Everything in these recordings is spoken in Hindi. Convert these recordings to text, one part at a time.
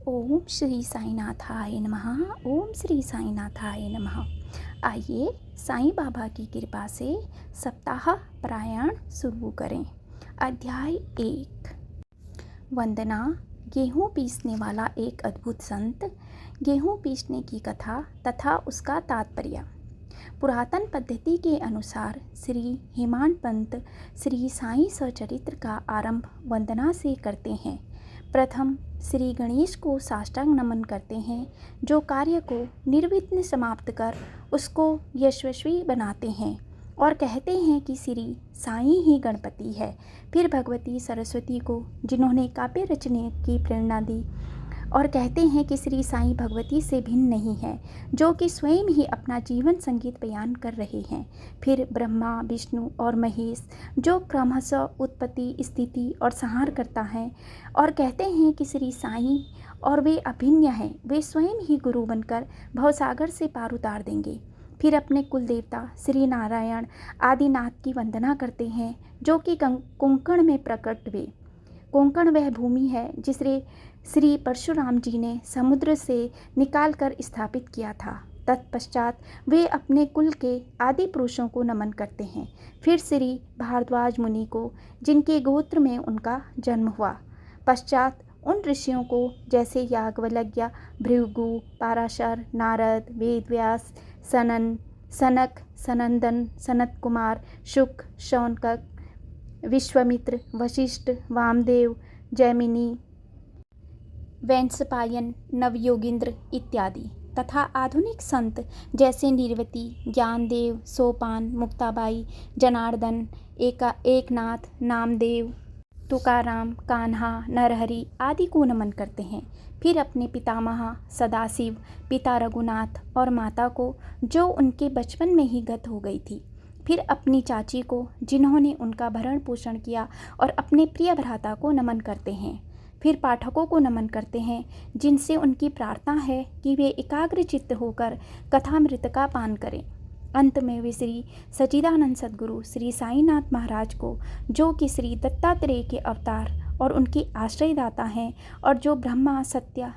ओम श्री साईनाथाय नमः। ओम श्री साईनाथाय नमः। आइए साईं बाबा की कृपा से सप्ताह पारायण शुरू करें। अध्याय 1। वंदना। गेहूँ पीसने वाला एक अद्भुत संत। गेहूँ पीसने की कथा तथा उसका तात्पर्य। पुरातन पद्धति के अनुसार श्री हेमाड पंत श्री साईं सचरित्र का आरंभ वंदना से करते हैं। प्रथम श्री गणेश को साष्टांग नमन करते हैं, जो कार्य को निर्विघ्न समाप्त कर उसको यशस्वी बनाते हैं, और कहते हैं कि श्री साईं ही गणपति है। फिर भगवती सरस्वती को, जिन्होंने काव्य रचने की प्रेरणा दी, और कहते हैं कि श्री साईं भगवती से भिन्न नहीं है, जो कि स्वयं ही अपना जीवन संगीत बयान कर रहे हैं। फिर ब्रह्मा, विष्णु और महेश, जो क्रमशः उत्पत्ति, स्थिति और संहार करता है, और कहते हैं कि श्री साईं और वे अभिन्न हैं, वे स्वयं ही गुरु बनकर भवसागर से पार उतार देंगे। फिर अपने कुल देवता श्री नारायण आदिनाथ की वंदना करते हैं, जो कि कोंकण में प्रकट हुए। कोंकण वह भूमि है जिसे श्री परशुराम जी ने समुद्र से निकालकर स्थापित किया था। तत्पश्चात वे अपने कुल के आदि पुरुषों को नमन करते हैं। फिर श्री भारद्वाज मुनि को, जिनके गोत्र में उनका जन्म हुआ। पश्चात उन ऋषियों को, जैसे याज्ञवल्क्य, भृगु, पराशर, नारद, वेदव्यास, सनक, सनंदन, सनत कुमार, शुक, शौनक, विश्वामित्र, वशिष्ठ, वामदेव, जैमिनी, वैशंपायन, नवयोगींद्र इत्यादि, तथा आधुनिक संत जैसे निर्वती, ज्ञानदेव, सोपान, मुक्ताबाई, जनार्दन, एकनाथ, नामदेव, तुकाराम, कान्हा, नरहरि आदि को नमन करते हैं। फिर अपने पितामह सदाशिव, पिता रघुनाथ और माता को, जो उनके बचपन में ही गत हो गई थी। फिर अपनी चाची को, जिन्होंने उनका भरण पोषण किया, और अपने प्रिय भ्राता को नमन करते हैं। फिर पाठकों को नमन करते हैं, जिनसे उनकी प्रार्थना है कि वे एकाग्रचित्त होकर कथामृत का पान करें। अंत में वे श्री सच्चिदानंद सद्गुरु श्री साईनाथ महाराज को, जो कि श्री दत्तात्रेय के अवतार और उनके आश्रयदाता हैं, और जो ब्रह्मा, सत्य,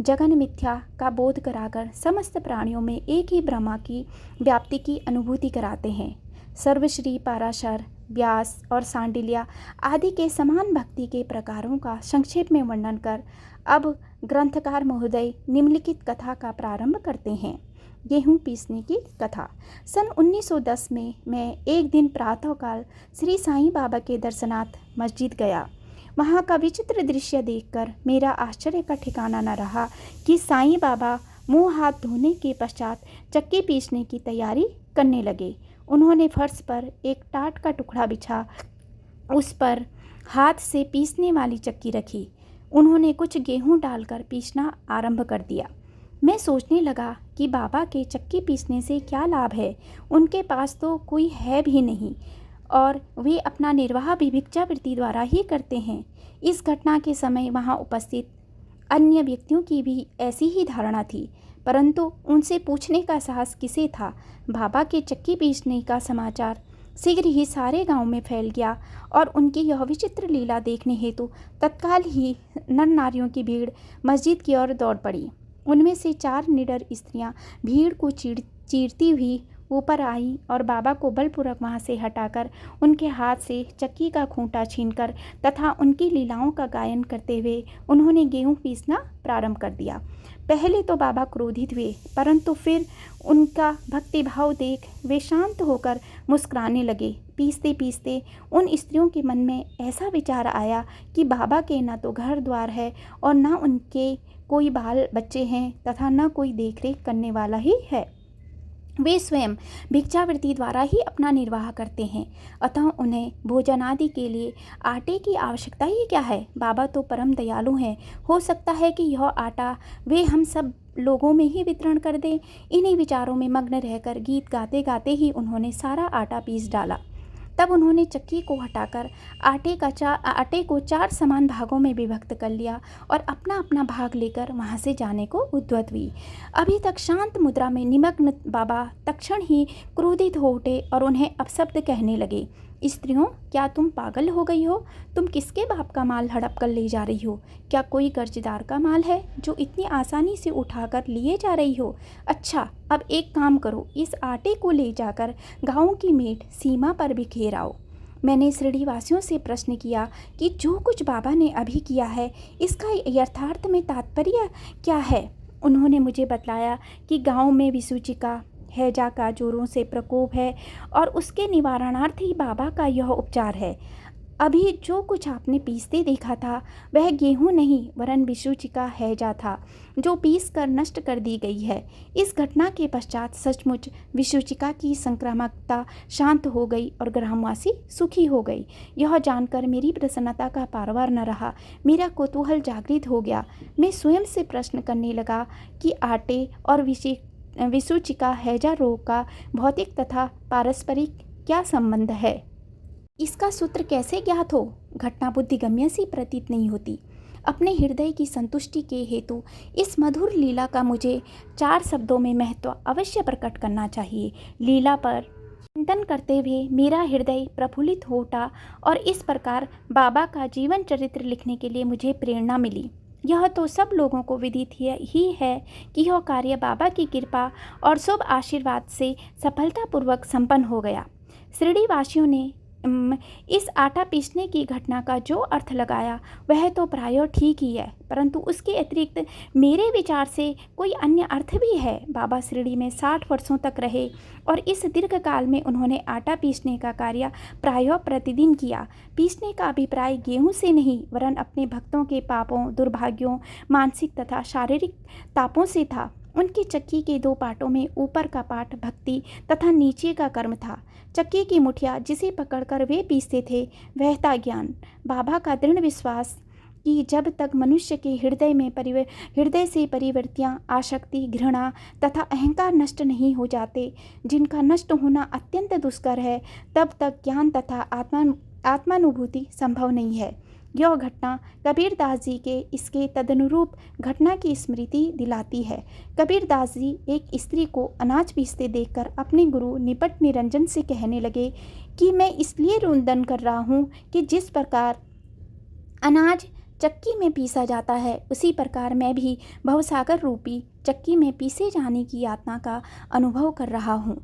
जगन मिथ्या का बोध कराकर समस्त प्राणियों में एक ही ब्रह्मा की व्याप्ति की अनुभूति कराते हैं। सर्वश्री पराशर, व्यास और सांडिल्य आदि के समान भक्ति के प्रकारों का संक्षेप में वर्णन कर अब ग्रंथकार महोदय निम्नलिखित कथा का प्रारंभ करते हैं। गेहूँ पीसने की कथा। सन 1910 में मैं एक दिन प्रातःकाल श्री साईं बाबा के दर्शनार्थ मस्जिद गया। वहाँ का विचित्र दृश्य देखकर मेरा आश्चर्य का ठिकाना न रहा कि साईं बाबा मुँह हाथ धोने के पश्चात चक्की पीसने की तैयारी करने लगे। उन्होंने फर्श पर एक टाट का टुकड़ा बिछा, उस पर हाथ से पीसने वाली चक्की रखी। उन्होंने कुछ गेहूं डालकर पीसना आरंभ कर दिया। मैं सोचने लगा कि बाबा के चक्की पीसने से क्या लाभ है। उनके पास तो कोई है भी नहीं, और वे अपना निर्वाह भी भिक्षावृत्ति द्वारा ही करते हैं। इस घटना के समय वहाँ उपस्थित अन्य व्यक्तियों की भी ऐसी ही धारणा थी, परंतु उनसे पूछने का साहस किसे था। बाबा के चक्की पीसने का समाचार शीघ्र ही सारे गांव में फैल गया, और उनकी यह विचित्र लीला देखने हेतु तत्काल ही नर नारियों की भीड़ मस्जिद की ओर दौड़ पड़ी। उनमें से 4 निडर स्त्रियां भीड़ को चीरती हुई ऊपर आई, और बाबा को बलपूर्वक वहां से हटाकर उनके हाथ से चक्की का खूंटा छीनकर तथा उनकी लीलाओं का गायन करते हुए उन्होंने गेहूं पीसना प्रारंभ कर दिया। पहले तो बाबा क्रोधित हुए, परंतु फिर उनका भक्तिभाव देख वे शांत होकर मुस्कुराने लगे। पीसते पीसते उन स्त्रियों के मन में ऐसा विचार आया कि बाबा के न तो घर द्वार है, और न उनके कोई बाल बच्चे हैं, तथा न कोई देखरेख करने वाला ही है। वे स्वयं भिक्षावृत्ति द्वारा ही अपना निर्वाह करते हैं, अतः उन्हें भोजन आदि के लिए आटे की आवश्यकता ही क्या है। बाबा तो परम दयालु हैं, हो सकता है कि यह आटा वे हम सब लोगों में ही वितरण कर दें। इन्हीं विचारों में मग्न रहकर गीत गाते गाते ही उन्होंने सारा आटा पीस डाला। तब उन्होंने चक्की को हटाकर आटे को 4 समान भागों में विभक्त कर लिया, और अपना अपना भाग लेकर वहाँ से जाने को उद्यत हुई। अभी तक शांत मुद्रा में निमग्न बाबा तत्क्षण ही क्रोधित हो उठे और उन्हें अपशब्द कहने लगे। स्त्रियों, क्या तुम पागल हो गई हो? तुम किसके बाप का माल हड़प कर ले जा रही हो? क्या कोई कर्जदार का माल है जो इतनी आसानी से उठाकर लिए जा रही हो? अच्छा, अब एक काम करो, इस आटे को ले जाकर गाँव की मेट सीमा पर बिखेर आओ। मैंने शिरडी वासियों से प्रश्न किया कि जो कुछ बाबा ने अभी किया है, इसका यथार्थ में तात्पर्य क्या है? उन्होंने मुझे बतलाया कि गांव में विसूचिका हैजा का जोरों से प्रकोप है और उसके निवारणार्थ ही बाबा का यह उपचार है। अभी जो कुछ आपने पीसते देखा था वह गेहूं नहीं वरन विसूचिका हैजा था, जो पीस कर नष्ट कर दी गई है। इस घटना के पश्चात सचमुच विसूचिका की संक्रामकता शांत हो गई और ग्रामवासी सुखी हो गई। यह जानकर मेरी प्रसन्नता का पारवार न रहा। मेरा कौतूहल जागृत हो गया। मैं स्वयं से प्रश्न करने लगा कि आटे और विसूचिका हैजा रोग का भौतिक तथा पारस्परिक क्या संबंध है? इसका सूत्र कैसे ज्ञात हो? घटना बुद्धिगम्य सी प्रतीत नहीं होती। अपने हृदय की संतुष्टि के हेतु इस मधुर लीला का मुझे 4 शब्दों में महत्व अवश्य प्रकट करना चाहिए। लीला पर चिंतन करते हुए मेरा हृदय प्रफुल्लित हो उठा और इस प्रकार बाबा का जीवन चरित्र लिखने के लिए मुझे प्रेरणा मिली। यह तो सब लोगों को विदित ही है कि यह कार्य बाबा की कृपा और शुभ आशीर्वाद से सफलतापूर्वक संपन्न हो गया। शिरडी वासियों ने इस आटा पीसने की घटना का जो अर्थ लगाया वह तो प्रायः ठीक ही है, परंतु उसके अतिरिक्त मेरे विचार से कोई अन्य अर्थ भी है। बाबा शिरडी में 60 वर्षों तक रहे और इस दीर्घ काल में उन्होंने आटा पीसने का कार्य प्रायः प्रतिदिन किया। पीसने का अभिप्राय गेहूं से नहीं वरन अपने भक्तों के पापों, दुर्भाग्यों, मानसिक तथा शारीरिक तापों से था। उनकी चक्की के 2 पाटों में ऊपर का पाट भक्ति तथा नीचे का कर्म था। चक्की की मुठिया जिसे पकड़कर वे पीसते थे वह था ज्ञान। बाबा का दृढ़ विश्वास कि जब तक मनुष्य के हृदय से परिवृत्तियाँ, आसक्ति, घृणा तथा अहंकार नष्ट नहीं हो जाते, जिनका नष्ट होना अत्यंत दुष्कर है, तब तक ज्ञान तथा आत्मानुभूति संभव नहीं है। यह घटना कबीरदास जी के इसके तदनुरूप घटना की स्मृति दिलाती है। कबीरदास जी एक स्त्री को अनाज पीसते देखकर अपने गुरु निपट निरंजन से कहने लगे कि मैं इसलिए रुदन कर रहा हूँ कि जिस प्रकार अनाज चक्की में पीसा जाता है, उसी प्रकार मैं भी भवसागर रूपी चक्की में पीसे जाने की यातना का अनुभव कर रहा हूँ।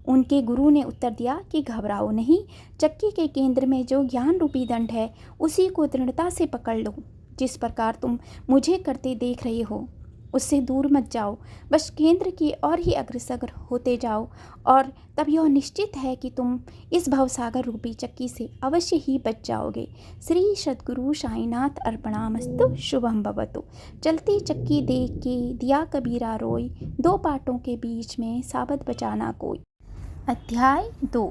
उनके गुरु ने उत्तर दिया कि घबराओ नहीं, चक्की के केंद्र में जो ज्ञान रूपी दंड है उसी को दृढ़ता से पकड़ लो। जिस प्रकार तुम मुझे करते देख रहे हो उससे दूर मत जाओ, बस केंद्र की ओर ही अग्रसर होते जाओ और तब यह निश्चित है कि तुम इस भवसागर रूपी चक्की से अवश्य ही बच जाओगे। श्री सद्गुरु साईनाथ अर्पणामस्तु। शुभम भवतु। चलती चक्की देख के दिया कबीरा रोई, 2 पाटों के बीच में साबत बचाना कोई। अध्याय 2।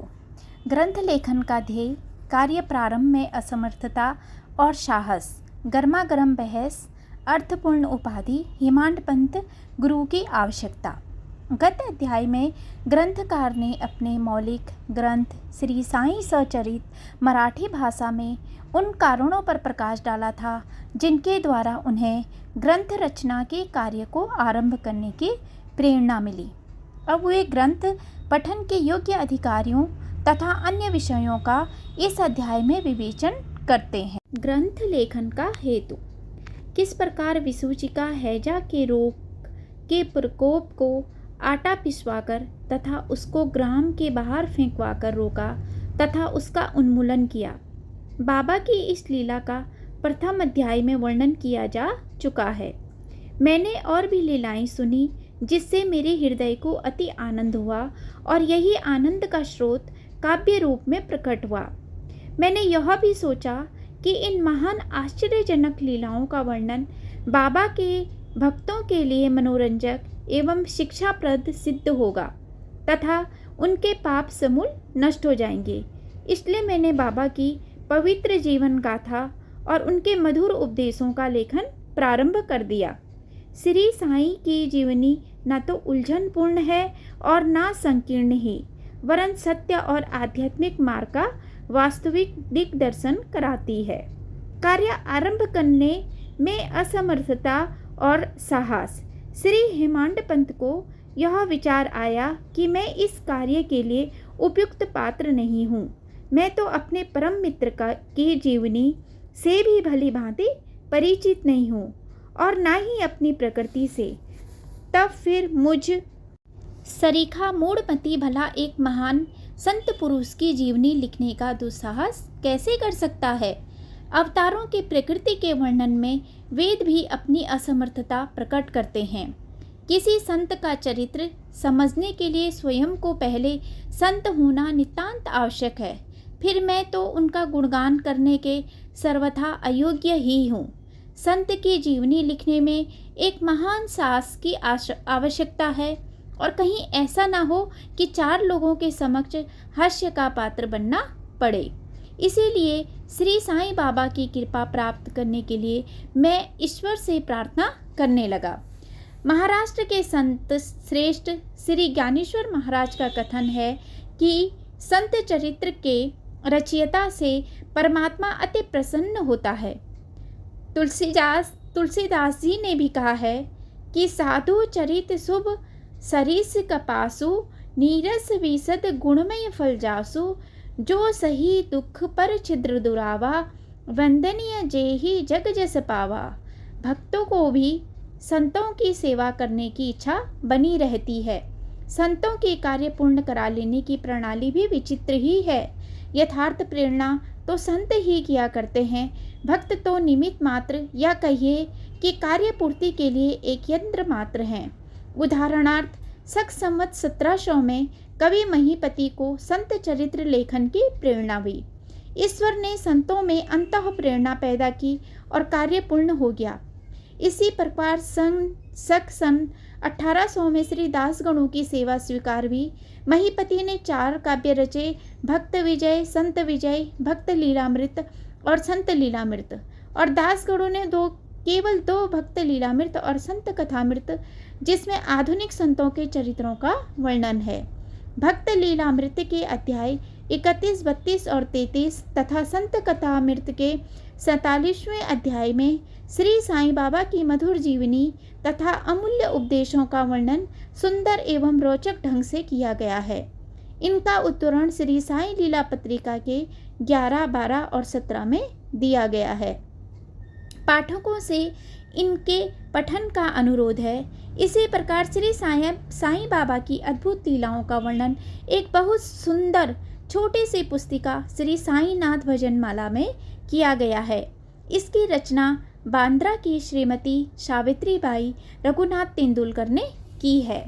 ग्रंथ लेखन का ध्येय, कार्य प्रारंभ में असमर्थता और साहस, गर्मा गर्म बहस, अर्थपूर्ण उपाधि, हेमांड पंत गुरु की आवश्यकता। गत अध्याय में ग्रंथकार ने अपने मौलिक ग्रंथ श्री साईं सचरित मराठी भाषा में उन कारणों पर प्रकाश डाला था जिनके द्वारा उन्हें ग्रंथ रचना के कार्य को आरंभ करने की प्रेरणा मिली। अब वे ग्रंथ पठन के योग्य अधिकारियों तथा अन्य विषयों का इस अध्याय में विवेचन करते हैं। ग्रंथ लेखन का हेतु, किस प्रकार विसूचिका हैजा के रोग के प्रकोप को आटा पिसवाकर तथा उसको ग्राम के बाहर फेंकवाकर रोका तथा उसका उन्मूलन किया। बाबा की इस लीला का प्रथम अध्याय में वर्णन किया जा चुका है। मैंने और भी लीलाएं सुनी जिससे मेरे हृदय को अति आनंद हुआ और यही आनंद का स्रोत काव्य रूप में प्रकट हुआ। मैंने यह भी सोचा कि इन महान आश्चर्यजनक लीलाओं का वर्णन बाबा के भक्तों के लिए मनोरंजक एवं शिक्षाप्रद सिद्ध होगा तथा उनके पाप समूल नष्ट हो जाएंगे। इसलिए मैंने बाबा की पवित्र जीवन गाथा और उनके मधुर उपदेशों का लेखन प्रारंभ कर दिया। श्री साईं की जीवनी न तो उलझनपूर्ण है और न संकीर्ण ही, वरन सत्य और आध्यात्मिक मार्ग का वास्तविक दिग्दर्शन कराती है। कार्य आरंभ करने में असमर्थता और साहस। श्री हेमांड पंत को यह विचार आया कि मैं इस कार्य के लिए उपयुक्त पात्र नहीं हूँ। मैं तो अपने परम मित्र की जीवनी से भी भली भांति परिचित नहीं हूँ और ना ही अपनी प्रकृति से। तब फिर मुझ सरीखा मूढ़मती भला एक महान संत पुरुष की जीवनी लिखने का दुस्साहस कैसे कर सकता है। अवतारों की प्रकृति के वर्णन में वेद भी अपनी असमर्थता प्रकट करते हैं। किसी संत का चरित्र समझने के लिए स्वयं को पहले संत होना नितांत आवश्यक है। फिर मैं तो उनका गुणगान करने के सर्वथा अयोग्य ही हूँ। संत की जीवनी लिखने में एक महान साहस की आवश्यकता है और कहीं ऐसा ना हो कि 4 लोगों के समक्ष हास्य का पात्र बनना पड़े। इसीलिए श्री साईं बाबा की कृपा प्राप्त करने के लिए मैं ईश्वर से प्रार्थना करने लगा। महाराष्ट्र के संत श्रेष्ठ श्री ज्ञानेश्वर महाराज का कथन है कि संत चरित्र के रचयिता से परमात्मा अति प्रसन्न होता है। तुलसीदास जी ने भी कहा है कि साधु चरित शुभ सरिस कपासु नीरस विशद गुणमय फल जासु जो सही दुख पर छिद्र दुरावा वंदनीय जेहि जग जस पावा। भक्तों को भी संतों की सेवा करने की इच्छा बनी रहती है। संतों के कार्य पूर्ण करा लेने की प्रणाली भी विचित्र ही है। यथार्थ प्रेरणा तो संत ही किया करते हैं, भक्त तो निमित्त मात्र या कहिए कि कार्य पूर्ति के लिए एक यंत्र मात्र हैं। उदाहरणार्थ शक संवत 1700 में कवि महीपति को संत चरित्र लेखन की प्रेरणा हुई। ईश्वर ने संतों में अंतः प्रेरणा पैदा की और कार्य पूर्ण हो गया। इसी प्रकार सन 1800 में श्री दासगणों की सेवा स्वीकार हुई। महीपति ने 4 काव्य रचे, भक्त विजय, संत विजय, भक्त लीलामृत और संत लीलामृत, और दासगणों ने केवल 2 भक्त लीलामृत और संत कथामृत, जिसमें आधुनिक संतों के चरित्रों का वर्णन है। भक्त लीलामृत के अध्याय 31, 32 और 33 तथा संत कथामृत के 47वें अध्याय में श्री साईं बाबा की मधुर जीवनी तथा अमूल्य उपदेशों का वर्णन सुंदर एवं रोचक ढंग से किया गया है। इनका उद्धरण श्री साईं लीला पत्रिका के 11, 12 और 17 में दिया गया है। पाठकों से इनके पठन का अनुरोध है। इसी प्रकार श्री साईं बाबा की अद्भुत लीलाओं का वर्णन एक बहुत सुंदर छोटी सी पुस्तिका श्री साईनाथ भजनमाला में किया गया है। इसकी रचना बांद्रा की श्रीमती सावित्रीबाई रघुनाथ तेंदुलकर ने की है।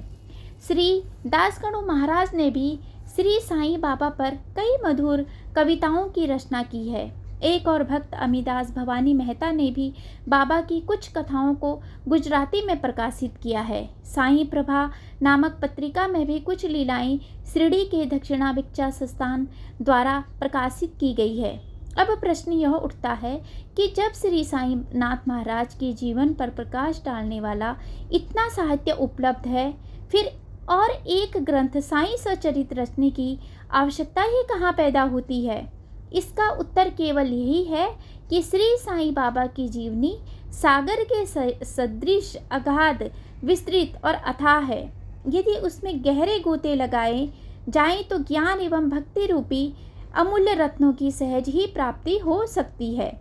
श्री दासगणु महाराज ने भी श्री साईं बाबा पर कई मधुर कविताओं की रचना की है। एक और भक्त अमीदास भवानी मेहता ने भी बाबा की कुछ कथाओं को गुजराती में प्रकाशित किया है। साईं प्रभा नामक पत्रिका में भी कुछ लीलाएं शिरडी के दक्षिणाभिक्षा संस्थान द्वारा प्रकाशित की गई है। अब प्रश्न यह उठता है कि जब श्री साईं नाथ महाराज के जीवन पर प्रकाश डालने वाला इतना साहित्य उपलब्ध है, फिर और एक ग्रंथ साईं सचरित रचने की आवश्यकता ही कहाँ पैदा होती है। इसका उत्तर केवल यही है कि श्री साईं बाबा की जीवनी सागर के सदृश अगाध, विस्तृत और अथाह है। यदि उसमें गहरे गोते लगाए जाएं तो ज्ञान एवं भक्ति रूपी अमूल्य रत्नों की सहज ही प्राप्ति हो सकती है,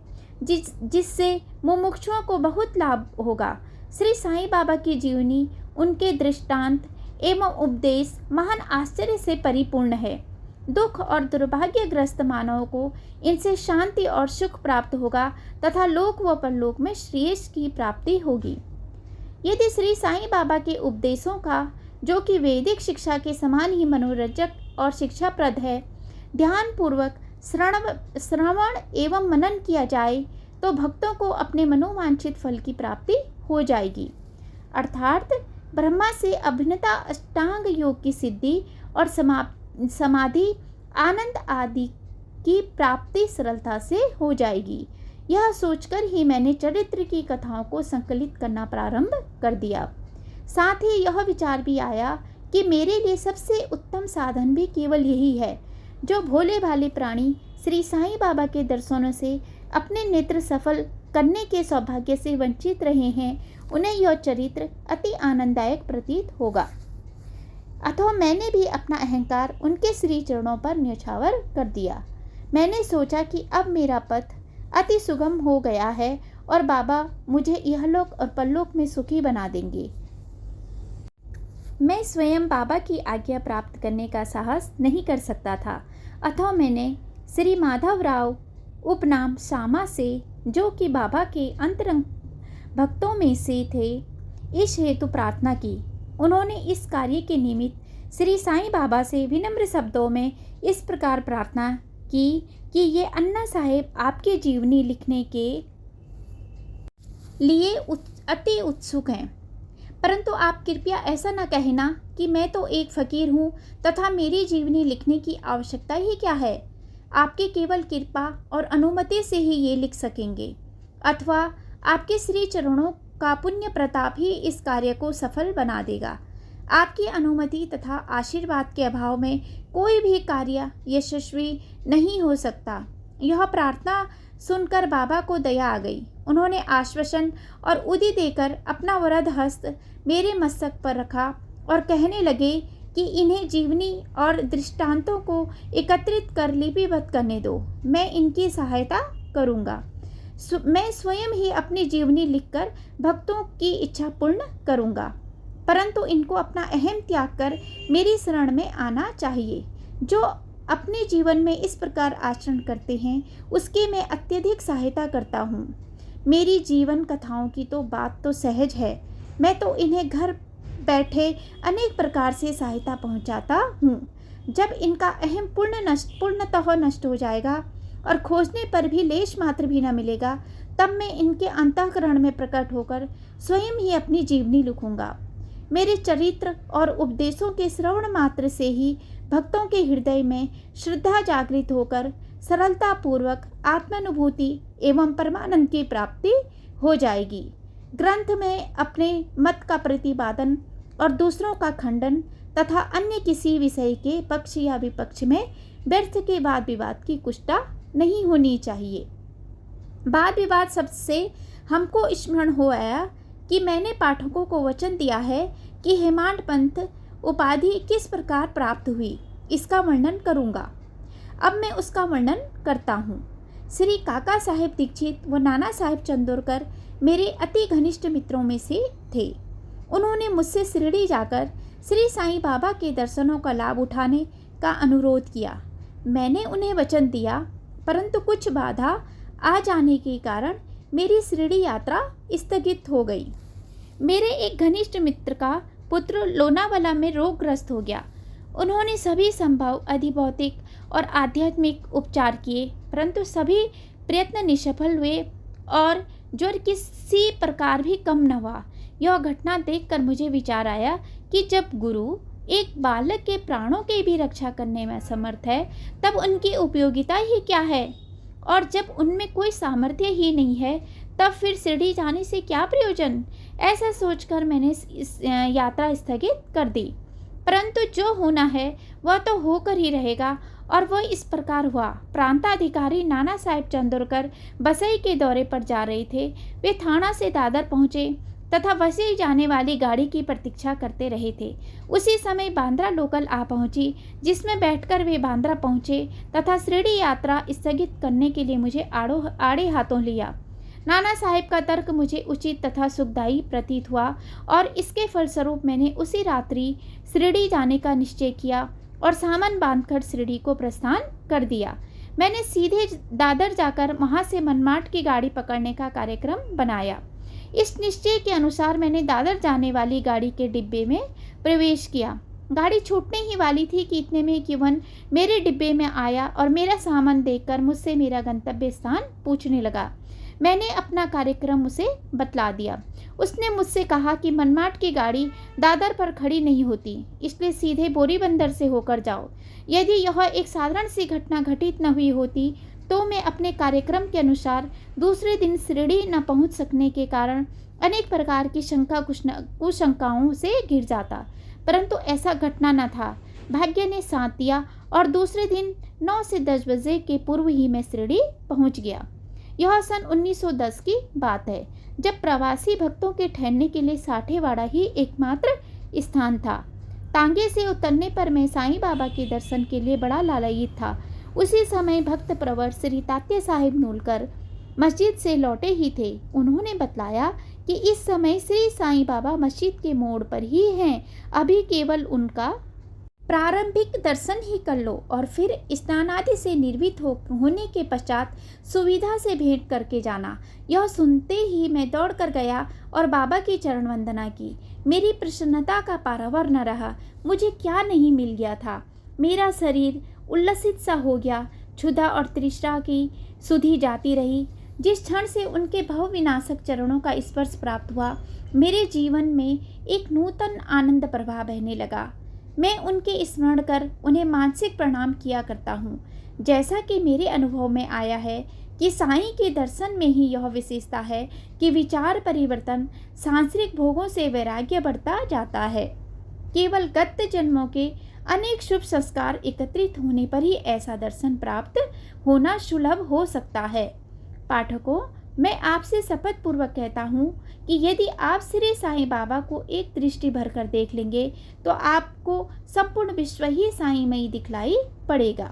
जिससे मुमुक्षुओं को बहुत लाभ होगा। श्री साईं बाबा की जीवनी, उनके दृष्टांत एवं उपदेश महान आश्चर्य से परिपूर्ण है। दुख और दुर्भाग्यग्रस्त मानव को इनसे शांति और सुख प्राप्त होगा तथा लोक व परलोक में श्रेयस की प्राप्ति होगी। यदि श्री साईं बाबा के उपदेशों का, जो कि वैदिक शिक्षा के समान ही मनोरंजक और शिक्षाप्रद है, ध्यानपूर्वक श्रवण एवं मनन किया जाए तो भक्तों को अपने मनोवांछित फल की प्राप्ति हो जाएगी, अर्थात ब्रह्मा से अभिन्नता, अष्टांग योग की सिद्धि और समाधि, आनंद आदि की प्राप्ति सरलता से हो जाएगी। यह सोचकर ही मैंने चरित्र की कथाओं को संकलित करना प्रारंभ कर दिया। साथ ही यह विचार भी आया कि मेरे लिए सबसे उत्तम साधन भी केवल यही है। जो भोले भाले प्राणी श्री साईं बाबा के दर्शनों से अपने नेत्र सफल करने के सौभाग्य से वंचित रहे हैं, उन्हें यह चरित्र अति आनंददायक प्रतीत होगा। अतः मैंने भी अपना अहंकार उनके श्री चरणों पर न्यौछावर कर दिया। मैंने सोचा कि अब मेरा पथ अति सुगम हो गया है और बाबा मुझे इहलोक और परलोक में सुखी बना देंगे। मैं स्वयं बाबा की आज्ञा प्राप्त करने का साहस नहीं कर सकता था, अतः मैंने श्री माधवराव उपनाम श्यामा से, जो कि बाबा के अंतरंग भक्तों में से थे, इस हेतु प्रार्थना की। उन्होंने इस कार्य के निमित्त श्री साईं बाबा से विनम्र शब्दों में इस प्रकार प्रार्थना की कि ये अन्ना साहेब आपके जीवनी लिखने के लिए अति उत्सुक हैं, परंतु आप कृपया ऐसा न कहना कि मैं तो एक फ़कीर हूँ तथा मेरी जीवनी लिखने की आवश्यकता ही क्या है। आपके केवल कृपा और अनुमति से ही ये लिख सकेंगे, अथवा आपके श्री चरणों का पुण्य प्रताप ही इस कार्य को सफल बना देगा। आपकी अनुमति तथा आशीर्वाद के अभाव में कोई भी कार्य यशस्वी नहीं हो सकता। यह प्रार्थना सुनकर बाबा को दया आ गई। उन्होंने आश्वासन और उदी देकर अपना वरद हस्त मेरे मस्तक पर रखा और कहने लगे कि इन्हें जीवनी और दृष्टांतों को एकत्रित कर लिपिबद्ध करने दो। मैं इनकी सहायता करूँगा। मैं स्वयं ही अपनी जीवनी लिखकर भक्तों की इच्छा पूर्ण करूँगा, परंतु इनको अपना अहम त्याग कर मेरी शरण में आना चाहिए। जो अपने जीवन में इस प्रकार आचरण करते हैं उसकी मैं अत्यधिक सहायता करता हूँ। मेरी जीवन कथाओं की तो बात तो सहज है, मैं तो इन्हें घर बैठे अनेक प्रकार से सहायता पहुँचाता हूँ। जब इनका अहम पूर्णतः नष्ट हो जाएगा और खोजने पर भी लेश मात्र भी न मिलेगा, तब मैं इनके अंतःकरण में प्रकट होकर स्वयं ही अपनी जीवनी लिखूँगा। मेरे चरित्र और उपदेशों के श्रवण मात्र से ही भक्तों के हृदय में श्रद्धा जागृत होकर सरलता पूर्वक आत्मानुभूति एवं परमानंद की प्राप्ति हो जाएगी। ग्रंथ में अपने मत का प्रतिपादन और दूसरों का खंडन तथा अन्य किसी विषय के पक्ष या विपक्ष में व्यर्थ के वाद विवाद की कुष्ठा नहीं होनी चाहिए। वाद विवाद शब्द से हमको स्मरण हो आया कि मैंने पाठकों को वचन दिया है कि हेमाड पंथ उपाधि किस प्रकार प्राप्त हुई, इसका वर्णन करूँगा। अब मैं उसका वर्णन करता हूँ। श्री काका साहेब दीक्षित व नाना साहेब चंदोरकर मेरे अति घनिष्ठ मित्रों में से थे। उन्होंने मुझसे शिरडी जाकर श्री साईं बाबा के दर्शनों का लाभ उठाने का अनुरोध किया। मैंने उन्हें वचन दिया, परंतु कुछ बाधा आ जाने के कारण मेरी शिरडी यात्रा स्थगित हो गई। मेरे एक घनिष्ठ मित्र का पुत्र लोनावाला में रोगग्रस्त हो गया। उन्होंने सभी संभव अधिभौतिक और आध्यात्मिक उपचार किए, परंतु सभी प्रयत्न निष्फल हुए और ज्वर किसी प्रकार भी कम न हुआ। यह घटना देखकर मुझे विचार आया कि जब गुरु एक बालक के प्राणों की भी रक्षा करने में समर्थ है, तब उनकी उपयोगिता ही क्या है, और जब उनमें कोई सामर्थ्य ही नहीं है, तब फिर शिरडी जाने से क्या प्रयोजन। ऐसा सोचकर मैंने इस यात्रा स्थगित कर दी। परंतु जो होना है वह तो होकर ही रहेगा, और वह इस प्रकार हुआ। प्रांताधिकारी नाना साहेब चंदोरकर बसई के दौरे पर जा रहे थे। वे थाना से दादर पहुँचे तथा वसई जाने वाली गाड़ी की प्रतीक्षा करते रहे थे। उसी समय बांद्रा लोकल आ पहुंची, जिसमें बैठकर वे बांद्रा पहुंचे तथा शिरडी यात्रा स्थगित करने के लिए मुझे आड़े हाथों लिया। नाना साहेब का तर्क मुझे उचित तथा सुखदायी प्रतीत हुआ और इसके फलस्वरूप मैंने उसी रात्रि शिरडी जाने का निश्चय किया और सामान बांधकर शिरडी को प्रस्थान कर दिया। मैंने सीधे दादर जाकर वहाँ से मनमाड की गाड़ी पकड़ने का कार्यक्रम बनाया। इस निश्चय के अनुसार मैंने दादर जाने वाली गाड़ी के डिब्बे में प्रवेश किया। गाड़ी छूटने ही वाली थी कि इतने में किवन मेरे डिब्बे में आया और मेरा सामान देखकर मुझसे मेरा गंतव्य स्थान पूछने लगा। मैंने अपना कार्यक्रम उसे बतला दिया। उसने मुझसे कहा कि मनमाड की गाड़ी दादर पर खड़ी नहीं होती, इसलिए सीधे बोरीबंदर से होकर जाओ। यदि यह एक साधारण सी घटना घटित न हुई होती तो मैं अपने कार्यक्रम के अनुसार दूसरे दिन शिरडी न पहुंच सकने के कारण अनेक प्रकार की कुशंकाओं से घिर जाता, परंतु ऐसा घटना न था। भाग्य ने साथ दिया और दूसरे दिन 9 से 10 बजे के पूर्व ही मैं शिरडी पहुंच गया। यह सन 1910 की बात है, जब प्रवासी भक्तों के ठहरने के लिए साठेवाड़ा ही एकमात्र स्थान था। तांगे से उतरने पर मैं साईं बाबा के दर्शन के लिए बड़ा लालायित था। उसी समय भक्त प्रवर श्री तात्या साहिब नूलकर मस्जिद से लौटे ही थे। उन्होंने बतलाया कि इस समय श्री साईं बाबा मस्जिद के मोड़ पर ही हैं, अभी केवल उनका प्रारंभिक दर्शन ही कर लो और फिर स्नान आदि से निर्वित होने के पश्चात सुविधा से भेंट करके जाना। यह सुनते ही मैं दौड़ कर गया और बाबा की चरण वंदना की। मेरी प्रसन्नता का पारावार न रहा। मुझे क्या नहीं मिल गया था। मेरा शरीर उल्लसित सा हो गया। क्षुधा और तृष्णा की सुधि जाती रही। जिस क्षण से उनके भव विनाशक चरणों का स्पर्श प्राप्त हुआ, मेरे जीवन में एक नूतन आनंद प्रवाह बहने लगा। मैं उनके स्मरण कर उन्हें मानसिक प्रणाम किया करता हूँ। जैसा कि मेरे अनुभव में आया है कि साईं के दर्शन में ही यह विशेषता है कि विचार परिवर्तन, सांसारिक भोगों से वैराग्य बढ़ता जाता है। केवल गत जन्मों के अनेक शुभ संस्कार एकत्रित होने पर ही ऐसा दर्शन प्राप्त होना सुलभ हो सकता है। पाठकों, मैं आपसे शपथ पूर्वक कहता हूँ कि यदि आप श्री साईं बाबा को एक दृष्टि भर कर देख लेंगे तो आपको संपूर्ण विश्व ही साईंमयी दिखलाई पड़ेगा।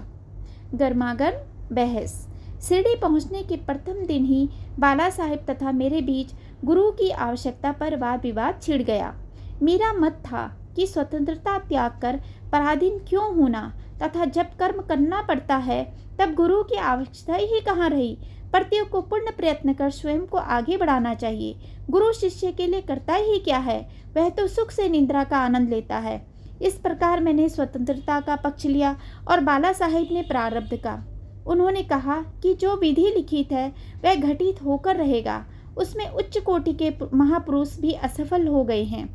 गर्मागर्म बहस। शिरडी पहुँचने के प्रथम दिन ही बाला साहेब तथा मेरे बीच गुरु की आवश्यकता पर वाद विवाद छिड़ गया। मेरा मत था कि स्वतंत्रता त्याग कर पराधीन क्यों होना तथा जब कर्म करना पड़ता है तब गुरु की आवश्यकता ही कहाँ रही। प्रत्येक को पूर्ण प्रयत्न कर स्वयं को आगे बढ़ाना चाहिए। गुरु शिष्य के लिए करता ही क्या है, वह तो सुख से निद्रा का आनंद लेता है। इस प्रकार मैंने स्वतंत्रता का पक्ष लिया और बाला साहेब ने प्रारब्ध का। उन्होंने कहा कि जो विधि लिखित है वह घटित होकर रहेगा। उसमें उच्च कोटि के महापुरुष भी असफल हो गए हैं।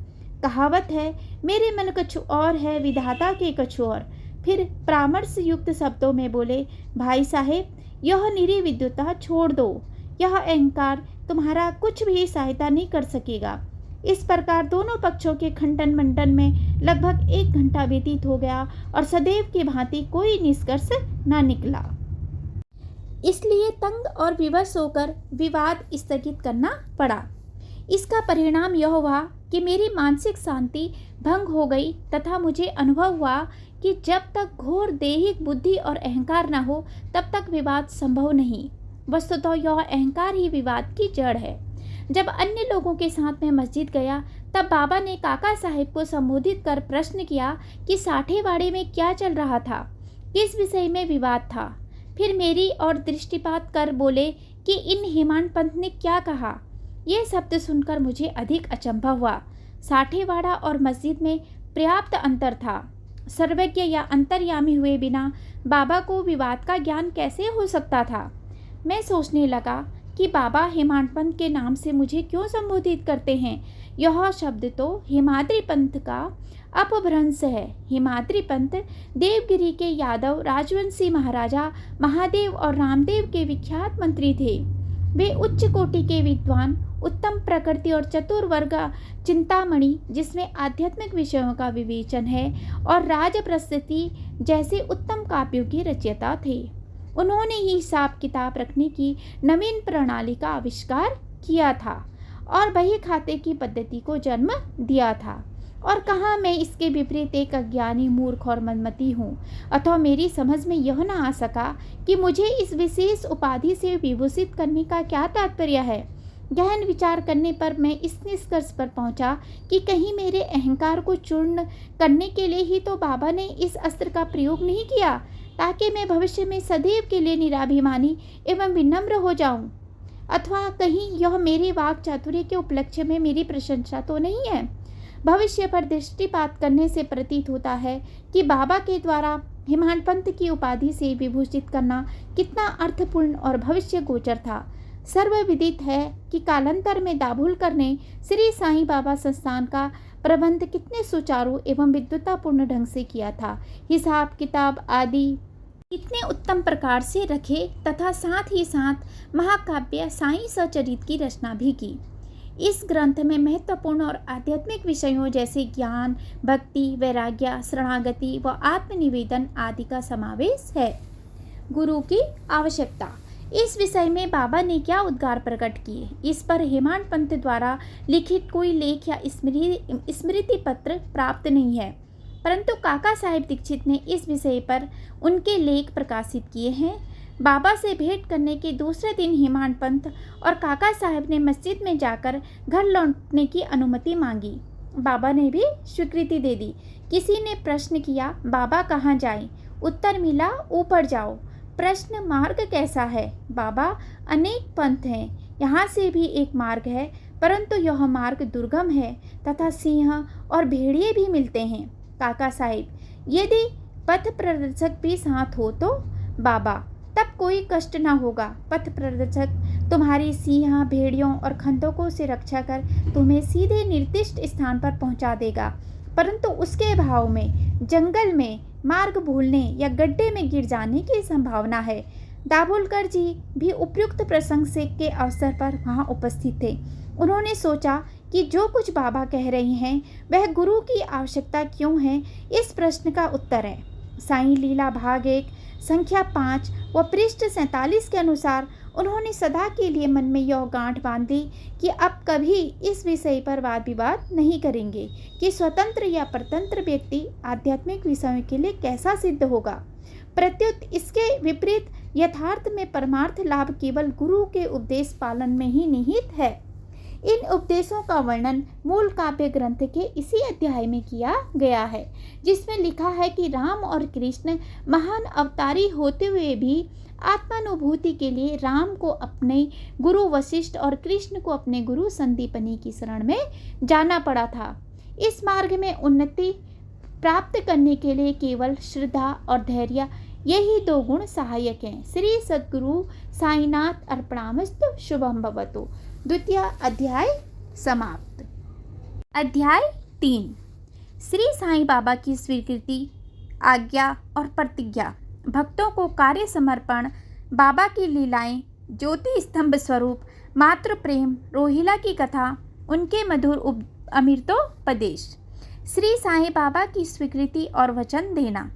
कहावत है, मेरे मन कछु और है, विधाता के कछु और। फिर परामर्श युक्त शब्दों में बोले, भाई साहेब, यह निरी विद्युता छोड़ दो। यह अहंकार तुम्हारा कुछ भी सहायता नहीं कर सकेगा। इस प्रकार दोनों पक्षों के खंडन मंडन में लगभग 1 घंटा व्यतीत हो गया और सदैव की भांति कोई निष्कर्ष न निकला। इसलिए तंग और विवश होकर विवाद स्थगित करना पड़ा। इसका परिणाम यह हुआ कि मेरी मानसिक शांति भंग हो गई तथा मुझे अनुभव हुआ कि जब तक घोर दैहिक बुद्धि और अहंकार न हो तब तक विवाद संभव नहीं। वस्तुतः यह अहंकार ही विवाद की जड़ है। जब अन्य लोगों के साथ मैं मस्जिद गया तब बाबा ने काका साहिब को संबोधित कर प्रश्न किया कि साठेवाड़े में क्या चल रहा था, किस विषय में विवाद था। फिर मेरी ओर दृष्टिपात कर बोले कि इन हेमांड पंत ने क्या कहा। ये शब्द सुनकर मुझे अधिक अचंभा हुआ। साठेवाड़ा और मस्जिद में पर्याप्त अंतर था। सर्वज्ञ या अंतर्यामी हुए बिना बाबा को विवाद का ज्ञान कैसे हो सकता था। मैं सोचने लगा कि बाबा हेमांड पंत के नाम से मुझे क्यों संबोधित करते हैं। यह शब्द तो हेमाद्री पंथ का अपभ्रंश है। हेमाद्री पंत देवगिरी के यादव राजवंशी महाराजा महादेव और रामदेव के विख्यात मंत्री थे। वे उच्च कोटि के विद्वान, उत्तम प्रकृति और चतुर वर्ग चिंतामणि, जिसमें आध्यात्मिक विषयों का विवेचन है, और राजप्रशस्ति जैसे उत्तम काव्यों के रचयिता थे। उन्होंने ही हिसाब किताब रखने की नवीन प्रणाली का आविष्कार किया था और बही खाते की पद्धति को जन्म दिया था। और कहाँ मैं इसके विपरीत एक अज्ञानी मूर्ख और मनमती हूँ, अथवा मेरी समझ में यह न आ सका कि मुझे इस विशेष उपाधि से विभूषित करने का क्या तात्पर्य है। गहन विचार करने पर मैं इस निष्कर्ष पर पहुँचा कि कहीं मेरे अहंकार को चूर्ण करने के लिए ही तो बाबा ने इस अस्त्र का प्रयोग नहीं किया, ताकि मैं भविष्य में सदैव के लिए निराभिमानी एवं विनम्र हो जाऊं। अथवा कहीं यह मेरे वाक चातुर्य के उपलक्ष्य में मेरी प्रशंसा तो नहीं है। भविष्य पर दृष्टिपात करने से प्रतीत होता है कि बाबा के द्वारा हेमांड पंत की उपाधि से विभूषित करना कितना अर्थपूर्ण और भविष्य गोचर था। सर्वविदित है कि कालांतर में दाभोलकर ने श्री साईं बाबा संस्थान का प्रबंध कितने सुचारू एवं विद्वतापूर्ण ढंग से किया था। हिसाब किताब आदि कितने उत्तम प्रकार से रखे तथा साथ ही साथ महाकाव्य साईं सचरित की रचना भी की। इस ग्रंथ में महत्वपूर्ण और आध्यात्मिक विषयों जैसे ज्ञान, भक्ति, वैराग्य, शरणागति व आत्मनिवेदन आदि का समावेश है। गुरु की आवश्यकता। इस विषय में बाबा ने क्या उद्गार प्रकट किए, इस पर हेमांड पंत द्वारा लिखित कोई लेख या स्मृति पत्र प्राप्त नहीं है। परंतु काका साहेब दीक्षित ने इस विषय पर उनके लेख प्रकाशित किए हैं। बाबा से भेंट करने के दूसरे दिन हेमाड पंत और काका साहब ने मस्जिद में जाकर घर लौटने की अनुमति मांगी। बाबा ने भी स्वीकृति दे दी। किसी ने प्रश्न किया, बाबा कहाँ जाएं? उत्तर मिला, ऊपर जाओ। प्रश्न, मार्ग कैसा है? बाबा, अनेक पंथ हैं, यहाँ से भी एक मार्ग है, परंतु यह मार्ग दुर्गम है तथा सिंह और भेड़िए भी मिलते हैं। काका साहेब, यदि पथ प्रदर्शक भी साथ हो तो? बाबा, तब कोई कष्ट न होगा। पथ प्रदर्शक तुम्हारी सिंह, भेड़ियों और खंदकों से रक्षा कर तुम्हें सीधे निर्दिष्ट स्थान पर पहुंचा देगा, परंतु उसके अभाव में जंगल में मार्ग भूलने या गड्ढे में गिर जाने की संभावना है। दाभोलकर जी भी उपयुक्त प्रसंग से के अवसर पर वहां उपस्थित थे। उन्होंने सोचा कि जो कुछ बाबा कह रहे हैं वह गुरु की आवश्यकता क्यों है, इस प्रश्न का उत्तर है। साईं लीला भाग 1 संख्या 5 व पृष्ठ 47 के अनुसार उन्होंने सदा के लिए मन में यह गांठ बांध ली कि अब कभी इस विषय पर वाद विवाद नहीं करेंगे कि स्वतंत्र या परतंत्र व्यक्ति आध्यात्मिक विषयों के लिए कैसा सिद्ध होगा। प्रत्युत इसके विपरीत यथार्थ में परमार्थ लाभ केवल गुरु के उपदेश पालन में ही निहित है। इन उपदेशों का वर्णन मूल काव्य ग्रंथ के इसी अध्याय में किया गया है, जिसमें लिखा है कि राम और कृष्ण महान अवतारी होते हुए भी आत्मानुभूति के लिए राम को अपने गुरु वशिष्ठ और कृष्ण को अपने गुरु संदीपनी की शरण में जाना पड़ा था। इस मार्ग में उन्नति प्राप्त करने के लिए केवल श्रद्धा और धैर्य, यही दो गुण सहायक हैं। श्री सद्गुरु साईनाथ अर्पणामस्तु। शुभम भवतु। द्वितीय अध्याय समाप्त। अध्याय 3 श्री साईं बाबा की स्वीकृति, आज्ञा और प्रतिज्ञा, भक्तों को कार्य समर्पण, बाबा की लीलाएं, ज्योति स्तंभ स्वरूप, मातृ प्रेम, रोहिला की कथा, उनके मधुर अमृतोपदेश। श्री साईं बाबा की स्वीकृति और वचन देना।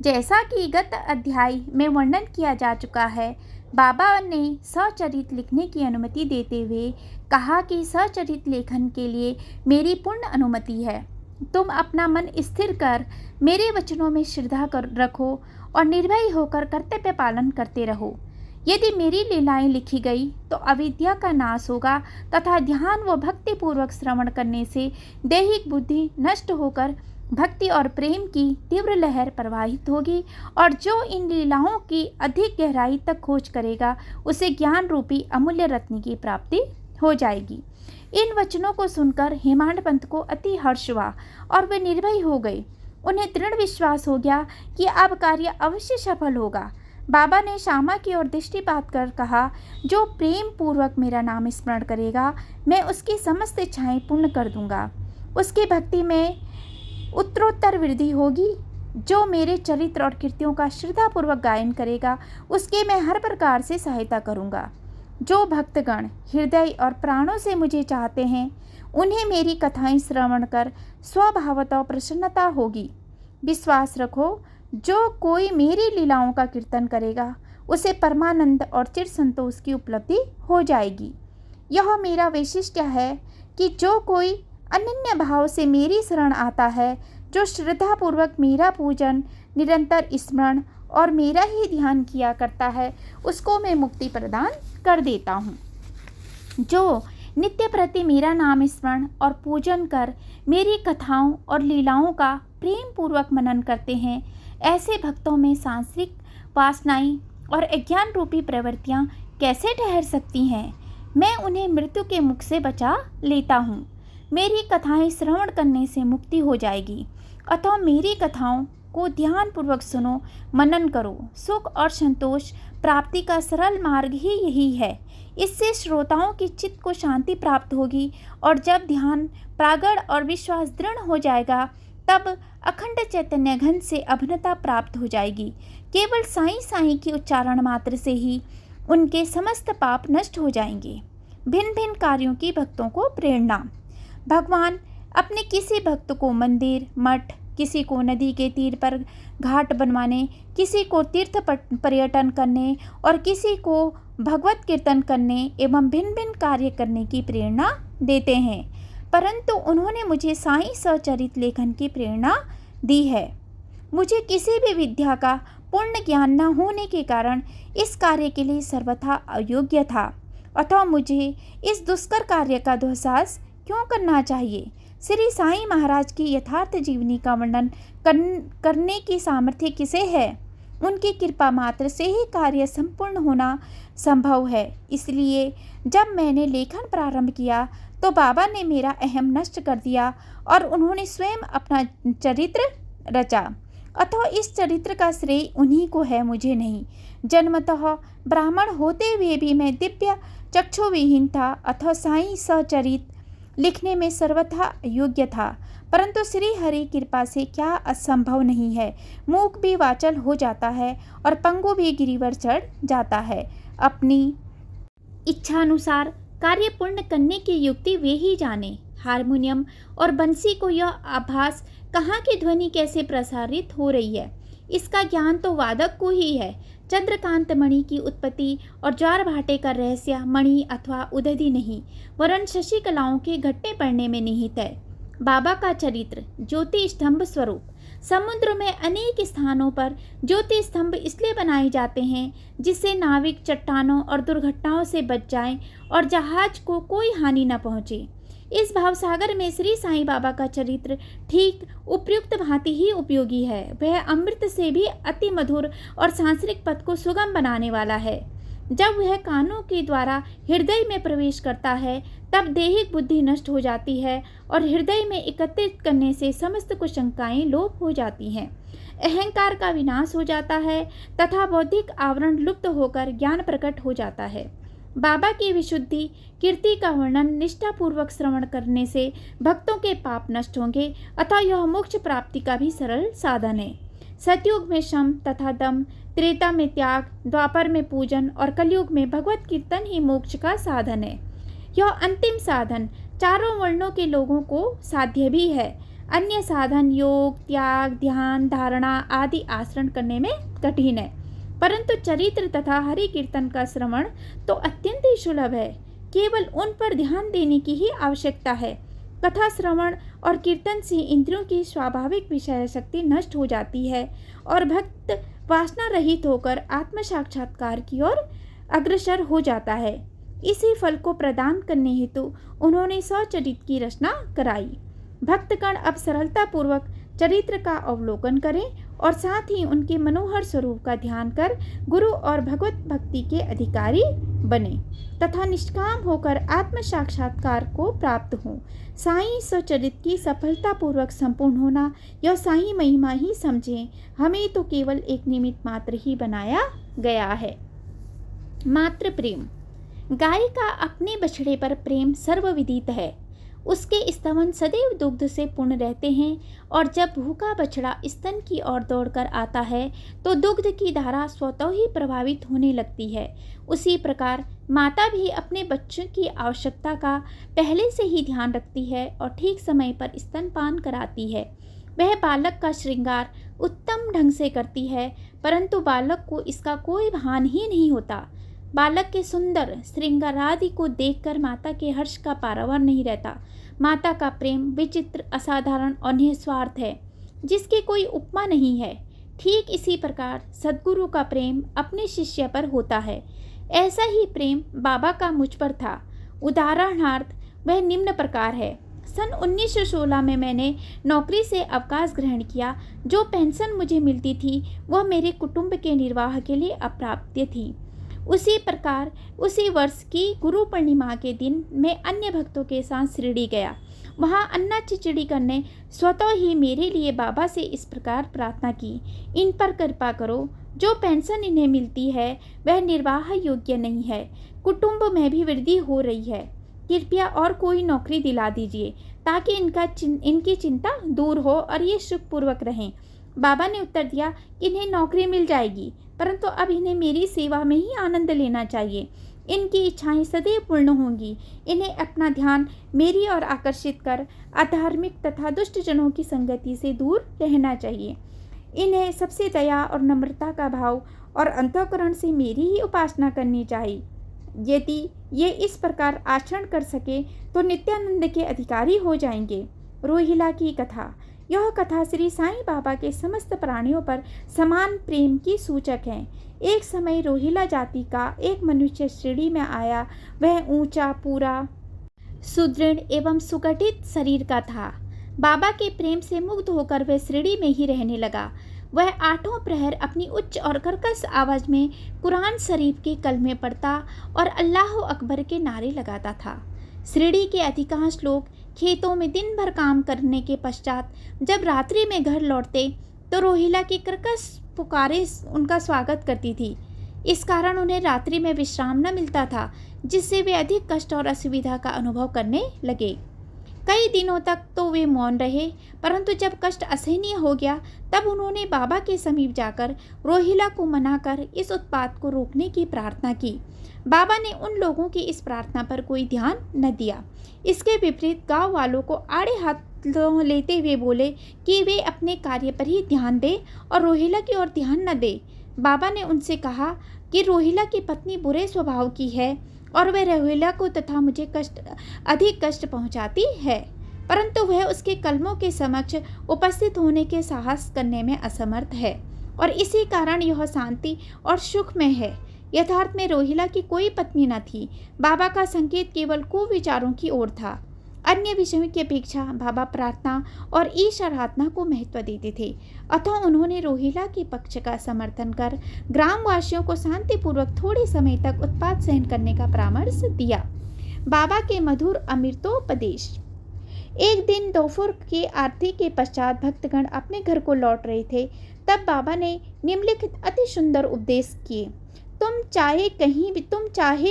जैसा कि गत अध्याय में वर्णन किया जा चुका है, बाबा ने सचरित लिखने की अनुमति देते हुए कहा कि सचरित लेखन के लिए मेरी पूर्ण अनुमति है। तुम अपना मन स्थिर कर मेरे वचनों में श्रद्धा रखो और निर्भय होकर कर्तव्य पालन करते रहो। यदि मेरी लीलाएं लिखी गई तो अविद्या का नाश होगा तथा ध्यान व भक्ति पूर्वक श्रवण करने से दैहिक बुद्धि नष्ट होकर भक्ति और प्रेम की तीव्र लहर प्रवाहित होगी, और जो इन लीलाओं की अधिक गहराई तक खोज करेगा उसे ज्ञान रूपी अमूल्य रत्न की प्राप्ति हो जाएगी। इन वचनों को सुनकर हेमाड पंत को अति हर्ष हुआ और वे निर्भय हो गए। उन्हें दृढ़ विश्वास हो गया कि अब कार्य अवश्य सफल होगा। बाबा ने श्यामा की ओर दृष्टिपात कर कहा, जो प्रेम पूर्वक मेरा नाम स्मरण करेगा मैं उसकी समस्त इच्छाएं पूर्ण कर दूंगा। उसकी भक्ति में उत्तरोत्तर वृद्धि होगी। जो मेरे चरित्र और कृतियों का श्रद्धापूर्वक गायन करेगा उसके मैं हर प्रकार से सहायता करूंगा। जो भक्तगण हृदय और प्राणों से मुझे चाहते हैं उन्हें मेरी कथाएं श्रवण कर स्वभावतः प्रसन्नता होगी। विश्वास रखो, जो कोई मेरी लीलाओं का कीर्तन करेगा उसे परमानंद और चिर संतोष की उपलब्धि हो जाएगी। यह मेरा वैशिष्ट्य है कि जो कोई अनन्य भाव से मेरी शरण आता है, जो श्रद्धापूर्वक मेरा पूजन, निरंतर स्मरण और मेरा ही ध्यान किया करता है, उसको मैं मुक्ति प्रदान कर देता हूँ। जो नित्य प्रति मेरा नाम स्मरण और पूजन कर मेरी कथाओं और लीलाओं का प्रेम पूर्वक मनन करते हैं, ऐसे भक्तों में सांसारिक वासनाएं और अज्ञान रूपी प्रवृत्तियां कैसे ठहर सकती हैं? मैं उन्हें मृत्यु के मुख से बचा लेता हूँ। मेरी कथाएं श्रवण करने से मुक्ति हो जाएगी। अतः मेरी कथाओं को ध्यानपूर्वक सुनो, मनन करो। सुख और संतोष प्राप्ति का सरल मार्ग ही यही है। इससे श्रोताओं की चित्त को शांति प्राप्त होगी, और जब ध्यान प्रागढ़ और विश्वास दृढ़ हो जाएगा तब अखंड चैतन्य घन से अभिन्नता प्राप्त हो जाएगी। केवल साईं साईं के उच्चारण मात्र से ही उनके समस्त पाप नष्ट हो जाएंगे। भिन्न भिन्न कार्यों की भक्तों को प्रेरणा। भगवान अपने किसी भक्त को मंदिर, मठ, किसी को नदी के तीर पर घाट बनवाने, किसी को तीर्थ पर्यटन करने और किसी को भगवत कीर्तन करने एवं भिन्न भिन्न कार्य करने की प्रेरणा देते हैं, परंतु उन्होंने मुझे साईं सचरित लेखन की प्रेरणा दी है। मुझे किसी भी विद्या का पूर्ण ज्ञान न होने के कारण इस कार्य के लिए सर्वथा अयोग्य था, अतः मुझे इस दुष्कर कार्य का दुस्साहस क्यों करना चाहिए। श्री साईं महाराज की यथार्थ जीवनी का वर्णन करने की सामर्थ्य किसे है? उनकी कृपा मात्र से ही कार्य संपूर्ण होना संभव है। इसलिए जब मैंने लेखन प्रारंभ किया तो बाबा ने मेरा अहम नष्ट कर दिया और उन्होंने स्वयं अपना चरित्र रचा, अतः इस चरित्र का श्रेय उन्हीं को है, मुझे नहीं। जन्मतः ब्राह्मण होते हुए भी मैं दिव्य चक्षुविहीन था, अतः साईं सचरित लिखने में सर्वथा योग्य था। परंतु श्री हरि कृपा से क्या असंभव नहीं है। मूक भी वाचल हो जाता है और पंगु भी गिरिवर चढ़ जाता है। अपनी इच्छानुसार कार्य पूर्ण करने की युक्ति वे ही जाने। हारमोनियम और बंसी को यह आभास कहाँ की ध्वनि कैसे प्रसारित हो रही है, इसका ज्ञान तो वादक को ही है। चंद्रकांत मणि की उत्पत्ति और ज्वार भाटे का रहस्य मणि अथवा उदधि नहीं, वरन शशि कलाओं के घटने पड़ने में निहित है। बाबा का चरित्र ज्योति स्तंभ स्वरूप। समुद्र में अनेक स्थानों पर ज्योति स्तंभ इसलिए बनाए जाते हैं जिससे नाविक चट्टानों और दुर्घटनाओं से बच जाएं और जहाज को कोई हानि न पहुंचे। इस भावसागर में श्री साईं बाबा का चरित्र ठीक उपयुक्त भांति ही उपयोगी है। वह अमृत से भी अति मधुर और सांसारिक पथ को सुगम बनाने वाला है। जब वह कानों के द्वारा हृदय में प्रवेश करता है तब दैहिक बुद्धि नष्ट हो जाती है और हृदय में एकत्रित करने से समस्त कुशंकाएं लोप हो जाती हैं। अहंकार का विनाश हो जाता है तथा बौद्धिक आवरण लुप्त होकर ज्ञान प्रकट हो जाता है। बाबा की विशुद्धि कीर्ति का वर्णन निष्ठापूर्वक श्रवण करने से भक्तों के पाप नष्ट होंगे, अतः यह मोक्ष प्राप्ति का भी सरल साधन है। सतयुग में शम तथा दम, त्रेता में त्याग, द्वापर में पूजन और कलयुग में भगवत कीर्तन ही मोक्ष का साधन है। यह अंतिम साधन चारों वर्णों के लोगों को साध्य भी है। अन्य साधन योग, त्याग, ध्यान, धारणा आदि आचरण करने में कठिन है, परंतु चरित्र तथा हरि कीर्तन का श्रवण तो अत्यंत ही सुलभ है। केवल उन पर ध्यान देने की ही आवश्यकता है। कथा श्रवण और कीर्तन से इंद्रियों की स्वाभाविक विषय शक्ति नष्ट हो जाती है और भक्त वासना रहित होकर आत्म साक्षात्कार की ओर अग्रसर हो जाता है। इसी फल को प्रदान करने हेतु उन्होंने सचरित की रचना कराई। भक्तगण अब सरलता पूर्वक चरित्र का अवलोकन करें और साथ ही उनके मनोहर स्वरूप का ध्यान कर गुरु और भगवत भक्ति के अधिकारी बने तथा निष्काम होकर आत्म साक्षात्कार को प्राप्त हों। साईं स्वचरित की सफलता पूर्वक संपूर्ण होना यह साईं महिमा ही समझें। हमें तो केवल एक निमित्त मात्र ही बनाया गया है। मात्र प्रेम। गाय का अपने बछड़े पर प्रेम सर्वविदित है। उसके स्तवन सदैव दुग्ध से पूर्ण रहते हैं और जब भूखा बछड़ा स्तन की ओर दौड़कर आता है तो दुग्ध की धारा स्वतः ही प्रभावित होने लगती है। उसी प्रकार माता भी अपने बच्चों की आवश्यकता का पहले से ही ध्यान रखती है और ठीक समय पर स्तनपान कराती है। वह बालक का श्रृंगार उत्तम ढंग से करती है, परंतु बालक को इसका कोई भान ही नहीं होता। बालक के सुंदर श्रृंगारादि को देखकर माता के हर्ष का पारावार नहीं रहता। माता का प्रेम विचित्र, असाधारण और निस्वार्थ है, जिसकी कोई उपमा नहीं है। ठीक इसी प्रकार सद्गुरु का प्रेम अपने शिष्य पर होता है। ऐसा ही प्रेम बाबा का मुझ पर था। उदाहरणार्थ वह निम्न प्रकार है। सन 1916 में मैंने नौकरी से अवकाश ग्रहण किया। जो पेंशन मुझे मिलती थी वह मेरे कुटुंब के निर्वाह के लिए अप्राप्य थी। उसी प्रकार उसी वर्ष की गुरु पूर्णिमा के दिन मैं अन्य भक्तों के साथ शिरडी गया। वहाँ अन्ना खिचड़ी करने स्वतः ही मेरे लिए बाबा से इस प्रकार प्रार्थना की, इन पर कृपा करो। जो पेंशन इन्हें मिलती है वह निर्वाह योग्य नहीं है। कुटुंब में भी वृद्धि हो रही है। कृपया और कोई नौकरी दिला दीजिए ताकि इनकी चिंता दूर हो और ये सुखपूर्वक रहें। बाबा ने उत्तर दिया कि इन्हें नौकरी मिल जाएगी, परंतु अब इन्हें मेरी सेवा में ही आनंद लेना चाहिए। इनकी इच्छाएं सदैव पूर्ण होंगी। इन्हें अपना ध्यान मेरी ओर आकर्षित कर अधार्मिक तथा दुष्ट जनों की संगति से दूर रहना चाहिए। इन्हें सबसे दया और नम्रता का भाव और अंतःकरण से मेरी ही उपासना करनी चाहिए। यदि ये इस प्रकार आचरण कर सके तो नित्यानंद के अधिकारी हो जाएंगे। रोहिला की कथा। यह कथा श्री साईं बाबा के समस्त प्राणियों पर समान प्रेम की सूचक है। एक समय रोहिला जाति का एक मनुष्य शिरडी में आया। वह ऊंचा, पूरा, सुदृढ़ एवं सुगठित शरीर का था। बाबा के प्रेम से मुग्ध होकर वह शिरडी में ही रहने लगा। वह आठों प्रहर अपनी उच्च और कर्कश आवाज में कुरान शरीफ के कलमे पढ़ता और अल्लाह अकबर के नारे लगाता था। शिरडी के अधिकांश लोग खेतों में दिन भर काम करने के पश्चात जब रात्रि में घर लौटते तो रोहिला की कर्कश पुकारें उनका स्वागत करती थी। इस कारण उन्हें रात्रि में विश्राम न मिलता था, जिससे वे अधिक कष्ट और असुविधा का अनुभव करने लगे। कई दिनों तक तो वे मौन रहे, परंतु जब कष्ट असहनीय हो गया तब उन्होंने बाबा के समीप जाकर रोहिला को मनाकर इस उत्पात को रोकने की प्रार्थना की। बाबा ने उन लोगों की इस प्रार्थना पर कोई ध्यान न दिया। इसके विपरीत गांव वालों को आड़े हाथ लेते हुए बोले कि वे अपने कार्य पर ही ध्यान दें और रोहिला की ओर ध्यान न दें। बाबा ने उनसे कहा कि रोहिला की पत्नी बुरे स्वभाव की है और वह रोहिला को तथा मुझे अधिक कष्ट पहुंचाती है, परंतु वह उसके कलमों के समक्ष उपस्थित होने के साहस करने में असमर्थ है और इसी कारण यह शांति और सुख में है। यथार्थ में रोहिला की कोई पत्नी न थी। बाबा का संकेत केवल कुविचारों की ओर था। अन्य विषयों की अपेक्षा बाबा प्रार्थना और ईश्वराराधना को महत्व देते थे। अतः उन्होंने रोहिला के पक्ष का समर्थन कर ग्रामवासियों को शांतिपूर्वक थोड़े समय तक उत्पात सहन करने का परामर्श दिया। बाबा के मधुर अमृतोपदेश। एक दिन दोपहर के आरती के पश्चात भक्तगण अपने घर को लौट रहे थे। तब बाबा ने निम्नलिखित अति सुंदर उपदेश किए। तुम चाहे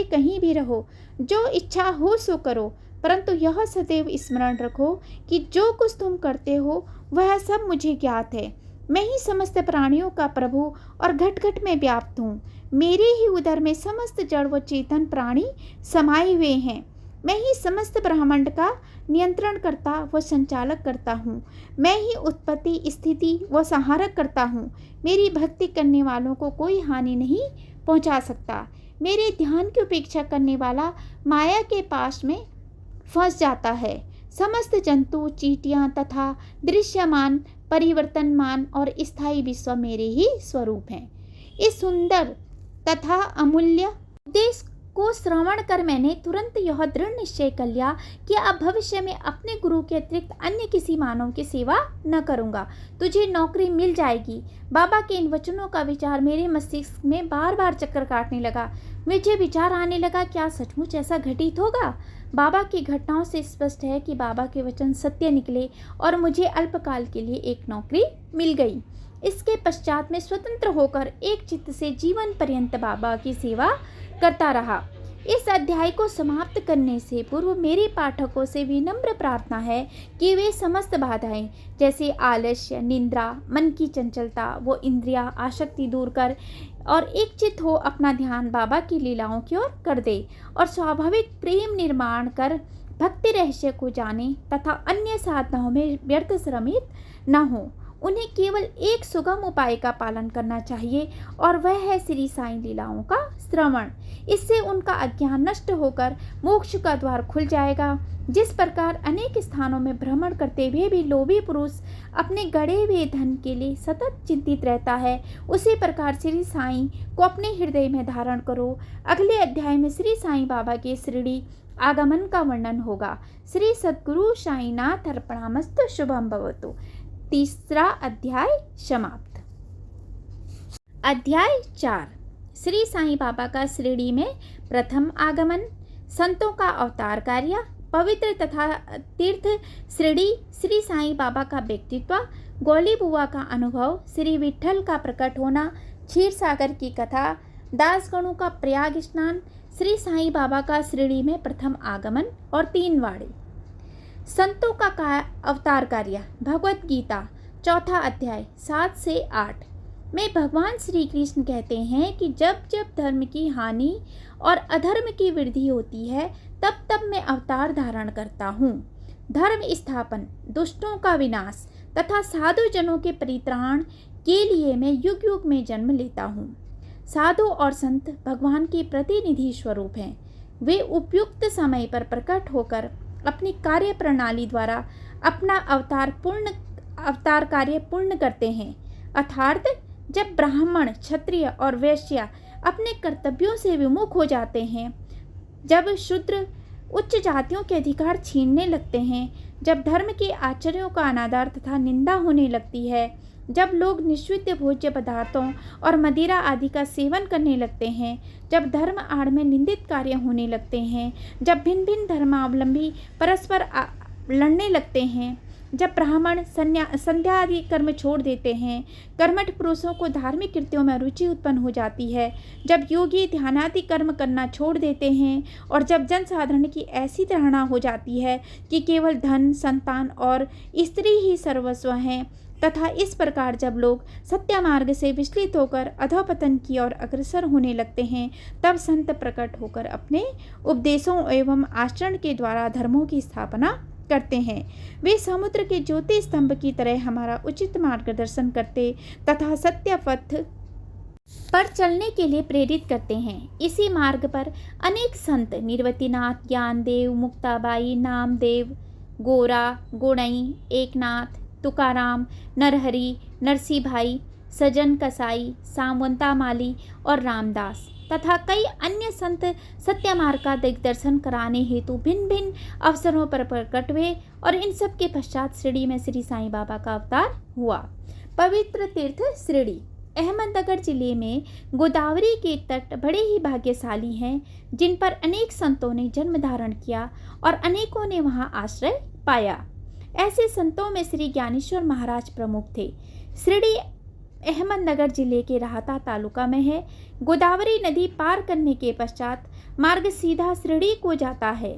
कहीं भी रहो, जो इच्छा हो सो करो, परंतु यह सदैव स्मरण रखो कि जो कुछ तुम करते हो वह सब मुझे ज्ञात है। मैं ही समस्त प्राणियों का प्रभु और घट घट में व्याप्त हूँ। मेरे ही उदर में समस्त जड़ व चेतन प्राणी समाये हुए हैं। मैं ही समस्त ब्रह्मांड का नियंत्रण करता व संचालक करता हूँ। मैं ही उत्पत्ति, स्थिति व संहारक करता हूँ। मेरी भक्ति करने वालों को कोई हानि नहीं पहुँचा सकता। मेरे ध्यान की उपेक्षा करने वाला माया के पास में फंस जाता है। समस्त जंतु, चींटियां तथा दृश्यमान, परिवर्तनमान और स्थायी विश्व मेरे ही स्वरूप हैं। इस सुंदर तथा अमूल्य उपदेश को श्रवण कर मैंने तुरंत यह दृढ़ निश्चय कर लिया कि अब भविष्य में अपने गुरु के अतिरिक्त अन्य किसी मानव की सेवा न करूँगा। तुझे नौकरी मिल जाएगी। बाबा के इन वचनों का विचार मेरे मस्तिष्क में बार बार चक्कर काटने लगा। मुझे विचार आने लगा, क्या सचमुच ऐसा घटित होगा? बाबा की घटनाओं से स्पष्ट है कि बाबा के वचन सत्य निकले और मुझे अल्पकाल के लिए एक नौकरी मिल गई। इसके पश्चात मैं स्वतंत्र होकर एक चित्त से जीवन पर्यंत बाबा की सेवा करता रहा। इस अध्याय को समाप्त करने से पूर्व मेरे पाठकों से विनम्र प्रार्थना है कि वे समस्त बाधाएं जैसे आलस्य, निद्रा, मन की चंचलता व इंद्रिया आसक्ति दूर कर और एक चित्त हो अपना ध्यान बाबा की लीलाओं की ओर कर दे और स्वाभाविक प्रेम निर्माण कर भक्ति रहस्य को जाने तथा अन्य साधनाओं में व्यर्थ श्रमित न हो। उन्हें केवल एक सुगम उपाय का पालन करना चाहिए और वह है श्री साईं लीलाओं का श्रवण। इससे उनका अज्ञान नष्ट होकर मोक्ष का द्वार खुल जाएगा। जिस प्रकार अनेक स्थानों में भ्रमण करते हुए भी लोभी पुरुष अपने गड़े हुए धन के लिए सतत चिंतित रहता है, उसी प्रकार श्री साईं को अपने हृदय में धारण करो। अगले अध्याय में श्री साईं बाबा के शिरडी आगमन का वर्णन होगा। श्री सद्गुरु साईनाथ अर्पणामस्तु। शुभम भवतु। तीसरा अध्याय समाप्त। अध्याय 4। श्री साईं बाबा का शिरडी में प्रथम आगमन, संतों का अवतार कार्य, पवित्र तथा तीर्थ शिरडी, श्री साईं बाबा का व्यक्तित्व, गौली बुआ का अनुभव, श्री विठ्ठल का प्रकट होना, क्षीर सागर की कथा, दासगणों का प्रयाग स्नान, श्री साईं बाबा का शिरडी में प्रथम आगमन और 3 वाड़े। संतों का अवतार कार्य, भगवत गीता चौथा अध्याय 7 से 8 में भगवान श्री कृष्ण कहते हैं कि जब जब धर्म की हानि और अधर्म की वृद्धि होती है तब तब मैं अवतार धारण करता हूँ। धर्म स्थापन, दुष्टों का विनाश तथा साधु जनों के परित्राण के लिए मैं युग युग में जन्म लेता हूँ। साधु और संत भगवान के प्रतिनिधि स्वरूप हैं। वे उपयुक्त समय पर प्रकट होकर अपनी कार्य प्रणाली द्वारा अपना अवतार पूर्ण अवतार कार्य पूर्ण करते हैं। अर्थात जब ब्राह्मण, क्षत्रिय और वैश्य अपने कर्तव्यों से विमुख हो जाते हैं, जब शूद्र उच्च जातियों के अधिकार छीनने लगते हैं, जब धर्म के आचर्यों का अनादर तथा निंदा होने लगती है, जब लोग निषिद्ध भोज्य पदार्थों और मदिरा आदि का सेवन करने लगते हैं, जब धर्म आड़ में निंदित कार्य होने लगते हैं, जब भिन्न भिन्न धर्मावलंबी परस्पर लड़ने लगते हैं, जब ब्राह्मण संध्या आदि कर्म छोड़ देते हैं, कर्मठ पुरुषों को धार्मिक कृत्यों में रुचि उत्पन्न हो जाती है, जब योगी ध्यानादि कर्म करना छोड़ देते हैं और जब जनसाधारण की ऐसी धारणा हो जाती है कि केवल धन, संतान और स्त्री ही सर्वस्व हैं, तथा इस प्रकार जब लोग सत्य मार्ग से विचलित होकर अधोपतन की ओर अग्रसर होने लगते हैं, तब संत प्रकट होकर अपने उपदेशों एवं आचरण के द्वारा धर्मों की स्थापना करते हैं। वे समुद्र के ज्योति स्तंभ की तरह हमारा उचित मार्गदर्शन करते तथा सत्य पथ पर चलने के लिए प्रेरित करते हैं। इसी मार्ग पर अनेक संत निर्वतीनाथ, ज्ञानदेव, मुक्ताबाई, नामदेव, गोरा, गोड़ई, एकनाथ, तुकाराम, नरहरि, नरसिंह भाई, सजन कसाई, सामवंता माली और रामदास तथा कई अन्य संत सत्य मार्ग का दिग्दर्शन कराने हेतु भिन्न भिन्न अवसरों पर प्रकट हुए और इन सब के पश्चात शिरडी में श्री साईं बाबा का अवतार हुआ। पवित्र तीर्थ शिरडी अहमदनगर जिले में गोदावरी के तट बड़े ही भाग्यशाली हैं, जिन पर अनेक संतों ने जन्म धारण किया और अनेकों ने वहां आश्रय पाया। ऐसे संतों में श्री ज्ञानेश्वर महाराज प्रमुख थे। शिरडी अहमदनगर जिले के राहता तालुका में है। गोदावरी नदी पार करने के पश्चात मार्ग सीधा शिरडी को जाता है।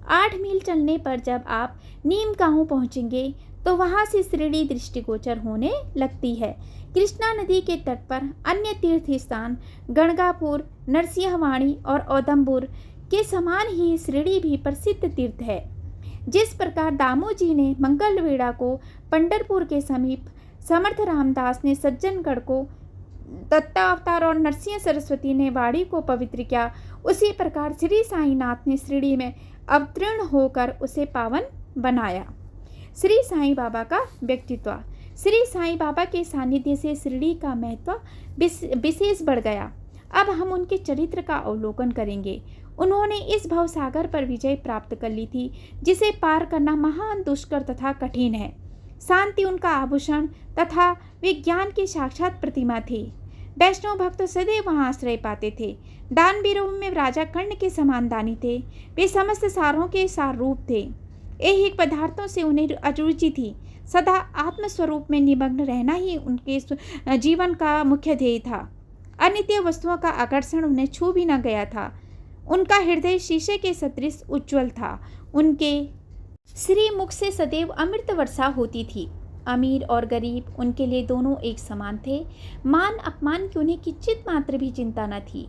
8 मील चलने पर जब आप नीम गांव पहुंचेंगे तो वहां से शिरडी दृष्टिगोचर होने लगती है। कृष्णा नदी के तट पर अन्य तीर्थ स्थान गणगापुर, नरसिंहवाणी और औदम्बुर के समान ही शिरडी भी प्रसिद्ध तीर्थ है। जिस प्रकार दामोजी ने मंगलवेढ़ा को पंढरपुर के समीप, समर्थ रामदास ने सज्जनगढ़ को, दत्तावतार और नरसिंह सरस्वती ने वाड़ी को पवित्र किया, उसी प्रकार श्री साईनाथ ने शिरडी में अवतीर्ण होकर उसे पावन बनाया। श्री साईं बाबा का व्यक्तित्व। श्री साईं बाबा के सानिध्य से शिरडी का महत्व विशेष बढ़ गया। अब हम उनके चरित्र का अवलोकन करेंगे। उन्होंने इस भवसागर पर विजय प्राप्त कर ली थी, जिसे पार करना महान दुष्कर तथा कठिन है। शांति उनका आभूषण तथा वे ज्ञान की साक्षात प्रतिमा थे। वैष्णव भक्त सदैव वहाँ आश्रय पाते थे। दानवीरों में राजा कर्ण के समान दानी थे। वे समस्त सारों के सार रूप थे। ऐहिक पदार्थों से उन्हें अरुचि थी। सदा आत्मस्वरूप में निमग्न रहना ही उनके जीवन का मुख्य ध्येय था। अनित्य वस्तुओं का आकर्षण उन्हें छू भी न गया था। उनका हृदय शीशे के सदृश उज्ज्वल था। उनके श्री मुख से सदैव अमृत वर्षा होती थी। अमीर और गरीब उनके लिए दोनों एक समान थे। मान अपमान की उन्हें किंचित मात्र भी चिंता न थी।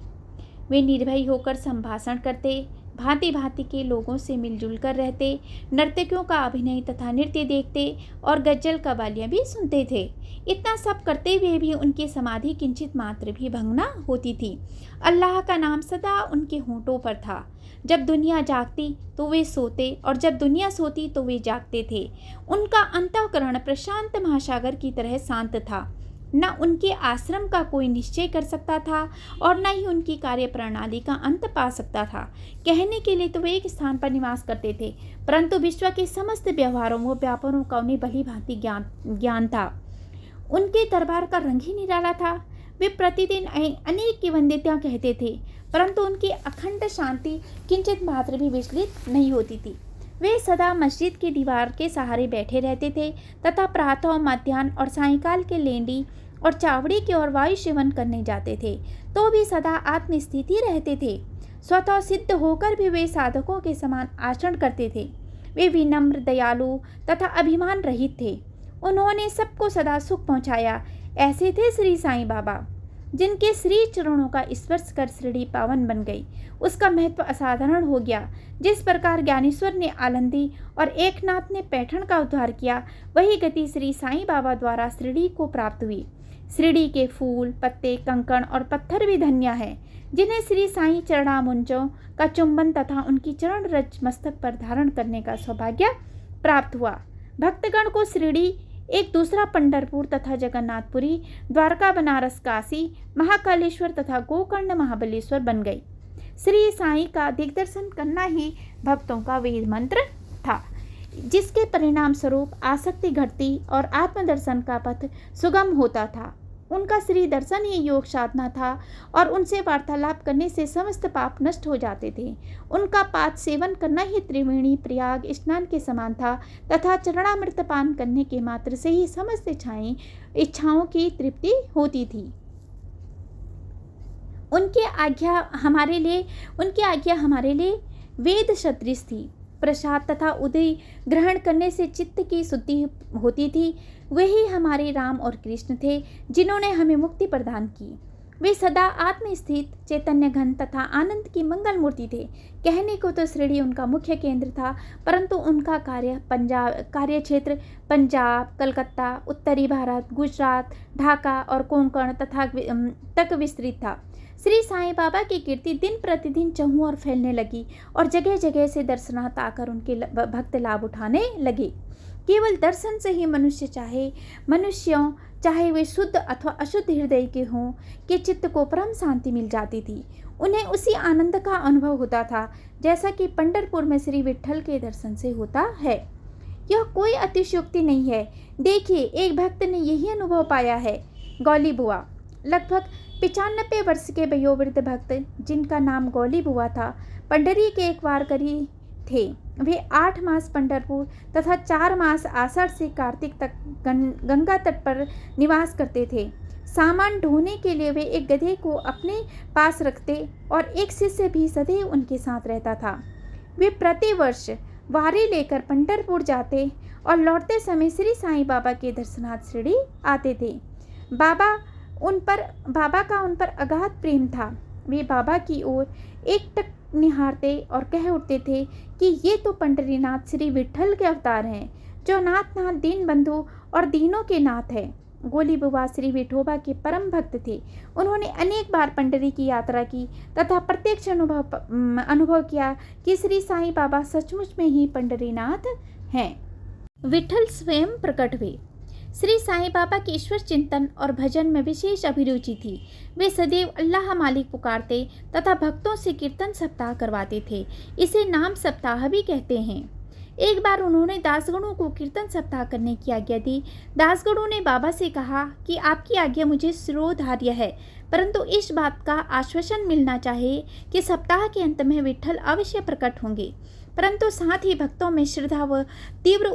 वे निर्भय होकर संभाषण करते, भांति भांति के लोगों से मिलजुल कर रहते, नर्तकियों का अभिनय तथा नृत्य देखते और गजल कव्वालियाँ भी सुनते थे। इतना सब करते हुए भी उनकी समाधि किंचित मात्र भी भंग न होती थी। अल्लाह का नाम सदा उनके होंठों पर था। जब दुनिया जागती तो वे सोते और जब दुनिया सोती तो वे जागते थे। उनका अंतःकरण प्रशांत महासागर की तरह शांत था। न उनके आश्रम का कोई निश्चय कर सकता था और न ही उनकी कार्य प्रणाली का अंत पा सकता था। कहने के लिए तो वे एक स्थान पर निवास करते थे, परंतु विश्व के समस्त व्यवहारों व व्यापारों का उन्हें भली भांति ज्ञान था। उनके दरबार का रंग ही निराला था। वे प्रतिदिन अनेक की वंदितियाँ कहते थे, परंतु उनकी अखंड शांति किंचित मात्र भी विचलित नहीं होती थी। वे सदा मस्जिद की दीवार के सहारे बैठे रहते थे तथा प्रातः, मध्याह्न और सायंकाल के लेंडी और चावड़ी की ओर वायु सेवन करने जाते थे, तो भी सदा आत्मस्थिति रहते थे। स्वतः सिद्ध होकर भी वे साधकों के समान आचरण करते थे। वे विनम्र, दयालु तथा अभिमान रहित थे। उन्होंने सबको सदा सुख पहुंचाया। ऐसे थे श्री साईं बाबा, जिनके श्री चरणों का स्पर्श कर शिरडी पावन बन गई। उसका महत्व असाधारण हो गया। जिस प्रकार ज्ञानेश्वर ने आलंदी और एकनाथ ने पैठण का उद्धार किया, वही गति श्री साईं बाबा द्वारा शिरडी को प्राप्त हुई। शिरडी के फूल, पत्ते, कंकड़ और पत्थर भी धन्य है, जिन्हें श्री साईं चरणामुंजों का चुंबन तथा उनकी चरण रज मस्तक पर धारण करने का सौभाग्य प्राप्त हुआ। भक्तगण को शिरडी एक दूसरा पंढरपुर तथा जगन्नाथपुरी, द्वारका, बनारस, काशी, महाकालेश्वर तथा गोकर्ण महाबलेश्वर बन गई। श्री साईं का दिग्दर्शन करना ही भक्तों का वेद मंत्र था, जिसके परिणाम स्वरूप आसक्ति घटती और आत्मदर्शन का पथ सुगम होता था। उनका श्री दर्शन ही योग साधना था और उनसे वार्तालाप करने से समस्त पाप नष्ट हो जाते थे। उनका पाद सेवन करना ही त्रिवेणी प्रयाग स्नान के समान था तथा चरणामृत पान करने के मात्र से ही समस्त इच्छाओं की तृप्ति होती थी। उनकी आज्ञा हमारे लिए वेद सदृश थी। प्रसाद तथा उदय ग्रहण करने से चित्त की शुद्धि होती थी। वही हमारे राम और कृष्ण थे जिन्होंने हमें मुक्ति प्रदान की। वे सदा आत्मस्थित चैतन्य घन तथा आनंद की मंगल मूर्ति थे। कहने को तो शिरडी उनका मुख्य केंद्र था, परंतु उनका कार्य क्षेत्र पंजाब, कलकत्ता, उत्तरी भारत, गुजरात, ढाका और कोंकण तक विस्तृत था। श्री साईं बाबा की कीर्ति दिन प्रतिदिन चहुं ओर फैलने लगी और जगह जगह से दर्शनार्थ आकर उनके भक्त लाभ उठाने लगे। केवल दर्शन से ही मनुष्यों चाहे वे शुद्ध अथवा अशुद्ध हृदय के हों के चित्त को परम शांति मिल जाती थी। उन्हें उसी आनंद का अनुभव होता था जैसा कि पंढरपुर में श्री विट्ठल के दर्शन से होता है। यह कोई अतिशयोक्ति नहीं है। देखिए, एक भक्त ने यही अनुभव पाया है। गौली बुआ, लगभग 95 वर्ष के वयोवृद्ध भक्त जिनका नाम गौली बुआ था, पंडरी के एक वारकरी थे। वे 8 मास पंढरपुर तथा 4 मास आषाढ़ से कार्तिक तक गंगा तट पर निवास करते थे। सामान ढोने के लिए वे एक गधे को अपने पास रखते और एक शिष्य भी सदैव उनके साथ रहता था। वे प्रतिवर्ष वारी लेकर पंढरपुर जाते और लौटते समय श्री साईं बाबा के दर्शनार्थ शिरडी आते थे। बाबा का उन पर अगाध प्रेम था। वे बाबा की ओर एकटक निहारते और कह उठते थे कि ये तो पंढरीनाथ श्री विट्ठल के अवतार हैं, जो नाथ दीन बंधु और दीनों के नाथ है। गोली बुआ श्री विठोबा के परम भक्त थे। उन्होंने अनेक बार पंढरी की यात्रा की तथा प्रत्यक्ष अनुभव किया कि श्री साईं बाबा सचमुच में ही पंढरीनाथ हैं। विट्ठल स्वयं प्रकट हुए। श्री साईं बाबा के ईश्वर चिंतन और भजन में विशेष अभिरुचि थी। वे सदैव अल्लाह मालिक पुकारते तथा भक्तों से कीर्तन सप्ताह करवाते थे। इसे नाम सप्ताह भी कहते हैं। एक बार उन्होंने दासगणों को कीर्तन सप्ताह करने की आज्ञा दी। दासगणों ने बाबा से कहा कि आपकी आज्ञा मुझे शिरोधार्य है, परंतु इस बात का आश्वासन मिलना चाहिए कि सप्ताह के अंत में विट्ठल अवश्य प्रकट होंगे। परंतु साथ ही भक्तों में श्रद्धा व तीव्र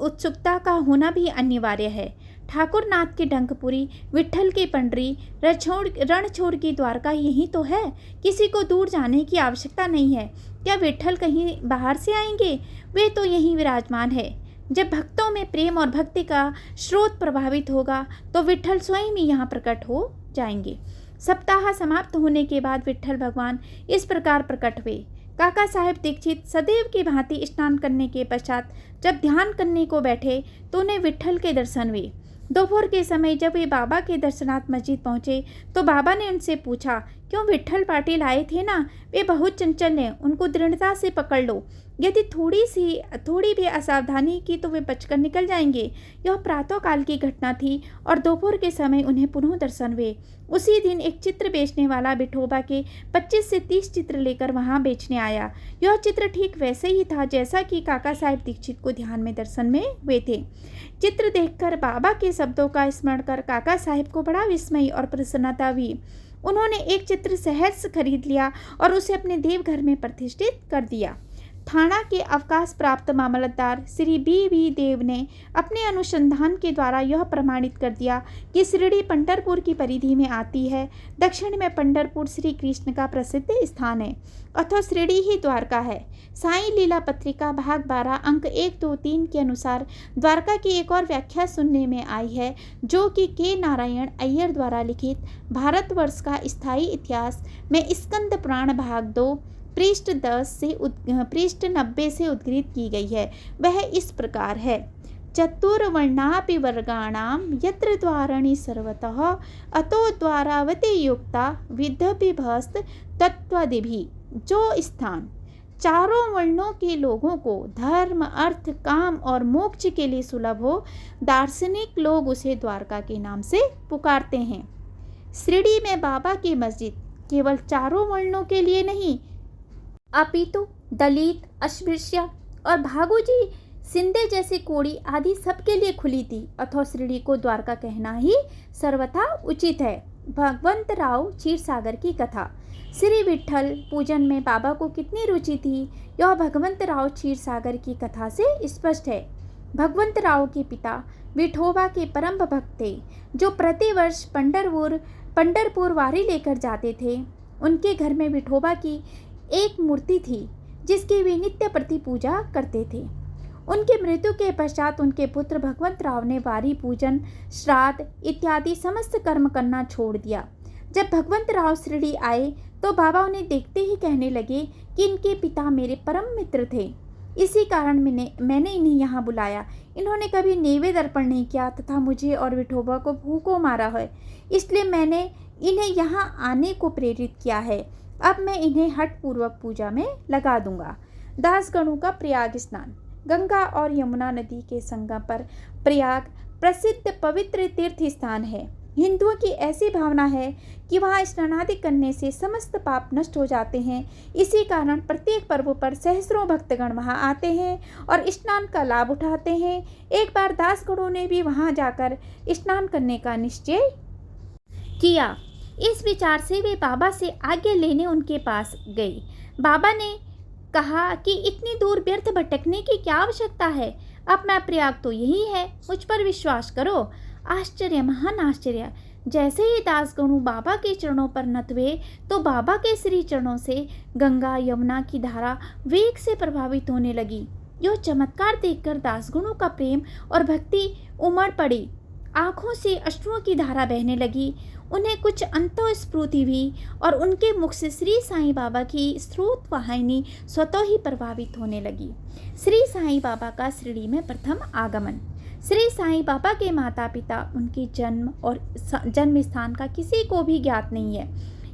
उत्सुकता का होना भी अनिवार्य है। ठाकुर नाथ की डंकपुरी, विट्ठल की पंडरी, रणछोड़ की द्वारका यही तो है। किसी को दूर जाने की आवश्यकता नहीं है। क्या विट्ठल कहीं बाहर से आएंगे? वे तो यहीं विराजमान है। जब भक्तों में प्रेम और भक्ति का स्रोत प्रभावित होगा तो विट्ठल स्वयं ही यहाँ प्रकट हो जाएंगे। सप्ताह समाप्त होने के बाद विट्ठल भगवान इस प्रकार प्रकट हुए। काका साहेब दीक्षित सदैव की भांति स्नान करने के पश्चात जब ध्यान करने को बैठे तो उन्हें विट्ठल के दर्शन हुए। दोपहर के समय जब वे बाबा के दर्शनार्थ मस्जिद पहुंचे तो बाबा ने उनसे पूछा, क्यों विट्ठल पाटिल आए थे ना? वे बहुत चंचल हैं, उनको दृढ़ता से पकड़ लो। यदि थोड़ी भी असावधानी की तो वे बचकर निकल जाएंगे। यह प्रातःकाल की घटना थी और दोपहर के समय उन्हें पुनः दर्शन हुए। उसी दिन एक चित्र बेचने वाला विठोबा के 25 से 30 चित्र लेकर वहां बेचने आया। यह चित्र ठीक वैसे ही था जैसा कि काका साहेब दीक्षित को ध्यान में दर्शन में हुए थे। चित्र देखकर बाबा के शब्दों का स्मरण कर काका साहेब को बड़ा विस्मय और प्रसन्नता हुई। उन्होंने एक चित्र सहर्ष खरीद लिया और उसे अपने देवघर में प्रतिष्ठित कर दिया। थाना के अवकाश प्राप्त मामलतदार श्री बी देव ने अपने अनुसंधान के द्वारा यह प्रमाणित कर दिया कि शिरडी पंढरपुर की परिधि में आती है। दक्षिण में पंढरपुर श्री कृष्ण का प्रसिद्ध स्थान है अथवा शिरडी ही द्वारका है। साईं लीला पत्रिका भाग 12 अंक 1, 2, 3 के अनुसार द्वारका की एक और व्याख्या सुनने में आई है, जो कि के नारायण अय्यर द्वारा लिखित भारतवर्ष का स्थायी इतिहास में स्कंद पुराण भाग 2 पृष्ठ 90 से उद्धृत की गई है। वह इस प्रकार है। चतुर्वर्णापि वर्गाणां यत्र द्वाराणि सर्वतः अतो द्वारावते युक्ता विद्यभिभस्त तत्त्वादिभिः। जो स्थान चारों वर्णों के लोगों को धर्म, अर्थ, काम और मोक्ष के लिए सुलभ हो, दार्शनिक लोग उसे द्वारका के नाम से पुकारते हैं। शिरडी में बाबा की मस्जिद केवल चारों वर्णों के लिए नहीं, अपितु दलित, अस्पृश्य और भागुजी सिंधे जैसे कोड़ी आदि सबके लिए खुली थी। अथवा शिरडी को द्वारका कहना ही सर्वथा उचित है। भगवंत राव क्षीरसागर की कथा। श्री विठल पूजन में बाबा को कितनी रुचि थी, यह भगवंत राव क्षीरसागर की कथा से स्पष्ट है। भगवंत राव के पिता विठोबा के परम भक्त थे, जो प्रतिवर्ष पंढरपुर वारी लेकर जाते थे। उनके घर में विठोबा की एक मूर्ति थी, जिसकी वे नित्य प्रति पूजा करते थे। उनकी मृत्यु के पश्चात उनके पुत्र भगवंत राव ने वारी, पूजन, श्राद्ध इत्यादि समस्त कर्म करना छोड़ दिया। जब भगवंत राव शिरडी आए तो बाबा उन्हें देखते ही कहने लगे कि इनके पिता मेरे परम मित्र थे, इसी कारण मैंने इन्हें यहाँ बुलाया। इन्होंने कभी नैवेद्य अर्पण नहीं किया तथा मुझे और विठोबा को भूखों मारा है, इसलिए मैंने इन्हें यहाँ आने को प्रेरित किया है। अब मैं इन्हें हठ पूर्वक पूजा में लगा दूंगा। दासगणों का प्रयाग स्नान। गंगा और यमुना नदी के संगम पर प्रयाग प्रसिद्ध पवित्र तीर्थ स्थान है। हिंदुओं की ऐसी भावना है कि वहाँ स्नानादि करने से समस्त पाप नष्ट हो जाते हैं। इसी कारण प्रत्येक पर्व पर सहस्रों भक्तगण वहाँ आते हैं और स्नान का लाभ उठाते हैं। एक बार दासगणों ने भी वहाँ जाकर स्नान करने का निश्चय किया। इस विचार से वे बाबा से आज्ञा लेने उनके पास गए। बाबा ने कहा कि इतनी दूर व्यर्थ भटकने की क्या आवश्यकता है, अपना प्रयाग तो यही है, मुझ पर विश्वास करो। आश्चर्य, महान आश्चर्य। जैसे ही दासगणों बाबा के चरणों पर नत हुए तो बाबा के श्री चरणों से गंगा यमुना की धारा वेग से प्रभावित होने लगी। यह चमत्कार देखकर दासगणों का प्रेम और भक्ति उमड़ पड़ी। आंखों से अश्रुओं की धारा बहने लगी। उन्हें कुछ अंतःस्फूर्ति हुई और उनके मुख से श्री साईं बाबा की स्रोत वाहिनी स्वतः ही प्रभावित होने लगी। श्री साईं बाबा का शिरडी में प्रथम आगमन। श्री साईं बाबा के माता पिता, उनके जन्म और जन्म स्थान का किसी को भी ज्ञात नहीं है।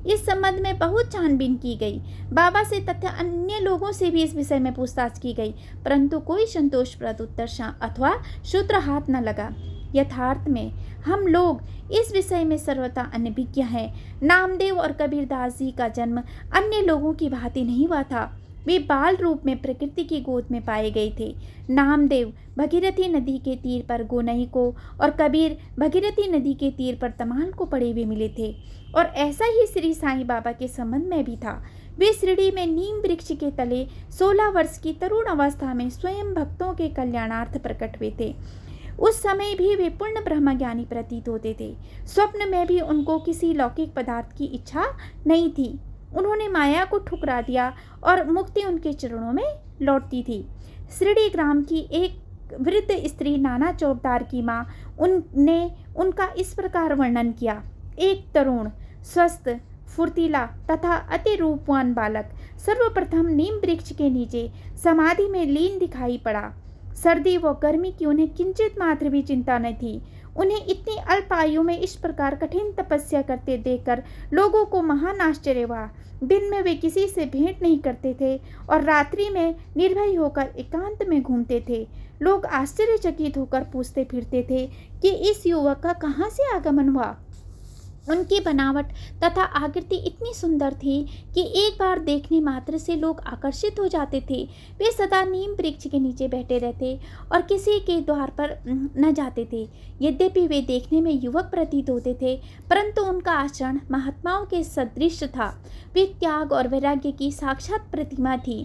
इस संबंध में बहुत छानबीन की गई। बाबा से तथा अन्य लोगों से भी इस विषय में पूछताछ की गई, परंतु कोई संतोषप्रद उत्तर अथवा सूत्र हाथ न लगा। यथार्थ में हम लोग इस विषय में सर्वथा अनभिज्ञ हैं। नामदेव और कबीरदास जी का जन्म अन्य लोगों की भांति नहीं हुआ था। वे बाल रूप में प्रकृति की गोद में पाए गए थे। नामदेव भगीरथी नदी के तीर पर गोनई को और कबीर भगीरथी नदी के तीर पर तमाल को पड़े हुए मिले थे। और ऐसा ही श्री साईं बाबा के संबंध में भी था। वे शिरडी में नीम वृक्ष के तले 16 वर्ष की तरुण अवस्था में स्वयं भक्तों के कल्याणार्थ प्रकट हुए थे। उस समय भी वे पूर्ण ब्रह्मज्ञानी प्रतीत होते थे। स्वप्न में भी उनको किसी लौकिक पदार्थ की इच्छा नहीं थी। उन्होंने माया को ठुकरा दिया और मुक्ति उनके चरणों में लौटती थी। शिरडी ग्राम की एक वृद्ध स्त्री नाना चौबदार की माँ उनने उनका इस प्रकार वर्णन किया। एक तरुण, स्वस्थ, फुर्तीला तथा अति रूपवान बालक सर्वप्रथम नीम वृक्ष के नीचे समाधि में लीन दिखाई पड़ा। सर्दी व गर्मी की उन्हें किंचित मात्र भी चिंता न थी। उन्हें इतनी अल्प आयु में इस प्रकार कठिन तपस्या करते देखकर लोगों को महान आश्चर्य हुआ। दिन में वे किसी से भेंट नहीं करते थे और रात्रि में निर्भय होकर एकांत में घूमते थे। लोग आश्चर्यचकित होकर पूछते फिरते थे कि इस युवक का कहाँ से आगमन हुआ। उनकी बनावट तथा आकृति इतनी सुंदर थी कि एक बार देखने मात्र से लोग आकर्षित हो जाते थे। वे सदा नीम वृक्ष के नीचे बैठे रहते और किसी के द्वार पर न जाते थे। यद्यपि वे देखने में युवक प्रतीत होते थे, परंतु उनका आचरण महात्माओं के सदृश था। वे त्याग और वैराग्य की साक्षात प्रतिमा थी।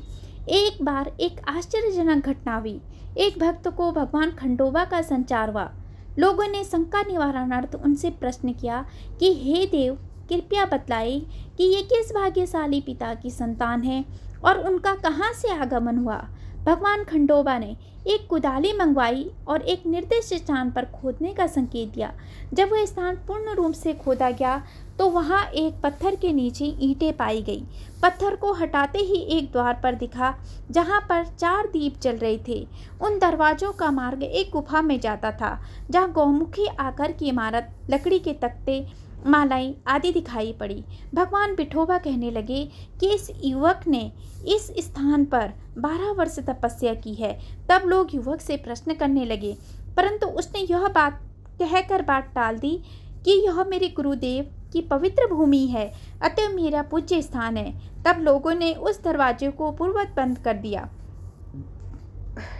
एक बार एक आश्चर्यजनक घटना हुई। एक भक्त को भगवान खंडोबा का संचार हुआ। लोगों ने शंका निवारणार्थ उनसे प्रश्न किया कि हे देव, कृपया बतलाएं कि ये किस भाग्यशाली पिता की संतान है और उनका कहाँ से आगमन हुआ। भगवान खंडोबा ने एक कुदाली मंगवाई और एक निर्दिष्ट स्थान पर खोदने का संकेत दिया। जब वह स्थान पूर्ण रूप से खोदा गया तो वहाँ एक पत्थर के नीचे ईंटें पाई गई। पत्थर को हटाते ही एक द्वार पर दिखा, जहाँ पर 4 दीप जल रहे थे। उन दरवाजों का मार्ग एक गुफा में जाता था, जहाँ गौमुखी आकार की इमारत, लकड़ी के तख्ते मालाएं आदि दिखाई पड़ी। भगवान विठोबा कहने लगे कि इस युवक ने इस स्थान पर 12 वर्ष तपस्या की है। तब लोग युवक से प्रश्न करने लगे, परंतु उसने यह बात कहकर बात टाल दी कि यह मेरे गुरुदेव की पवित्र भूमि है, अतः मेरा पूज्य स्थान है। तब लोगों ने उस दरवाजे को पूर्ववत बंद कर दिया।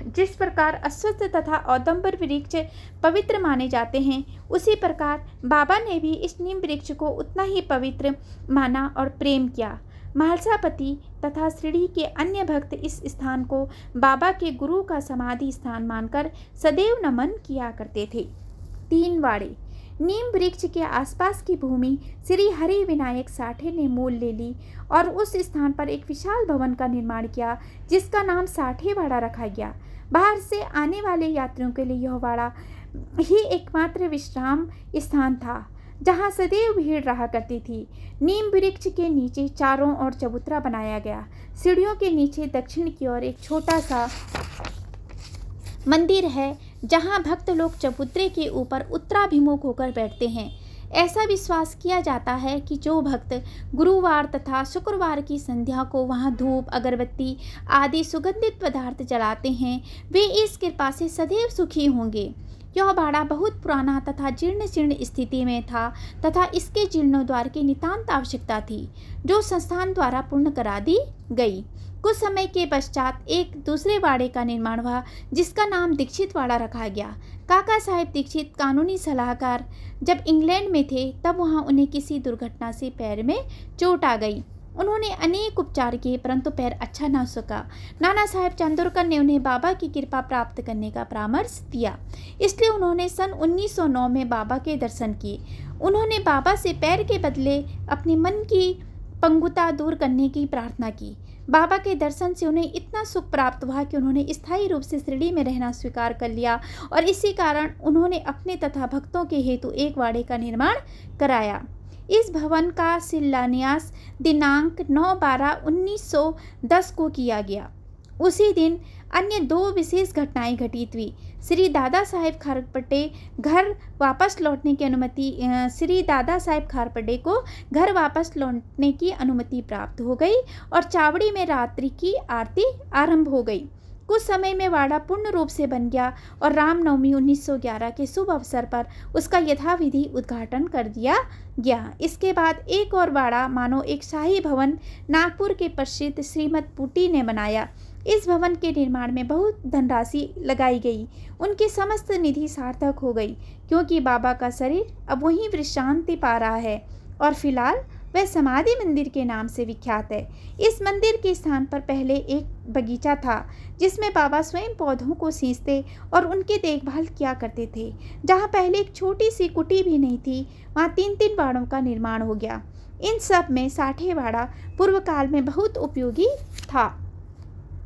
जिस प्रकार अश्वत्थ तथा औदुंबर वृक्ष पवित्र माने जाते हैं, उसी प्रकार बाबा ने भी इस नीम वृक्ष को उतना ही पवित्र माना और प्रेम किया। महालसापति तथा शिरडी के अन्य भक्त इस स्थान को बाबा के गुरु का समाधि स्थान मानकर सदैव नमन किया करते थे। 3 वाड़े। नीम वृक्ष के आसपास की भूमि श्री हरि विनायक साठे ने मोल ले ली और उस स्थान पर एक विशाल भवन का निर्माण किया, जिसका नाम साठे वाड़ा रखा गया। बाहर से आने वाले यात्रियों के लिए यह वाड़ा ही एकमात्र विश्राम स्थान था, जहाँ सदैव भीड़ रहा करती थी। नीम वृक्ष के नीचे चारों ओर चबूतरा बनाया गया। सीढ़ियों के नीचे दक्षिण की ओर एक छोटा सा मंदिर है, जहां भक्त लोग चबूतरे के ऊपर उत्तराभिमुख होकर बैठते हैं। ऐसा विश्वास किया जाता है कि जो भक्त गुरुवार तथा शुक्रवार की संध्या को वहां धूप, अगरबत्ती आदि सुगंधित पदार्थ जलाते हैं, वे इस कृपा से सदैव सुखी होंगे। यह बाड़ा बहुत पुराना तथा जीर्ण शीर्ण स्थिति में था तथा इसके जीर्णोद्धार की नितांत आवश्यकता थी, जो संस्थान द्वारा पूर्ण करा दी गई। कुछ समय के पश्चात एक दूसरे वाड़े का निर्माण हुआ, जिसका नाम दीक्षित वाड़ा रखा गया। काका साहेब दीक्षित कानूनी सलाहकार जब इंग्लैंड में थे, तब वहां उन्हें किसी दुर्घटना से पैर में चोट आ गई। उन्होंने अनेक उपचार किए, परंतु पैर अच्छा न सका। नाना साहेब चांदोरकर ने उन्हें बाबा की कृपा प्राप्त करने का परामर्श दिया, इसलिए उन्होंने सन 1909 में बाबा के दर्शन किए। उन्होंने बाबा से पैर के बदले अपने मन की पंगुता दूर करने की प्रार्थना की। बाबा के दर्शन से उन्हें इतना सुख प्राप्त हुआ कि उन्होंने स्थायी रूप से शिरडी में रहना स्वीकार कर लिया और इसी कारण उन्होंने अपने तथा भक्तों के हेतु एक वाड़े का निर्माण कराया। इस भवन का शिलान्यास दिनांक 9/12/1910 को किया गया। उसी दिन अन्य 2 विशेष घटनाएं घटित हुई। श्री दादा साहेब खारपटे को घर वापस लौटने की अनुमति प्राप्त हो गई और चावड़ी में रात्रि की आरती आरंभ हो गई। कुछ समय में वाड़ा पूर्ण रूप से बन गया और रामनवमी 1911 के शुभ अवसर पर उसका यथाविधि उद्घाटन कर दिया गया। इसके बाद एक और वाड़ा मानो एक शाही भवन नागपुर के प्रसिद्ध श्रीमद पुटी ने बनाया। इस भवन के निर्माण में बहुत धनराशि लगाई गई। उनकी समस्त निधि सार्थक हो गई, क्योंकि बाबा का शरीर अब वहीं विश्रांति पा रहा है और फिलहाल वह समाधि मंदिर के नाम से विख्यात है। इस मंदिर के स्थान पर पहले एक बगीचा था, जिसमें बाबा स्वयं पौधों को सींचते और उनकी देखभाल किया करते थे। जहाँ पहले एक छोटी सी कुटी भी नहीं थी, वहाँ 3-3 वाड़ों का निर्माण हो गया। इन सब में साठे वाड़ा पूर्व काल में बहुत उपयोगी था।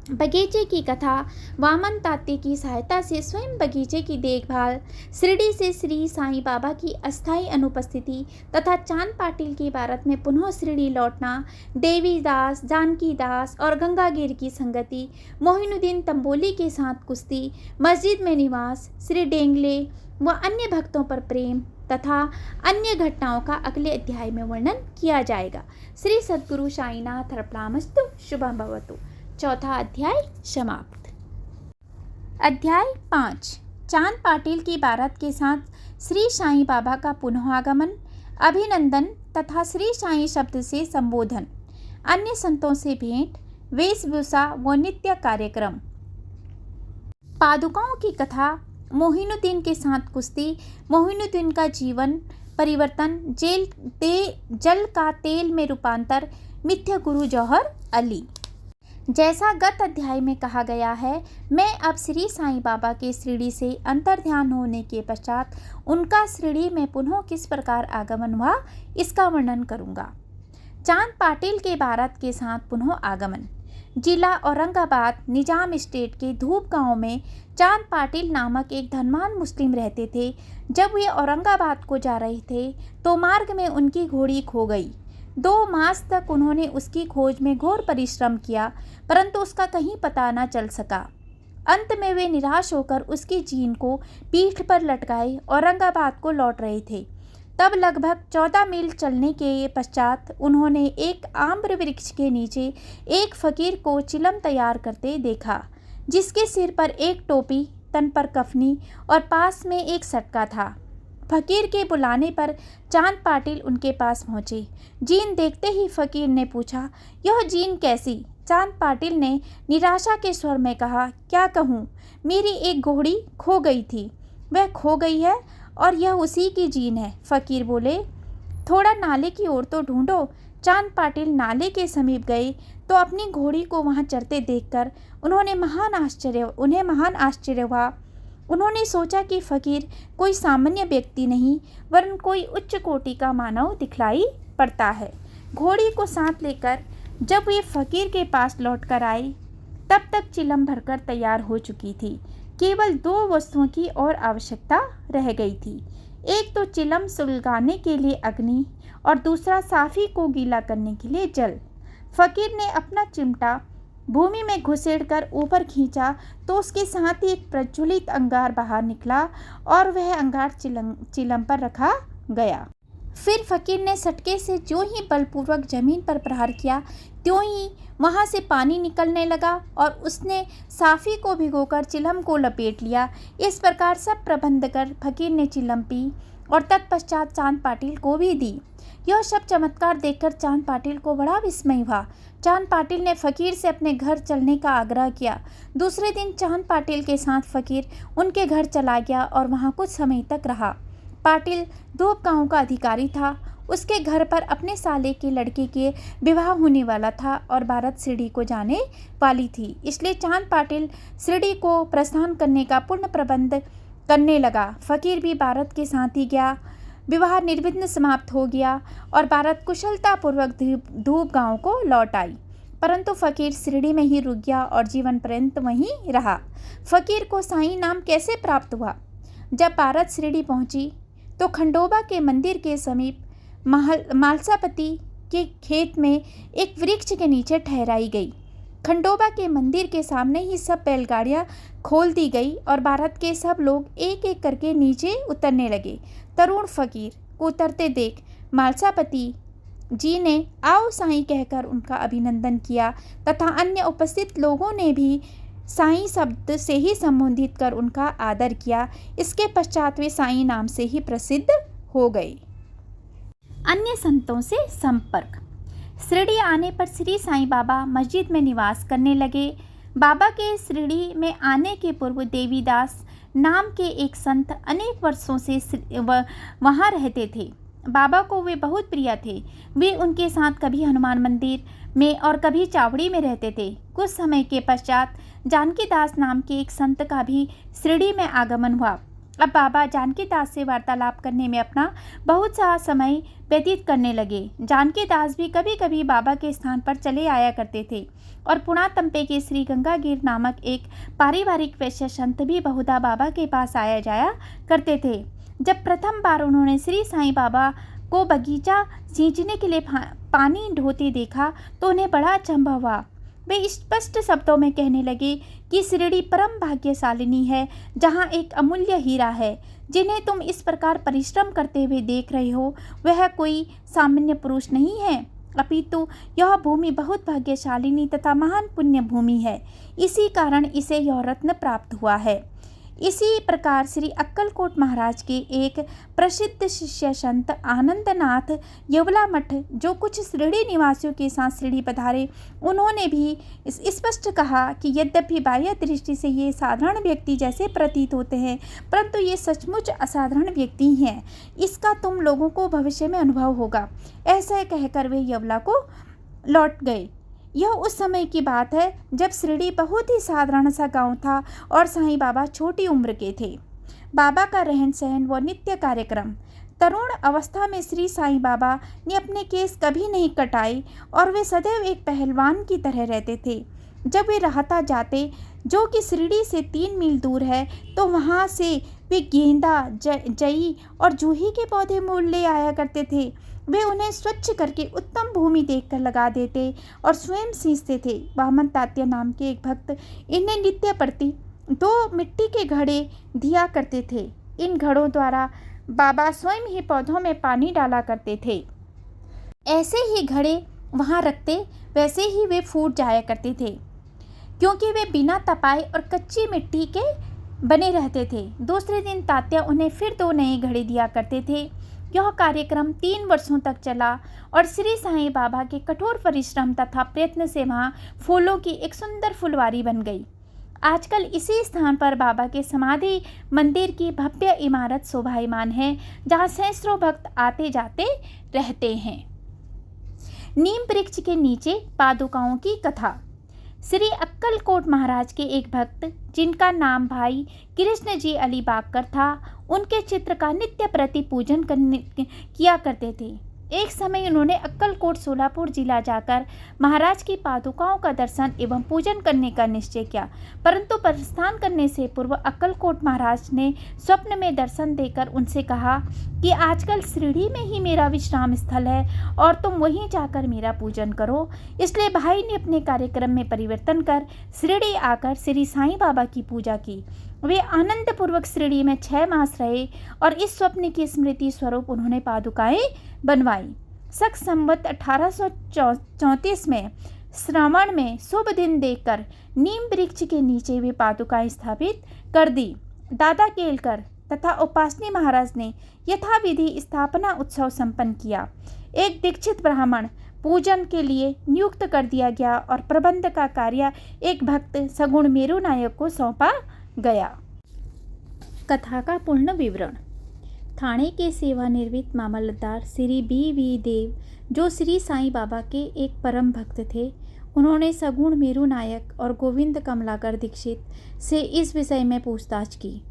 बगीचे की कथा। वामन तात्या की सहायता से स्वयं बगीचे की देखभाल, शिरडी से श्री साईं बाबा की अस्थायी अनुपस्थिति तथा चांद पाटिल की भारत में पुनः शिरडी लौटना, देवी दास, जानकी दास और गंगागिर की संगति, मोहिनुद्दीन तंबोली के साथ कुश्ती, मस्जिद में निवास, श्री डेंगले व अन्य भक्तों पर प्रेम तथा अन्य घटनाओं का अगले अध्याय में वर्णन किया जाएगा। श्री सद्गुरु साईनाथ अर्पणामस्तु। शुभम भवतु। चौथा अध्याय समाप्त। अध्याय 5। चांद पाटिल की बारात के साथ श्री साईं बाबा का पुनः आगमन, अभिनंदन तथा श्री साईं शब्द से संबोधन, अन्य संतों से भेंट, वेशभूषा व नित्य कार्यक्रम, पादुकाओं की कथा, मोहिनुद्दीन के साथ कुश्ती, मोहिनुद्दीन का जीवन परिवर्तन, जल का तेल में रूपांतर, मिथ्या गुरु जौहर अली। जैसा गत अध्याय में कहा गया है, मैं अब श्री साईं बाबा के शिरडी से अंतर्ध्यान होने के पश्चात उनका शिरडी में पुनः किस प्रकार आगमन हुआ, इसका वर्णन करूंगा। चांद पाटिल के बारात के साथ पुनः आगमन। जिला औरंगाबाद निजाम स्टेट के धूप गांव में चांद पाटिल नामक एक धनवान मुस्लिम रहते थे। जब वे औरंगाबाद को जा रहे थे तो मार्ग में उनकी घोड़ी खो गई। 2 मास तक उन्होंने उसकी खोज में घोर परिश्रम किया, परंतु उसका कहीं पता न चल सका। अंत में वे निराश होकर उसकी जीन को पीठ पर लटकाए औरंगाबाद को लौट रहे थे। तब लगभग 14 मील चलने के पश्चात उन्होंने एक आम्र वृक्ष के नीचे एक फकीर को चिलम तैयार करते देखा, जिसके सिर पर एक टोपी, तन पर कफनी और पास में एक सटका था। फकीर के बुलाने पर चांद पाटिल उनके पास पहुंचे। जीन देखते ही फकीर ने पूछा, यह जीन कैसी? चांद पाटिल ने निराशा के स्वर में कहा, क्या कहूँ, मेरी एक घोड़ी खो गई थी, वह खो गई है और यह उसी की जीन है। फकीर बोले, थोड़ा नाले की ओर तो ढूंढो। चांद पाटिल नाले के समीप गए तो अपनी घोड़ी को वहां चरते देखकर उन्हें महान आश्चर्य हुआ। उन्होंने सोचा कि फकीर कोई सामान्य व्यक्ति नहीं वरन कोई उच्च कोटि का मानव दिखलाई पड़ता है। घोड़ी को साथ लेकर जब वे फकीर के पास लौटकर आए तब तक चिलम भरकर तैयार हो चुकी थी। केवल 2 वस्तुओं की और आवश्यकता रह गई थी, एक तो चिलम सुलगाने के लिए अग्नि और दूसरा साफी को गीला करने के लिए जल। फकीर ने अपना चिमटा भूमि में घुसेड़कर ऊपर खींचा तो उसके साथ ही एक प्रज्वलित अंगार बाहर निकला और वह अंगार चिलम पर रखा गया। फिर फकीर ने सटके से जो ही बलपूर्वक जमीन पर प्रहार किया त्यों ही वहां से पानी निकलने लगा और उसने साफी को भिगोकर चिलम को लपेट लिया। इस प्रकार सब प्रबंध कर फकीर ने चिलम पी और तत्पश्चात चांद पाटिल को भी दी। यह सब चमत्कार देखकर चांद पाटिल को बड़ा विस्मय हुआ। चांद पाटिल ने फकीर से अपने घर चलने का आग्रह किया। दूसरे दिन चांद पाटिल के साथ फकीर उनके घर चला गया और वहां कुछ समय तक रहा। पाटिल धूप गांव का अधिकारी था। उसके घर पर अपने साले के लड़के के विवाह होने वाला था और बारात शिरडी को जाने वाली थी, इसलिए चांद पाटिल शिरडी को प्रस्थान करने का पूर्ण प्रबंध करने लगा। फकीर भी बारात के साथ ही गया। विवाह निर्विघ्न समाप्त हो गया और बारात कुशलतापूर्वक धूप गांव को लौट आई, परंतु फकीर शिरडी में ही रुक गया और जीवन पर्यंत वहीं रहा। फकीर को साईं नाम कैसे प्राप्त हुआ? जब बारात शिरडी पहुंची तो खंडोबा के मंदिर के समीप मालसापति के खेत में एक वृक्ष के नीचे ठहराई गई। खंडोबा के मंदिर के सामने ही सब बैलगाड़ियां खोल दी गई और बारात के सब लोग एक एक करके नीचे उतरने लगे। तरुण फकीर को उतरते देख मालसापति जी ने आओ साईं कहकर उनका अभिनंदन किया तथा अन्य उपस्थित लोगों ने भी साईं शब्द से ही संबोधित कर उनका आदर किया। इसके पश्चात वे साईं नाम से ही प्रसिद्ध हो गए। अन्य संतों से संपर्क। शिरडी आने पर श्री साईं बाबा मस्जिद में निवास करने लगे। बाबा के शिरडी में आने के पूर्व देवीदास नाम के एक संत अनेक वर्षों से वहाँ रहते थे। बाबा को वे बहुत प्रिय थे। वे उनके साथ कभी हनुमान मंदिर में और कभी चावड़ी में रहते थे। कुछ समय के पश्चात जानकीदास नाम के एक संत का भी शिरडी में आगमन हुआ। अब बाबा जानकीदास से वार्तालाप करने में अपना बहुत सा समय व्यतीत करने लगे। जानकीदास भी कभी कभी बाबा के स्थान पर चले आया करते थे और पुणा तंपे के श्री गंगागिर नामक एक पारिवारिक वैश्य संत भी बहुधा बाबा के पास आया जाया करते थे। जब प्रथम बार उन्होंने श्री साईं बाबा को बगीचा सींचने के लिए पानी ढोते देखा तो उन्हें बड़ा अचंभा हुआ। वे स्पष्ट शब्दों में कहने लगे कि शिरडी परम भाग्यशालिनी है, जहाँ एक अमूल्य हीरा है। जिन्हें तुम इस प्रकार परिश्रम करते हुए देख रहे हो वह कोई सामान्य पुरुष नहीं है, अपितु यह भूमि बहुत भाग्यशालिनी तथा महान पुण्य भूमि है। इसी कारण इसे यह रत्न प्राप्त हुआ है। इसी प्रकार श्री अक्कलकोट महाराज के एक प्रसिद्ध शिष्य संत आनंदनाथ यवला मठ जो कुछ शिरडी निवासियों के साथ शिरडी पधारे, उन्होंने भी स्पष्ट कहा कि यद्यपि बाह्य दृष्टि से ये साधारण व्यक्ति जैसे प्रतीत होते हैं, परंतु ये सचमुच असाधारण व्यक्ति हैं। इसका तुम लोगों को भविष्य में अनुभव होगा। ऐसा कहकर वे यवला को लौट गए। यह उस समय की बात है जब शिरडी बहुत ही साधारण सा गांव था और साईं बाबा छोटी उम्र के थे। बाबा का रहन सहन व नित्य कार्यक्रम। तरुण अवस्था में श्री साईं बाबा ने अपने केस कभी नहीं कटाए और वे सदैव एक पहलवान की तरह रहते थे। जब वे रहता जाते जो कि शिरडी से 3 मील दूर है तो वहाँ से वे गेंदा, जई और जूही के पौधे मोल ले आया करते थे। वे उन्हें स्वच्छ करके उत्तम भूमि देखकर लगा देते और स्वयं सींचते थे। वामन तात्या नाम के एक भक्त इन्हें नित्य प्रति 2 मिट्टी के घड़े दिया करते थे। इन घड़ों द्वारा बाबा स्वयं ही पौधों में पानी डाला करते थे। ऐसे ही घड़े वहाँ रखते वैसे ही वे फूट जाया करते थे, क्योंकि वे बिना तपाए और कच्ची मिट्टी के बने रहते थे। दूसरे दिन तात्या उन्हें फिर 2 नए घड़े दिया करते थे। यह कार्यक्रम 3 वर्षों तक चला और श्री साईं बाबा के कठोर परिश्रम तथा प्रयत्न से वहाँ फूलों की एक सुंदर फुलवारी बन गई। आजकल इसी स्थान पर बाबा के समाधि मंदिर की भव्य इमारत शोभायमान है, जहाँ सैकड़ों भक्त आते जाते रहते हैं। नीम वृक्ष के नीचे पादुकाओं की कथा। श्री अक्कलकोट महाराज के एक भक्त, जिनका नाम भाई कृष्ण जी अली बाकर था, उनके चित्र का नित्य प्रति पूजन किया करते थे। एक समय उन्होंने अक्कलकोट सोलापुर जिला जाकर महाराज की पादुकाओं का दर्शन एवं पूजन करने का निश्चय किया, परंतु प्रस्थान करने से पूर्व अक्कलकोट महाराज ने स्वप्न में दर्शन देकर उनसे कहा कि आजकल शिरडी में ही मेरा विश्राम स्थल है और तुम वहीं जाकर मेरा पूजन करो। इसलिए भाई ने अपने कार्यक्रम में परिवर्तन कर शिरडी आकर श्री साईं बाबा की पूजा की। वे आनंदपूर्वक शिरडी में 6 मास रहे और इस स्वप्न की स्मृति स्वरूप उन्होंने पादुकाएं बनवाई। शक संवत 1834 में श्रावण में शुभ दिन देखकर नीम वृक्ष के नीचे वे पादुकाएं स्थापित कर दी। दादा केलकर तथा उपासनी महाराज ने यथाविधि स्थापना उत्सव संपन्न किया। एक दीक्षित ब्राह्मण पूजन के लिए नियुक्त कर दिया गया और प्रबंध का कार्य एक भक्त सगुण मेरू नायक को सौंपा गया। कथा का पूर्ण विवरण। थाने के सेवानिवृत्त मामलतदार श्री बी देव, जो श्री साईं बाबा के एक परम भक्त थे, उन्होंने सगुण मेरू नायक और गोविंद कमलाकर दीक्षित से इस विषय में पूछताछ की।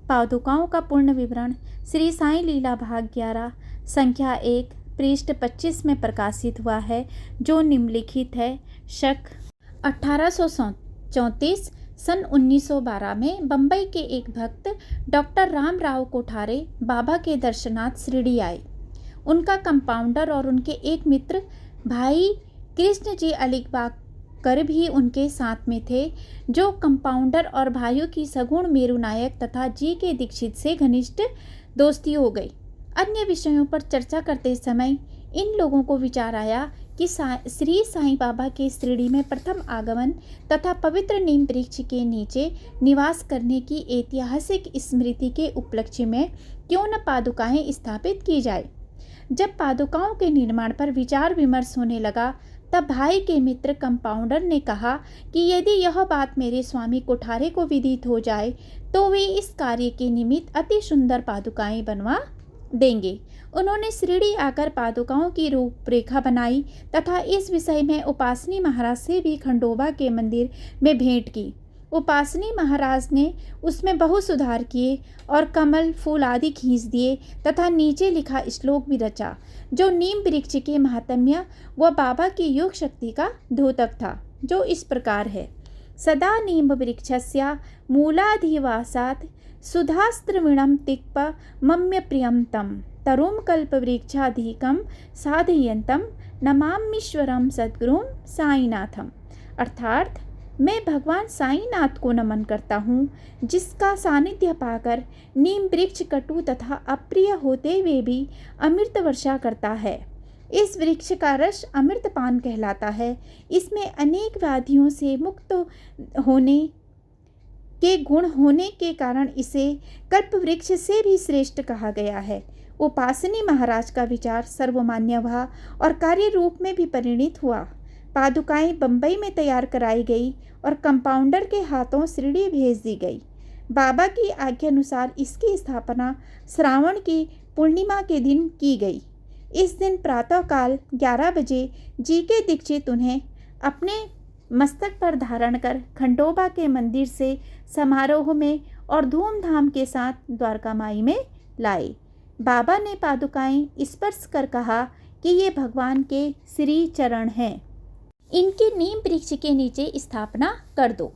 पादुकाओं का पूर्ण विवरण श्री साईं लीला भाग 11 संख्या 1 पृष्ठ 25 में प्रकाशित हुआ है, जो निम्नलिखित है। शक 1834 सन 1912 में बम्बई के एक भक्त डॉक्टर रामराव कोठारे बाबा के दर्शनार्थ शिरडी आए। उनका कंपाउंडर और उनके एक मित्र भाई कृष्ण जी अलीबाकर भी उनके साथ में थे, जो कंपाउंडर और भाइयों की सगुण मेरू नायक तथा जी के दीक्षित से घनिष्ठ दोस्ती हो गई। अन्य विषयों पर चर्चा करते समय इन लोगों को विचार आया कि श्री साईं बाबा के शिरडी में प्रथम आगमन तथा पवित्र नीम वृक्ष के नीचे निवास करने की ऐतिहासिक स्मृति के उपलक्ष्य में क्यों न पादुकाएं स्थापित की जाए। जब पादुकाओं के निर्माण पर विचार विमर्श होने लगा, तब भाई के मित्र कंपाउंडर ने कहा कि यदि यह बात मेरे स्वामी कोठारे को विदित हो जाए तो वे इस कार्य के निमित्त अति सुंदर पादुकाएं बनवा देंगे। उन्होंने शिरडी आकर पादुकाओं की रूपरेखा बनाई तथा इस विषय में उपासनी महाराज से भी खंडोबा के मंदिर में भेंट की। उपासनी महाराज ने उसमें बहुत सुधार किए और कमल फूल आदि खींच दिए तथा नीचे लिखा श्लोक भी रचा, जो नीम वृक्ष के महात्म्य व बाबा की योग शक्ति का द्योतक था, जो इस प्रकार है। सदा नीम वृक्षस्य मूलाधिवासात् सुधास्त्रविणं तिक्प मम्य प्रियं तं तरुं कल्पवृक्षाधिकं साधयन्तं नमाम्यीश्वरं सद्गुरुं साईनाथम। अर्थात मैं भगवान साईनाथ को नमन करता हूँ, जिसका सानिध्य पाकर नीम वृक्ष कटु तथा अप्रिय होते हुए भी अमृत वर्षा करता है। इस वृक्ष का रस अमृतपान कहलाता है। इसमें अनेक व्याधियों से मुक्त होने के गुण होने के कारण इसे कल्प वृक्ष से भी श्रेष्ठ कहा गया है। उपासनी महाराज का विचार सर्वमान्य हुआ और कार्य रूप में भी परिणित हुआ। पादुकाएं बंबई में तैयार कराई गई और कंपाउंडर के हाथों शिरडी भेज दी गई। बाबा की आज्ञा अनुसार इसकी स्थापना श्रावण की पूर्णिमा के दिन की गई। इस दिन प्रातःकाल 11 बजे जी के दीक्षित उन्हें अपने मस्तक पर धारण कर खंडोबा के मंदिर से समारोह में और धूमधाम के साथ द्वारका माई में लाए। बाबा ने पादुकाएं स्पर्श कर कहा कि ये भगवान के श्री चरण हैं, इनकी नीम वृक्ष के नीचे स्थापना कर दो।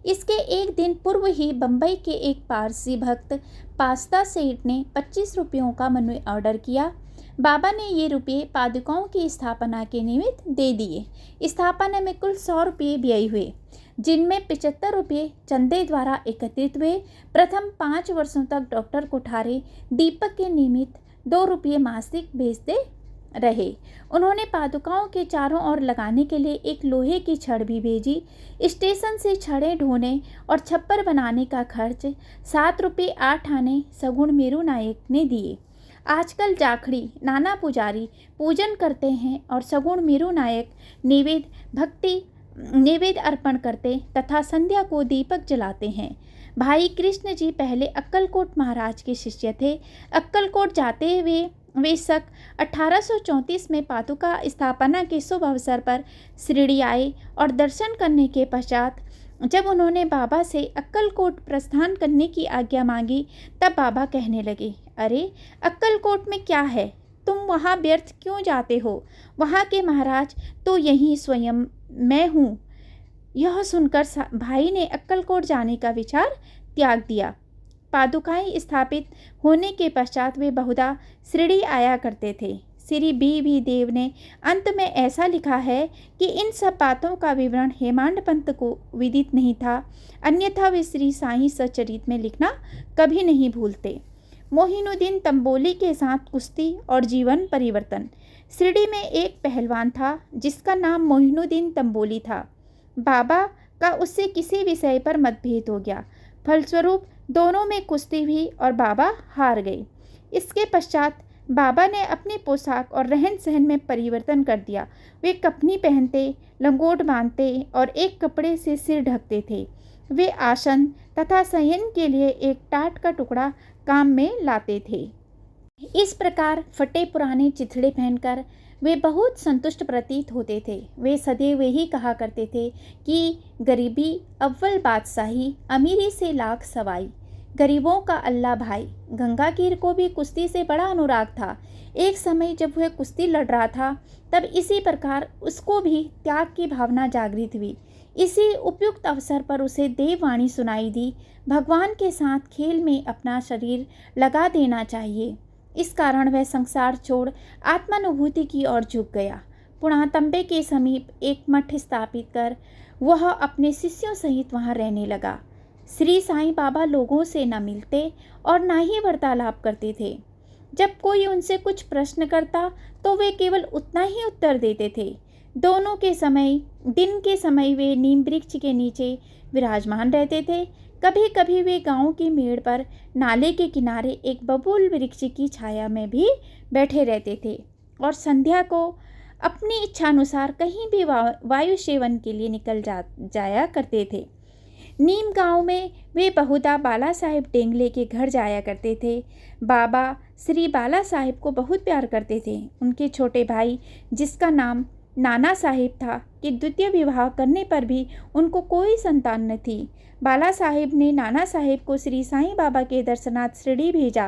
इसके एक दिन पूर्व ही बंबई के एक पारसी भक्त पास्ता सेठ ने 25 रुपयों का मनी ऑर्डर किया। बाबा ने ये रुपये पादुकाओं की स्थापना के निमित्त दे दिए। स्थापना में कुल 100 रुपये व्यय हुए। जिनमें 75 रुपये चंदे द्वारा एकत्रित हुए। प्रथम 5 वर्षों तक डॉक्टर कोठारे दीपक के निमित्त 2 रुपये मासिक भेजते रहे। उन्होंने पादुकाओं के चारों ओर लगाने के लिए एक लोहे की छड़ भी भेजी। स्टेशन से छड़ें ढोने और छप्पर बनाने का खर्च 7 रुपये 8 आने सगुण मेरू नायक ने दिए। आजकल जाखड़ी नाना पुजारी पूजन करते हैं और सगुण मेरू नायक नैवेद्य अर्पण करते तथा संध्या को दीपक जलाते हैं। भाई कृष्ण जी पहले अक्कलकोट महाराज के शिष्य थे। अक्कलकोट जाते हुए वे सक 1834 में पादुका स्थापना के शुभ अवसर पर शिरडी आए और दर्शन करने के पश्चात जब उन्होंने बाबा से अक्कलकोट प्रस्थान करने की आज्ञा मांगी, तब बाबा कहने लगे, अरे अक्कलकोट में क्या है, तुम वहाँ व्यर्थ क्यों जाते हो? वहाँ के महाराज तो यही स्वयं मैं हूँ। यह सुनकर भाई ने अक्कलकोट जाने का विचार त्याग दिया। पादुकाएं स्थापित होने के पश्चात वे बहुधा शिरडी आया करते थे। श्री बी देव ने अंत में ऐसा लिखा है कि इन सब बातों का विवरण हेमांड पंत को विदित नहीं था, अन्यथा वे श्री साईं सचरित में लिखना कभी नहीं भूलते। मोहिनुद्दीन तंबोली के साथ कुश्ती और जीवन परिवर्तन। शिरडी में एक पहलवान था जिसका नाम मोहिनुद्दीन तंबोली था। बाबा का उससे किसी विषय पर मतभेद हो गया, फलस्वरूप दोनों में कुश्ती हुई और बाबा हार गए। इसके पश्चात बाबा ने अपनी पोशाक और रहन सहन में परिवर्तन कर दिया। वे कफनी पहनते, लंगोट बांधते और एक कपड़े से सिर ढकते थे। वे आसन तथा शयन के लिए एक टाट का टुकड़ा काम में लाते थे। इस प्रकार फटे पुराने चिथड़े पहनकर वे बहुत संतुष्ट प्रतीत होते थे। वे सदैव यही कहा करते थे कि गरीबी अव्वल बादशाही, अमीरी से लाख सवाई, गरीबों का अल्लाह भाई। गंगाकीर को भी कुश्ती से बड़ा अनुराग था। एक समय जब वह कुश्ती लड़ रहा था, तब इसी प्रकार उसको भी त्याग की भावना जागृत हुई। इसी उपयुक्त अवसर पर उसे देववाणी सुनाई दी, भगवान के साथ खेल में अपना शरीर लगा देना चाहिए। इस कारण वह संसार छोड़ आत्मानुभूति की ओर झुक गया। पुणातंबे के समीप एक मठ स्थापित कर वह अपने शिष्यों सहित वहां रहने लगा। श्री साईं बाबा लोगों से न मिलते और न ही वार्तालाप करते थे। जब कोई उनसे कुछ प्रश्न करता तो वे केवल उतना ही उत्तर देते थे। दोनों के समय, दिन के समय वे नीम वृक्ष के नीचे विराजमान रहते थे। कभी कभी वे गांव की मेड़ पर नाले के किनारे एक बबूल वृक्ष की छाया में भी बैठे रहते थे और संध्या को अपनी इच्छानुसार कहीं भी वायु सेवन के लिए निकल जाया करते थे। नीम गांव में वे बहुधा बाला साहेब डेंगले के घर जाया करते थे। बाबा श्री बाला साहेब को बहुत प्यार करते थे। उनके छोटे भाई, जिसका नाम नाना साहेब था, कि द्वितीय विवाह करने पर भी उनको कोई संतान न थी। बाला साहेब ने नाना साहेब को श्री साईं बाबा के दर्शनार्थ शिरडी भेजा।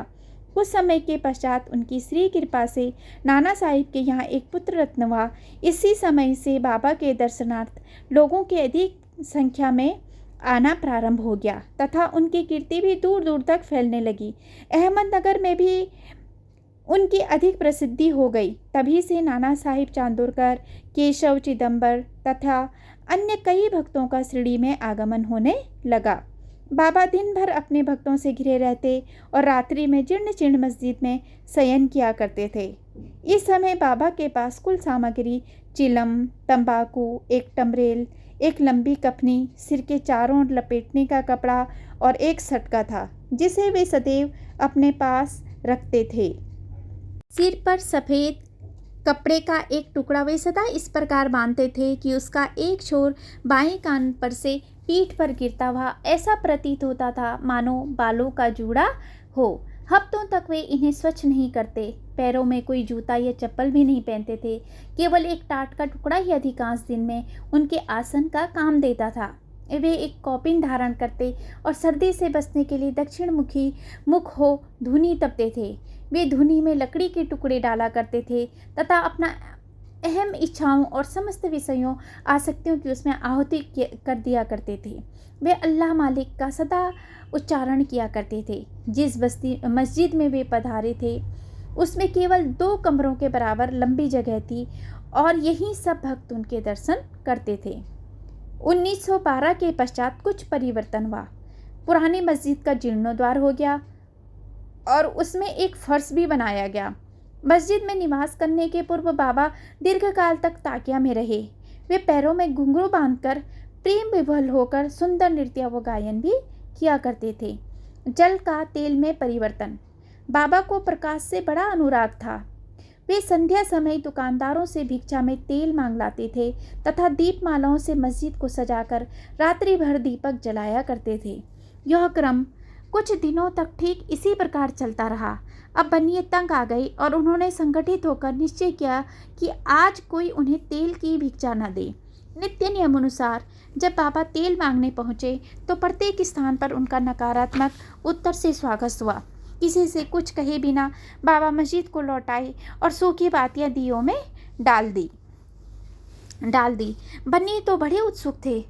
कुछ समय के पश्चात उनकी श्री कृपा से नाना साहिब के यहाँ एक पुत्र रत्न हुआ। इसी समय से बाबा के दर्शनार्थ लोगों के अधिक संख्या में आना प्रारंभ हो गया तथा उनकी कीर्ति भी दूर दूर तक फैलने लगी। अहमदनगर में भी उनकी अधिक प्रसिद्धि हो गई। तभी से नाना साहिब चांदोरकर, केशव चिदंबर तथा अन्य कई भक्तों का शिरडी में आगमन होने लगा। बाबा दिन भर अपने भक्तों से घिरे रहते और रात्रि में जीर्ण शीर्ण मस्जिद में शयन किया करते थे। इस समय बाबा के पास कुल सामग्री चिलम, तंबाकू, एक टमरेल, एक लंबी कफनी, सिर के चारों ओर लपेटने का कपड़ा और एक सटका था, जिसे वे सदैव अपने पास रखते थे। सिर पर सफ़ेद कपड़े का एक टुकड़ा वे सदा इस प्रकार बांधते थे कि उसका एक छोर बाएं कान पर से पीठ पर गिरता हुआ ऐसा प्रतीत होता था मानो बालों का जूड़ा हो। हफ्तों तक वे इन्हें स्वच्छ नहीं करते। पैरों में कोई जूता या चप्पल भी नहीं पहनते थे। केवल एक टाट का टुकड़ा ही अधिकांश दिन में उनके आसन का काम देता था। वे एक कौपिन धारण करते और सर्दी से बचने के लिए दक्षिण मुखी मुख हो धुनी तपते थे। वे धुनी में लकड़ी के टुकड़े डाला करते थे तथा अपना अहम इच्छाओं और समस्त विषयों आसक्तियों की उसमें आहुति कर दिया करते थे। वे अल्लाह मालिक का सदा उच्चारण किया करते थे। जिस मस्जिद में वे पधारे थे उसमें केवल 2 कमरों के बराबर लंबी जगह थी और यहीं सब भक्त उनके दर्शन करते थे। 1912 के पश्चात कुछ परिवर्तन हुआ। पुरानी मस्जिद का जीर्णोद्धार हो गया और उसमें एक फर्श भी बनाया गया। मस्जिद में निवास करने के पूर्व बाबा दीर्घकाल तक ताकिया में रहे। वे पैरों में घुंघरू बांधकर प्रेम विभोर होकर सुंदर नृत्य व गायन भी किया करते थे। जल का तेल में परिवर्तन। बाबा को प्रकाश से बड़ा अनुराग था। वे संध्या समय दुकानदारों से भिक्षा में तेल मांग लाते थे तथा दीपमालाओं से मस्जिद को सजाकर रात्रि भर दीपक जलाया करते थे। यह क्रम कुछ दिनों तक ठीक इसी प्रकार चलता रहा। अब बनिए तंग आ गई और उन्होंने संगठित होकर निश्चय किया कि आज कोई उन्हें तेल की भिक्षा न दे। नित्य नियम अनुसार जब बाबा तेल मांगने पहुँचे तो प्रत्येक स्थान पर उनका नकारात्मक उत्तर से स्वागत हुआ। किसी से कुछ कहे बिना बाबा मस्जिद को लौटाए और सूखी बातियाँ दियों में डाल दी। बन्नी तो बड़े उत्सुक थे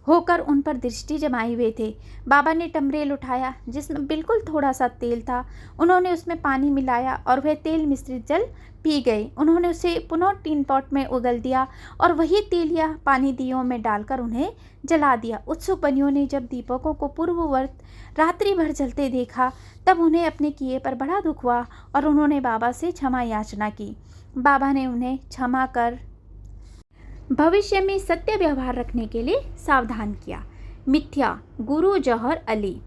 होकर उन पर दृष्टि जमाए हुए थे। बाबा ने टमरेल उठाया जिसमें बिल्कुल थोड़ा सा तेल था। उन्होंने उसमें पानी मिलाया और वह तेल मिश्रित जल पी गए। उन्होंने उसे पुनः टीन पॉट में उगल दिया और वही तेल या पानी दियों में डालकर उन्हें जला दिया। उत्सुक बनियों ने जब दीपकों को पूर्ववत रात्रि भर जलते देखा तब उन्हें अपने किए पर बड़ा दुख हुआ और उन्होंने बाबा से क्षमा याचना की। बाबा ने उन्हें क्षमा कर भविष्य में सत्य व्यवहार रखने के लिए सावधान किया। मिथ्या गुरु जौहर अली।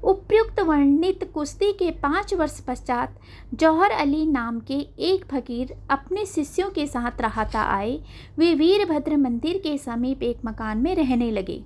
उपयुक्त वर्णित कुश्ती के 5 वर्ष पश्चात जौहर अली नाम के एक फकीर अपने शिष्यों के साथ राहता आए। वे वीरभद्र मंदिर के समीप एक मकान में रहने लगे।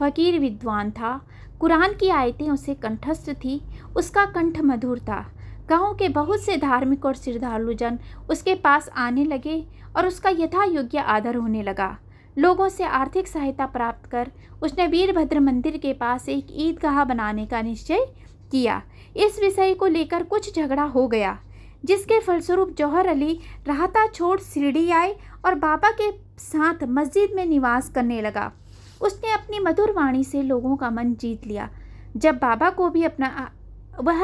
फकीर विद्वान था। कुरान की आयतें उसे कंठस्थ थी। उसका कंठ मधुर था। गांव के बहुत से धार्मिक और श्रद्धालु जन उसके पास आने लगे और उसका यथा योग्य आदर होने लगा। लोगों से आर्थिक सहायता प्राप्त कर उसने वीरभद्र मंदिर के पास एक ईदगाह बनाने का निश्चय किया। इस विषय को लेकर कुछ झगड़ा हो गया, जिसके फलस्वरूप जौहर अली राहता छोड़ शिरडी आए और बाबा के साथ मस्जिद में निवास करने लगा। उसने अपनी मधुर वाणी से लोगों का मन जीत लिया। वह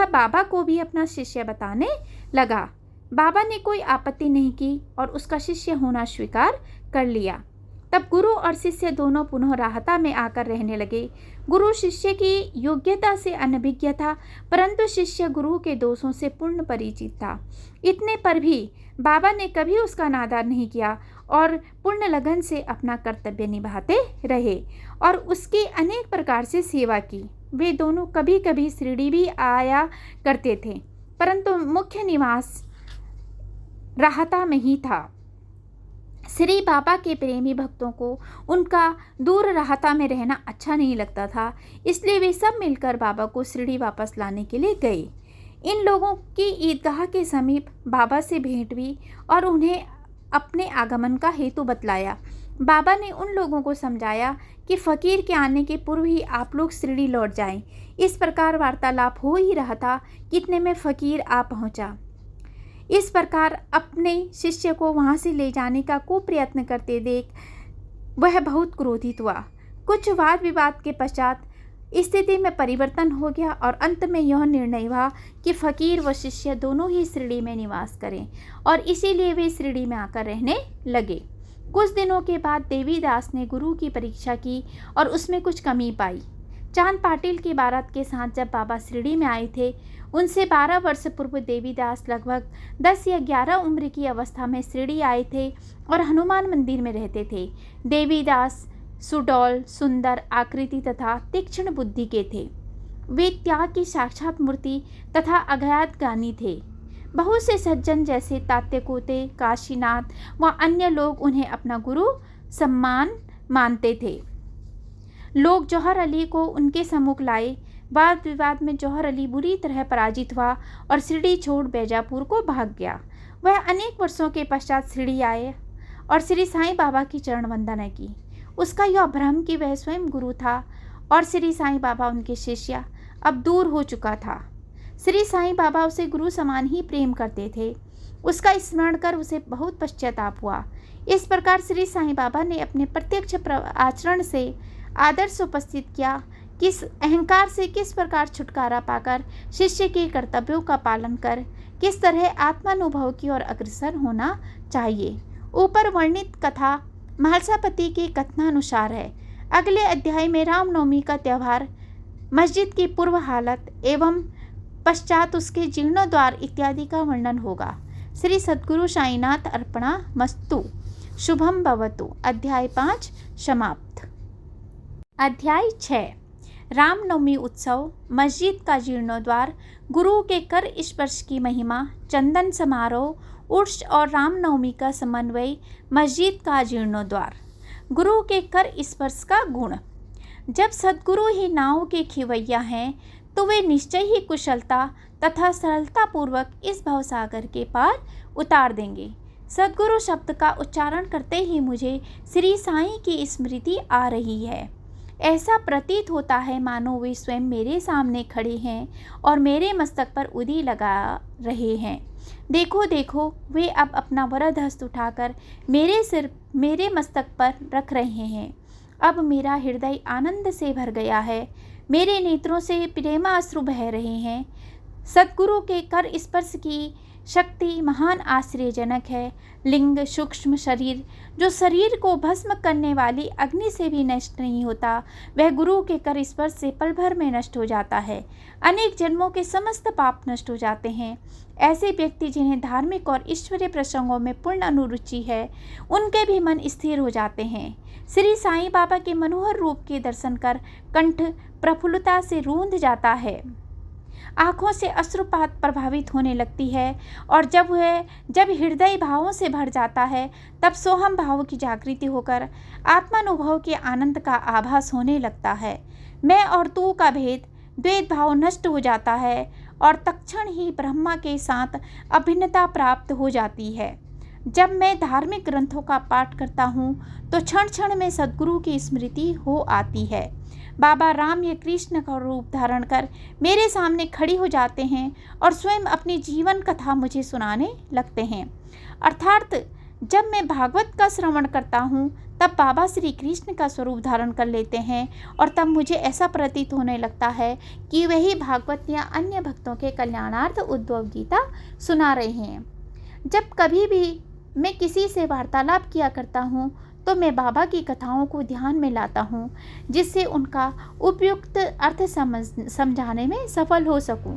बाबा को भी अपना शिष्य बताने लगा। बाबा ने कोई आपत्ति नहीं की और उसका शिष्य होना स्वीकार कर लिया। तब गुरु और शिष्य दोनों पुनः राहता में आकर रहने लगे। गुरु शिष्य की योग्यता से अनभिज्ञ था, परंतु शिष्य गुरु के दोषों से पूर्ण परिचित था। इतने पर भी बाबा ने कभी उसका नादार नहीं किया और पूर्ण लगन से अपना कर्तव्य निभाते रहे और उसकी अनेक प्रकार से सेवा की। वे दोनों कभी कभी शिरडी भी आया करते थे, परंतु मुख्य निवास राहता में ही था। श्री बाबा के प्रेमी भक्तों को उनका दूर राहता में रहना अच्छा नहीं लगता था, इसलिए वे सब मिलकर बाबा को शिरडी वापस लाने के लिए गए। इन लोगों की ईदगाह के समीप बाबा से भेंट हुई और उन्हें अपने आगमन का हेतु बतलाया। बाबा ने उन लोगों को समझाया कि फ़कीर के आने के पूर्व ही आप लोग शिरडी लौट जाएं। इस प्रकार वार्तालाप हो ही रहा था कि इतने में फ़कीर आ पहुंचा। इस प्रकार अपने शिष्य को वहां से ले जाने का कुप्रयत्न करते देख वह बहुत क्रोधित हुआ। कुछ वाद विवाद के पश्चात स्थिति में परिवर्तन हो गया और अंत में यह निर्णय हुआ कि फ़कीर व शिष्य दोनों ही शिरडी में निवास करें और इसीलिए वे शिरडी में आकर रहने लगे। कुछ दिनों के बाद देवीदास ने गुरु की परीक्षा की और उसमें कुछ कमी पाई। चांद पाटिल की बारात के साथ जब बाबा शिरडी में आए थे, उनसे 12 वर्ष पूर्व देवीदास लगभग 10 या 11 उम्र की अवस्था में शिरडी आए थे और हनुमान मंदिर में रहते थे। देवीदास सुडौल, सुंदर आकृति तथा तीक्ष्ण बुद्धि के थे। वे त्याग की साक्षात मूर्ति तथा अज्ञात ज्ञानी थे। बहुत से सज्जन जैसे तात्यकोते, काशीनाथ व अन्य लोग उन्हें अपना गुरु सम्मान मानते थे। लोग जौहर अली को उनके सम्मुख लाए। वाद विवाद में जौहर अली बुरी तरह पराजित हुआ और शिरडी छोड़ बैजापुर को भाग गया। वह अनेक वर्षों के पश्चात शिरडी आए और श्री साईं बाबा की चरण वंदना की। उसका यह भ्रम कि वह स्वयं गुरु था और श्री साईं बाबा उनके शिष्य अब दूर हो चुका था। श्री साईं बाबा उसे गुरु समान ही प्रेम करते थे। उसका स्मरण कर उसे बहुत पश्चाताप हुआ। इस प्रकार श्री साईं बाबा ने अपने प्रत्यक्ष आचरण से आदर्श उपस्थित किया। किस अहंकार से किस प्रकार छुटकारा पाकर शिष्य के कर्तव्यों का पालन कर किस तरह आत्मानुभव की ओर अग्रसर होना चाहिए। ऊपर वर्णित कथा महर्षापति के कथनानुसार है। अगले अध्याय में रामनवमी का त्यौहार, मस्जिद की पूर्व हालत एवं पश्चात उसके जीर्णोद्वार इत्यादि का वर्णन होगा। श्री सद्गुरु साईनाथ अर्पणा मस्तु। शुभम भवतु। अध्याय 5 समाप्त। अध्याय 6 रामनवमी उत्सव, मस्जिद का जीर्णोद्वार, गुरु के कर स्पर्श की महिमा, चंदन समारोह, उर्स और रामनवमी का समन्वय, मस्जिद का जीर्णोद्वार। गुरु के कर स्पर्श का गुण। जब सद्गुरु ही नाव के खिवैया हैं तो वे निश्चय ही कुशलता तथा सरलता पूर्वक इस भवसागर के पार उतार देंगे। सद्गुरु शब्द का उच्चारण करते ही मुझे श्री साईं की स्मृति आ रही है। ऐसा प्रतीत होता है मानो वे स्वयं मेरे सामने खड़े हैं और मेरे मस्तक पर उदी लगा रहे हैं। देखो देखो, वे अब अपना वरद हस्त उठाकर मेरे मस्तक पर रख रहे हैं। अब मेरा हृदय आनंद से भर गया है, मेरे नेत्रों से प्रेमाश्रु बह रहे हैं। सद्गुरु के कर स्पर्श की शक्ति महान आश्चर्यजनक है। लिंग सूक्ष्म शरीर, जो शरीर को भस्म करने वाली अग्नि से भी नष्ट नहीं होता, वह गुरु के कर स्पर्श से पल भर में नष्ट हो जाता है। अनेक जन्मों के समस्त पाप नष्ट हो जाते हैं। ऐसे व्यक्ति जिन्हें धार्मिक और ईश्वरीय प्रसंगों में पूर्ण अनुरुचि है, उनके भी मन स्थिर हो जाते हैं। श्री साईं बाबा के मनोहर रूप के दर्शन कर कंठ प्रफुल्लता से रूंध जाता है, आँखों से अश्रुपात प्रभावित होने लगती है और जब हृदय भावों से भर जाता है, तब सोहम भाव की जागृति होकर आत्मानुभव के आनंद का आभास होने लगता है। मैं और तू का भेद, द्वैत भाव नष्ट हो जाता है और तत्क्षण ही ब्रह्मा के साथ अभिन्नता प्राप्त हो जाती है। जब मैं धार्मिक ग्रंथों का पाठ करता हूँ तो क्षण क्षण में सद्गुरु की स्मृति हो आती है। बाबा राम या कृष्ण का रूप धारण कर मेरे सामने खड़ी हो जाते हैं और स्वयं अपनी जीवन कथा मुझे सुनाने लगते हैं। अर्थात जब मैं भागवत का श्रवण करता हूँ तब बाबा श्री कृष्ण का स्वरूप धारण कर लेते हैं और तब मुझे ऐसा प्रतीत होने लगता है कि वही भागवत या अन्य भक्तों के कल्याणार्थ उद्धव गीता सुना रहे हैं। जब कभी भी मैं किसी से वार्तालाप किया करता हूँ तो मैं बाबा की कथाओं को ध्यान में लाता हूँ, जिससे उनका उपयुक्त अर्थ समझाने में सफल हो सकूँ।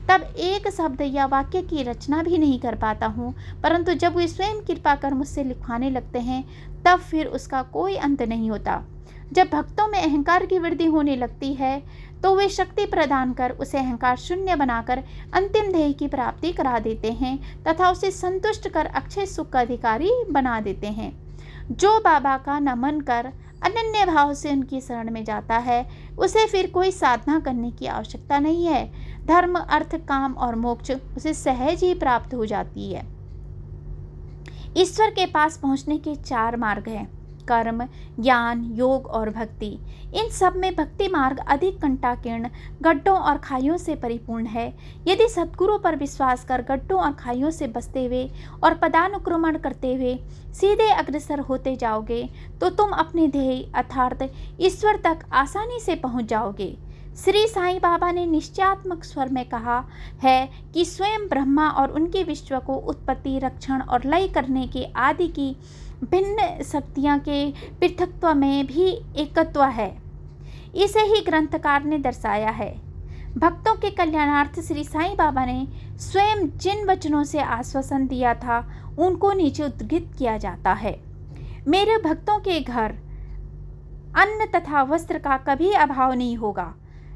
तब एक शब्द या वाक्य की रचना भी नहीं कर पाता हूँ, परंतु जब वे स्वयं कृपा कर मुझसे लिखवाने लगते हैं तब फिर उसका कोई अंत नहीं होता। जब भक्तों में अहंकार की वृद्धि होने लगती है तो वे शक्ति प्रदान कर उसे अहंकार शून्य बनाकर अंतिम ध्येय की प्राप्ति करा देते हैं तथा उसे संतुष्ट कर अक्षय सुख का अधिकारी बना देते हैं। जो बाबा का नमन कर अनन्य भाव से उनकी शरण में जाता है, उसे फिर कोई साधना करने की आवश्यकता नहीं है। धर्म, अर्थ, काम और मोक्ष उसे सहज ही प्राप्त हो जाती है। ईश्वर के पास पहुंचने के 4 मार्ग हैं: कर्म, ज्ञान, योग और भक्ति। इन सब में भक्ति मार्ग अधिक कंटाकीर्ण, गड्ढों और खाइयों से परिपूर्ण है। यदि सद्गुरु पर विश्वास कर गड्ढों और खाइयों से बचते हुए और पदानुक्रमण करते हुए सीधे अग्रसर होते जाओगे तो तुम अपने ध्येय अर्थात ईश्वर तक आसानी से पहुंच जाओगे। श्री साईं बाबा ने निश्चयात्मक स्वर में कहा है कि स्वयं ब्रह्मा और उनके विश्व को उत्पत्ति, रक्षण और लय करने के आदि की भिन्न शक्तियाँ के पृथकत्व में भी एकत्व है। इसे ही ग्रंथकार ने दर्शाया है। भक्तों के कल्याणार्थ श्री साईं बाबा ने स्वयं जिन वचनों से आश्वासन दिया था उनको नीचे उद्धृत किया जाता है। मेरे भक्तों के घर अन्न तथा वस्त्र का कभी अभाव नहीं होगा।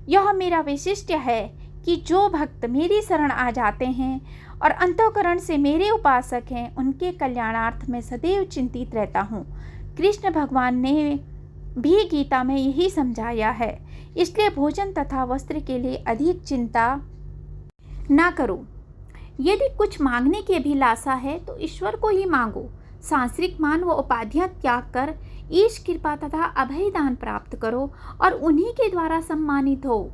यह मेरा वैशिष्ट्य है कि जो भक्त मेरी शरण आ जाते हैं और अंतःकरण से मेरे उपासक हैं, उनके कल्याणार्थ में सदैव चिंतित रहता हूँ। कृष्ण भगवान ने भी गीता में यही समझाया है। इसलिए भोजन तथा वस्त्र के लिए अधिक चिंता ना करो। यदि कुछ मांगने की अभिलाषा है तो ईश्वर को ही मांगो। सांसारिक मान व उपाधियां त्याग कर ईश कृपा तथा अभय दान प्राप्त करो और उन्हीं के द्वारा सम्मानित हो।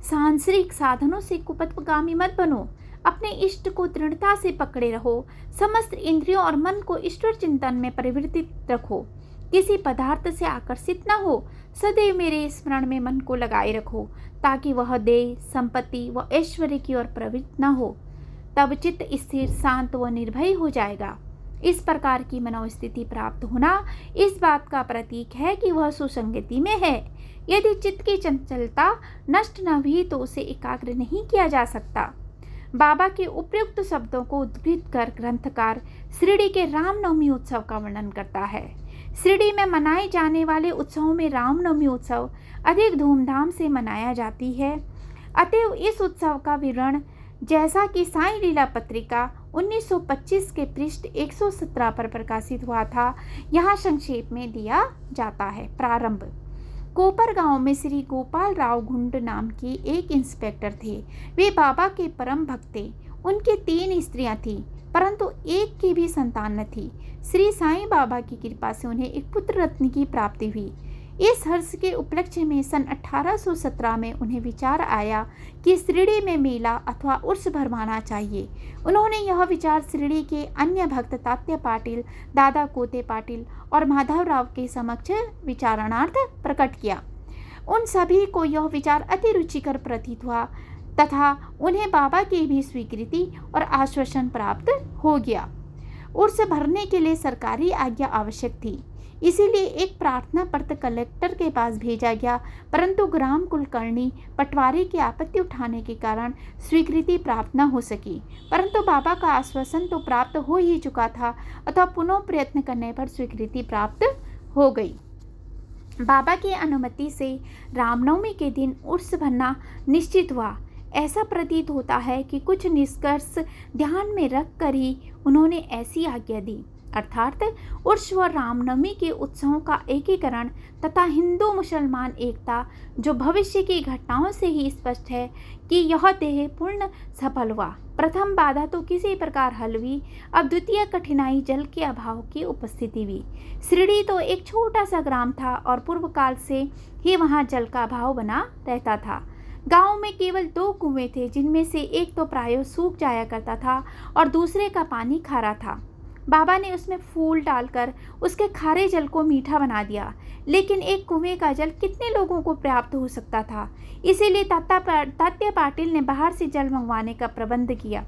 सांसारिक साधनों से कुपथगामी मत बनो। अपने इष्ट को दृढ़ता से पकड़े रहो। समस्त इंद्रियों और मन को ईश्वर चिंतन में परिवर्तित रखो। किसी पदार्थ से आकर्षित न हो। सदैव मेरे स्मरण में मन को लगाए रखो ताकि वह देह, संपत्ति व ऐश्वर्य की ओर प्रवृत्त न हो। तब चित्त स्थिर, शांत व निर्भय हो जाएगा। इस प्रकार की मनोस्थिति प्राप्त होना इस बात का प्रतीक है कि वह सुसंगति में है। यदि चित्त की चंचलता नष्ट न हुई तो उसे एकाग्र नहीं किया जा सकता। बाबा के उपयुक्त शब्दों को उद्धृत कर ग्रंथकार शिरडी के रामनवमी उत्सव का वर्णन करता है। शिरडी में मनाए जाने वाले उत्सवों में रामनवमी उत्सव अधिक धूमधाम से मनाया जाती है। अतएव इस उत्सव का विवरण जैसा कि साईं लीला पत्रिका 1925 के पृष्ठ 117 पर प्रकाशित हुआ था, यहाँ संक्षेप में दिया जाता है। प्रारंभ। कोपर गांव में श्री गोपाल राव गुंड नाम की एक इंस्पेक्टर थे। वे बाबा के परम भक्त थे। उनकी 3 स्त्रियां थीं, परंतु एक की भी संतान न थी। श्री साईं बाबा की कृपा से उन्हें एक पुत्र रत्न की प्राप्ति हुई। इस हर्ष के उपलक्ष्य में सन 1817 में उन्हें विचार आया कि शिरडी में मेला अथवा उर्स भरवाना चाहिए। उन्होंने यह विचार शिरडी के अन्य भक्त तात्या पाटिल, दादा कोते पाटिल और माधवराव के समक्ष विचारणार्थ प्रकट किया। उन सभी को यह विचार अति रुचिकर प्रतीत हुआ तथा उन्हें बाबा की भी स्वीकृति और आश्वासन प्राप्त हो गया। उर्स भरने के लिए सरकारी आज्ञा आवश्यक थी, इसीलिए एक प्रार्थना पत्र कलेक्टर के पास भेजा गया, परंतु ग्राम कुलकर्णी पटवारी की आपत्ति उठाने के कारण स्वीकृति प्राप्त न हो सकी। परंतु बाबा का आश्वासन तो प्राप्त हो ही चुका था, अतः पुनः प्रयत्न करने पर स्वीकृति प्राप्त हो गई। बाबा की अनुमति से रामनवमी के दिन उर्स भरना निश्चित हुआ। ऐसा प्रतीत होता है कि कुछ निष्कर्ष ध्यान में रख कर ही उन्होंने ऐसी आज्ञा दी, अर्थात उर्स व रामनवमी के उत्सवों का एकीकरण तथा हिंदू मुसलमान एकता, जो भविष्य की घटनाओं से ही स्पष्ट है कि यह देह पूर्ण सफल हुआ। प्रथम बाधा तो किसी प्रकार हल हुई, अब द्वितीय कठिनाई जल के अभाव की उपस्थिति हुई। शिरडी तो एक छोटा सा ग्राम था और पूर्व काल से ही वहाँ जल का अभाव बना रहता था। गांव में केवल 2 कुएं थे, जिनमें से एक तो प्रायः सूख जाया करता था और दूसरे का पानी खारा था। बाबा ने उसमें फूल डालकर उसके खारे जल को मीठा बना दिया, लेकिन एक कुएं का जल कितने लोगों को प्राप्त हो सकता था। इसीलिए तात्या पाटिल ने बाहर से जल मंगवाने का प्रबंध किया।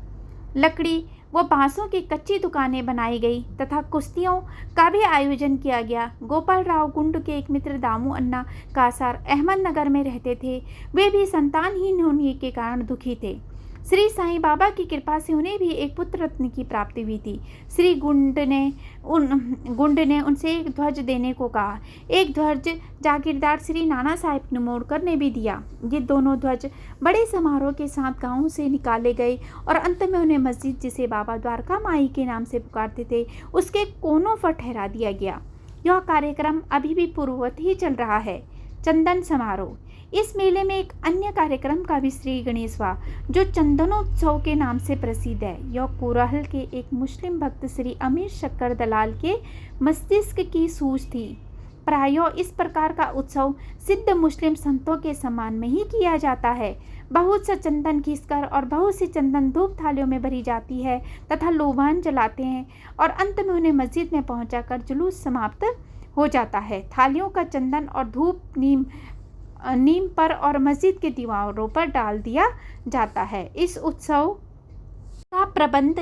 लकड़ी व बांसों की कच्ची दुकानें बनाई गई तथा कुश्तियों का भी आयोजन किया गया। गोपाल राव गुंड के एक मित्र दामू अन्ना कासार अहमदनगर में रहते थे। वे भी संतानहीन होने के कारण दुखी थे। श्री साईं बाबा की कृपा से उन्हें भी एक पुत्र रत्न की प्राप्ति हुई थी। श्री गुंड ने उनसे एक ध्वज देने को कहा। एक ध्वज जागीरदार श्री नाना साहिब निमोड़कर ने भी दिया। ये दोनों ध्वज बड़े समारोह के साथ गांव से निकाले गए और अंत में उन्हें मस्जिद, जिसे बाबा द्वारका माई के नाम से पुकारते थे, उसके कोनों पर ठहरा दिया गया। यह कार्यक्रम अभी भी पूर्ववत ही चल रहा है। चंदन समारोह। इस मेले में एक अन्य कार्यक्रम का भी श्री गणेश हुआ, जो चंदनोत्सव के नाम से प्रसिद्ध है। यह कोरहल के एक मुस्लिम भक्त श्री अमीर शक्कर दलाल के मस्तिष्क की सूझ थी। प्रायः इस प्रकार का उत्सव सिद्ध मुस्लिम संतों के सम्मान में ही किया जाता है। बहुत सा चंदन घिसकर और बहुत सी चंदन धूप थालियों में भरी जाती है तथा लोबान जलाते हैं और अंत में उन्हें मस्जिद में पहुंचाकर जुलूस समाप्त हो जाता है। थालियों का चंदन और धूप नीम पर और मस्जिद के दीवारों पर डाल दिया जाता है। इस उत्सव का प्रबंध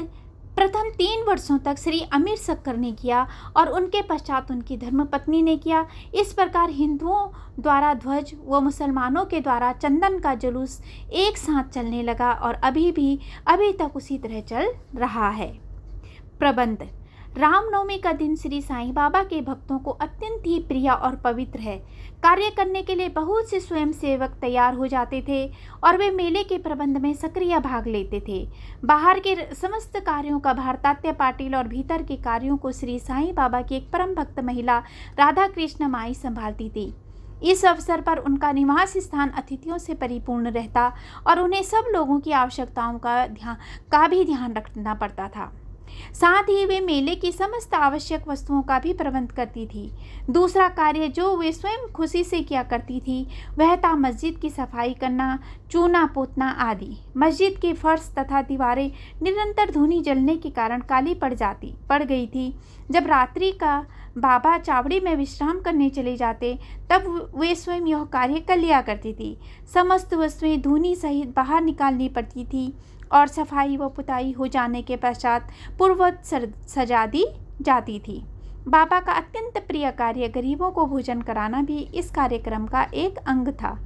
प्रथम 3 वर्षों तक श्री अमीर शक्कर ने किया और उनके पश्चात उनकी धर्मपत्नी ने किया। इस प्रकार हिंदुओं द्वारा ध्वज व मुसलमानों के द्वारा चंदन का जुलूस एक साथ चलने लगा और अभी तक उसी तरह चल रहा है। प्रबंध। रामनवमी का दिन श्री साईं बाबा के भक्तों को अत्यंत ही प्रिय और पवित्र है। कार्य करने के लिए बहुत से स्वयं सेवक तैयार हो जाते थे और वे मेले के प्रबंध में सक्रिय भाग लेते थे। बाहर के समस्त कार्यों का भार तात्या पाटिल और भीतर के कार्यों को श्री साईं बाबा की एक परम भक्त महिला राधा कृष्ण माई संभालती थी। इस अवसर पर उनका निवास स्थान अतिथियों से परिपूर्ण रहता और उन्हें सब लोगों की आवश्यकताओं का भी ध्यान रखना पड़ता था। साथ ही वे मेले की समस्त आवश्यक वस्तुओं का भी प्रबंध करती थी। दूसरा कार्य जो वे स्वयं खुशी से किया करती थी वह था मस्जिद की सफाई करना, चूना पोतना आदि। मस्जिद की फर्श तथा दीवारें निरंतर धूनी जलने के कारण काली पड़ गई थी। जब रात्रि का बाबा चावड़ी में विश्राम करने चले जाते तब वे स्वयं यह कार्य कर लिया करती थी। समस्त वस्तुएं धूनी सहित बाहर निकालनी पड़ती थी और सफाई व पुताई हो जाने के पश्चात पूर्ववत सजा दी जाती थी। बाबा का अत्यंत प्रिय कार्य गरीबों को भोजन कराना भी इस कार्यक्रम का एक अंग था।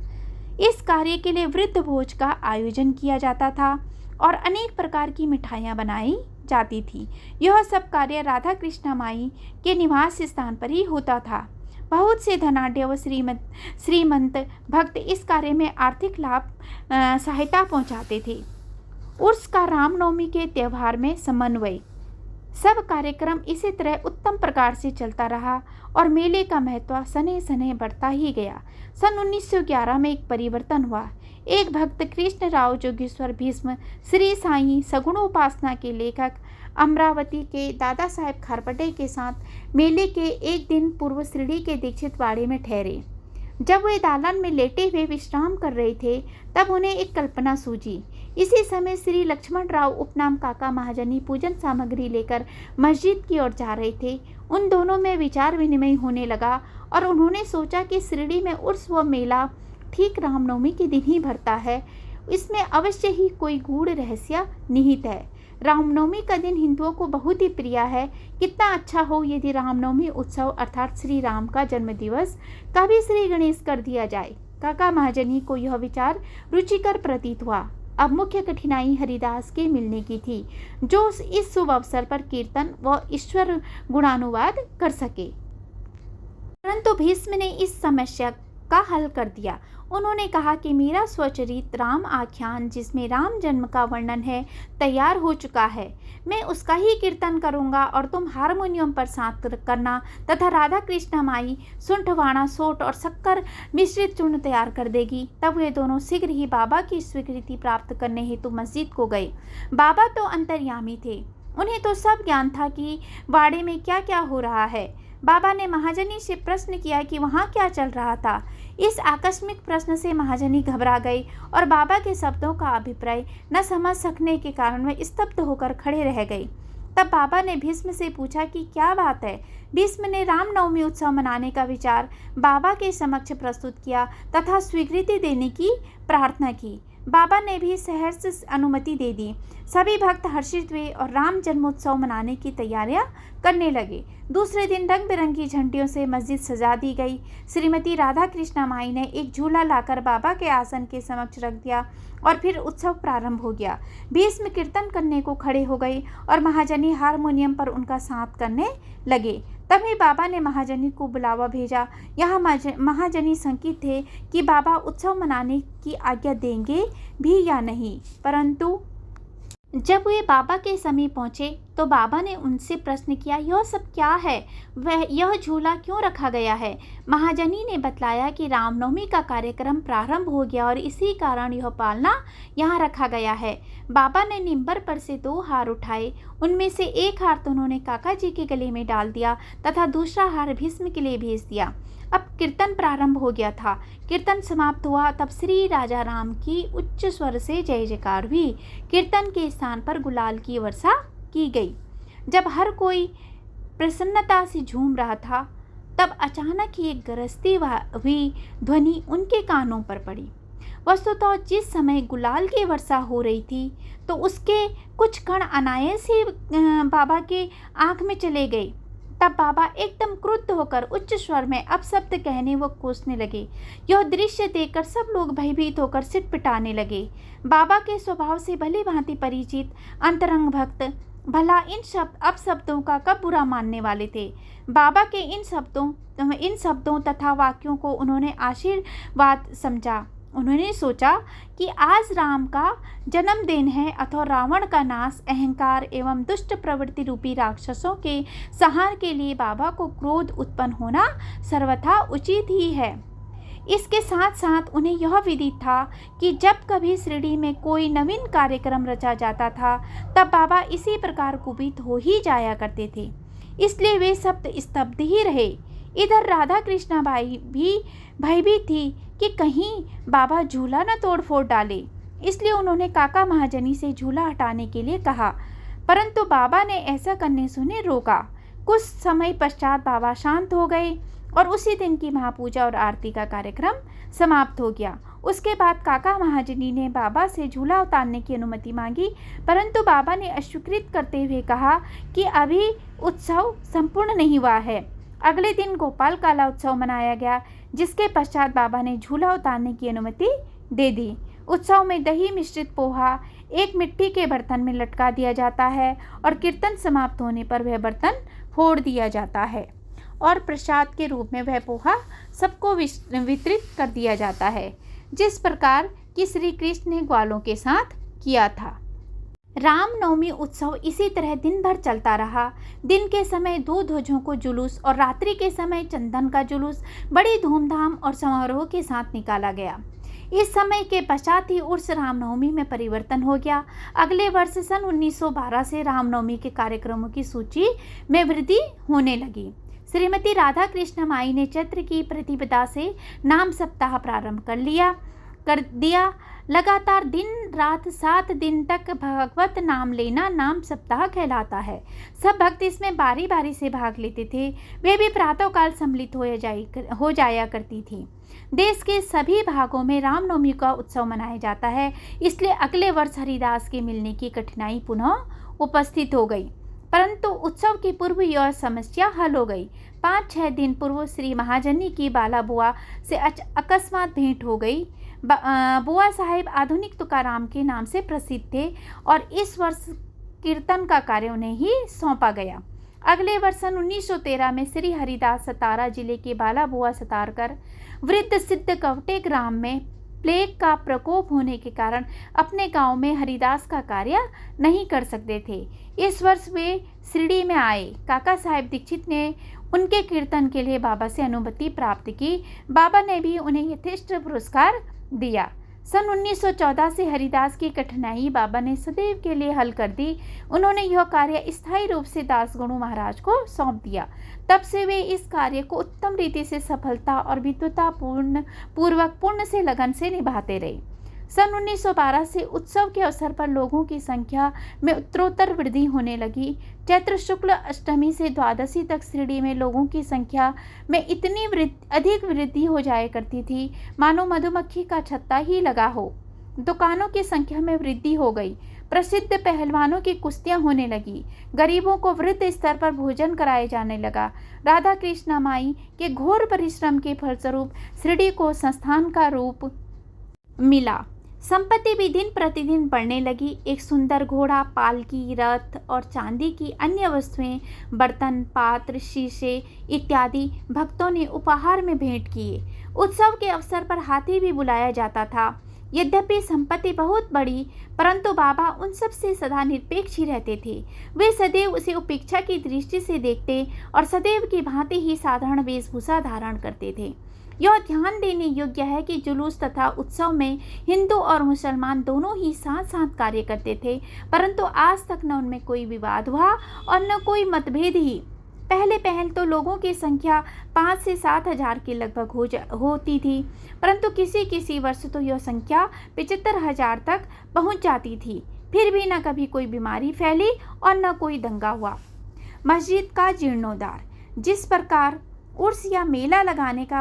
इस कार्य के लिए वृद्ध भोज का आयोजन किया जाता था और अनेक प्रकार की मिठाइयाँ बनाई जाती थी। यह सब कार्य राधा कृष्ण माई के निवास स्थान पर ही होता था। बहुत से धनाढ्य व श्रीमंत भक्त इस कार्य में आर्थिक लाभ सहायता पहुंचाते थे। उर्स का रामनवमी के त्यौहार में समन्वय सब कार्यक्रम इसी तरह उत्तम प्रकार से चलता रहा और मेले का महत्व सने सने बढ़ता ही गया। सन 1911 में एक परिवर्तन हुआ। एक भक्त कृष्ण राव जोगेश्वर भीष्म श्री साईं सगुणोपासना के लेखक अमरावती के दादा साहेब खारपटे के साथ मेले के एक दिन पूर्व शिरडी के दीक्षित वाड़े में ठहरे। जब वे दालान में लेटे हुए विश्राम कर रहे थे तब उन्हें एक कल्पना सूझी। इसी समय श्री लक्ष्मण राव उपनाम काका महाजनी पूजन सामग्री लेकर मस्जिद की ओर जा रहे थे। उन दोनों में विचार विनिमय होने लगा और उन्होंने सोचा कि शिरडी में उर्स व मेला ठीक रामनवमी के दिन ही भरता है। इसमें अवश्य ही कोई गूढ़ रहस्य निहित है। रामनवमी का दिन हिंदुओं को बहुत ही प्रिय है। कितना अच्छा हो यदि रामनवमी उत्सव अर्थात श्री राम का जन्म दिवस का भी श्री गणेश कर दिया जाए। काका महाजनी को यह विचार रुचिकर प्रतीत हुआ। अब मुख्य कठिनाई हरिदास के मिलने की थी जो इस शुभ अवसर पर कीर्तन व ईश्वर गुणानुवाद कर सके। परंतु भीष्म ने इस समस्या का हल कर दिया। उन्होंने कहा कि मेरा स्वचरित राम आख्यान जिसमें राम जन्म का वर्णन है तैयार हो चुका है। मैं उसका ही कीर्तन करूंगा और तुम हारमोनियम पर साथ करना तथा राधा कृष्ण माई सुंठवाणा सोट और शक्कर मिश्रित चूर्ण तैयार कर देगी। तब वे दोनों शीघ्र ही बाबा की स्वीकृति प्राप्त करने हेतु मस्जिद को गए। बाबा तो अंतर्यामी थे, उन्हें तो सब ज्ञान था कि वाड़े में क्या क्या हो रहा है। बाबा ने महाजनी से प्रश्न किया कि वहाँ क्या चल रहा था। इस आकस्मिक प्रश्न से महाजनी घबरा गई और बाबा के शब्दों का अभिप्राय न समझ सकने के कारण वे स्तब्ध होकर खड़े रह गई। तब बाबा ने भीष्म से पूछा कि क्या बात है। भीष्म ने रामनवमी उत्सव मनाने का विचार बाबा के समक्ष प्रस्तुत किया तथा स्वीकृति देने की प्रार्थना की। बाबा ने भी सहर्ष अनुमति दे दी। सभी भक्त हर्षित हुए और राम जन्मोत्सव मनाने की तैयारियां करने लगे। दूसरे दिन रंग बिरंगी झंडियों से मस्जिद सजा दी गई। श्रीमती राधा कृष्णा माई ने एक झूला लाकर बाबा के आसन के समक्ष रख दिया और फिर उत्सव प्रारंभ हो गया। भीष्म कीर्तन करने को खड़े हो गए और महाजनी हारमोनियम पर उनका साथ करने लगे। तभी बाबा ने महाजनी को बुलावा भेजा। यहाँ महाजनी शंकित थे कि बाबा उत्सव मनाने की आज्ञा देंगे भी या नहीं। परंतु जब वे बाबा के समीप पहुँचे तो बाबा ने उनसे प्रश्न किया, यह सब क्या है, वह यह झूला क्यों रखा गया है। महाजनी ने बतलाया कि रामनवमी का कार्यक्रम प्रारंभ हो गया और इसी कारण यह पालना यहाँ रखा गया है। बाबा ने निम्बर पर से 2 हार उठाए। उनमें से एक हार तो उन्होंने काका जी के गले में डाल दिया तथा दूसरा हार भीष्म के लिए भेज दिया। अब कीर्तन प्रारंभ हो गया था। कीर्तन समाप्त हुआ तब श्री राजा राम की उच्च स्वर से जय जयकार हुई। कीर्तन के स्थान पर गुलाल की वर्षा की गई। जब हर कोई प्रसन्नता से झूम रहा था तब अचानक ही एक गरजती हुई ध्वनि उनके कानों पर पड़ी। वस्तुतः जिस समय गुलाल की वर्षा हो रही थी तो उसके कुछ कण अनायास ही बाबा के आँख में चले गए। तब बाबा एकदम क्रुद्ध होकर उच्च स्वर में अपशब्द कहने व कोसने लगे। यह दृश्य देखकर सब लोग भयभीत होकर सिर पिटाने लगे। बाबा के स्वभाव से भली भांति परिचित अंतरंग भक्त भला इन अपशब्दों का कब बुरा मानने वाले थे। बाबा के इन शब्दों तथा वाक्यों को उन्होंने आशीर्वाद समझा। उन्होंने सोचा कि आज राम का जन्मदिन है अथवा रावण का नाश, अहंकार एवं दुष्ट प्रवृत्ति रूपी राक्षसों के संहार के लिए बाबा को क्रोध उत्पन्न होना सर्वथा उचित ही है। इसके साथ साथ उन्हें यह विदित था कि जब कभी शिरडी में कोई नवीन कार्यक्रम रचा जाता था तब बाबा इसी प्रकार कुपित हो ही जाया करते थे। इसलिए वे सब स्तब्ध ही रहे। इधर राधा कृष्णा बाई भी भयभीत थी कि कहीं बाबा झूला न तोड़ फोड़ डाले। इसलिए उन्होंने काका महाजनी से झूला हटाने के लिए कहा, परंतु बाबा ने ऐसा करने से उन्हें रोका। कुछ समय पश्चात बाबा शांत हो गए और उसी दिन की महापूजा और आरती का कार्यक्रम समाप्त हो गया। उसके बाद काका महाजनी ने बाबा से झूला उतारने की अनुमति मांगी, परंतु बाबा ने अस्वीकृत करते हुए कहा कि अभी उत्सव संपूर्ण नहीं हुआ है। अगले दिन गोपाल काला उत्सव मनाया गया, जिसके पश्चात बाबा ने झूला उतारने की अनुमति दे दी। उत्सव में दही मिश्रित पोहा एक मिट्टी के बर्तन में लटका दिया जाता है और कीर्तन समाप्त होने पर वह बर्तन फोड़ दिया जाता है और प्रसाद के रूप में वह पोहा सबको वितरित कर दिया जाता है, जिस प्रकार कि श्री कृष्ण ने ग्वालों के साथ किया था। रामनवमी उत्सव इसी तरह दिन भर चलता रहा। दिन के समय 2 ध्वजों को जुलूस और रात्रि के समय चंदन का जुलूस बड़ी धूमधाम और समारोह के साथ निकाला गया। इस समय के पश्चात ही उर्स रामनवमी में परिवर्तन हो गया। अगले वर्ष सन 1912 से रामनवमी के कार्यक्रमों की सूची में वृद्धि होने लगी। श्रीमती राधा कृष्ण माई ने चैत्र की प्रतिपदा से नाम सप्ताह प्रारंभ कर दिया। लगातार दिन रात 7 दिन तक भगवत नाम लेना नाम सप्ताह कहलाता है। सब भक्त इसमें बारी बारी से भाग लेते थे। वे भी प्रातःकाल सम्मिलित हो जाया करती थी। देश के सभी भागों में रामनवमी का उत्सव मनाया जाता है, इसलिए अगले वर्ष हरिदास के मिलने की कठिनाई पुनः उपस्थित हो गई, परंतु उत्सव की पूर्व यह समस्या हल हो गई। 5-6 दिन पूर्व श्री महाजनी की बाला बुआ से अकस्मात भेंट हो गई। बुआ साहिब आधुनिक तुकाराम के नाम से प्रसिद्ध थे और इस वर्ष कीर्तन का कार्य उन्हें ही सौंपा गया। अगले वर्ष सन 1913 में श्री हरिदास सतारा जिले के बाला बुआ सतारकर वृद्ध सिद्ध कवटे ग्राम में प्लेग का प्रकोप होने के कारण अपने गांव में हरिदास का कार्य नहीं कर सकते थे। इस वर्ष वे शिरडी में आए। काका साहेब दीक्षित ने उनके कीर्तन के लिए बाबा से अनुमति प्राप्त की। बाबा ने भी उन्हें यथेष्ट पुरस्कार दिया। सन 1914 से हरिदास की कठिनाई बाबा ने सदैव के लिए हल कर दी। उन्होंने यह कार्य स्थायी रूप से दासगणु महाराज को सौंप दिया। तब से वे इस कार्य को उत्तम रीति से सफलता और विद्वता पूर्वक पूर्ण से लगन से निभाते रहे। सन 1912 से उत्सव के अवसर पर लोगों की संख्या में उत्तरोत्तर वृद्धि होने लगी। चैत्र शुक्ल अष्टमी से द्वादशी तक शिरडी में लोगों की संख्या में इतनी अधिक वृद्धि हो जाया करती थी मानो मधुमक्खी का छत्ता ही लगा हो। दुकानों की संख्या में वृद्धि हो गई। प्रसिद्ध पहलवानों की कुश्तियां होने लगी। गरीबों को वृद्ध स्तर पर भोजन कराया जाने लगा। राधा कृष्ण माई के घोर परिश्रम के फलस्वरूप शिरडी को संस्थान का रूप मिला। संपत्ति भी दिन प्रतिदिन बढ़ने लगी। एक सुंदर घोड़ा, पालकी, रथ और चांदी की अन्य वस्तुएं, बर्तन, पात्र, शीशे इत्यादि भक्तों ने उपहार में भेंट किए। उत्सव के अवसर पर हाथी भी बुलाया जाता था। यद्यपि संपत्ति बहुत बड़ी, परंतु बाबा उन सब से सदा निरपेक्ष ही रहते थे। वे सदैव उसे उपेक्षा की दृष्टि से देखते और सदैव की भांति ही साधारण वेशभूषा धारण करते थे। यह ध्यान देने योग्य है कि जुलूस तथा उत्सव में हिंदू और मुसलमान दोनों ही साथ साथ कार्य करते थे, परंतु आज तक न उनमें कोई विवाद हुआ और न कोई मतभेद ही। पहले तो लोगों की संख्या 5 से 7 हजार के लगभग होती थी, परंतु किसी वर्ष तो यह संख्या 75 हजार तक पहुंच जाती थी। फिर भी न कभी कोई बीमारी फैली और न कोई दंगा हुआ। मस्जिद का जीर्णोद्धार। जिस प्रकार उर्स या मेला लगाने का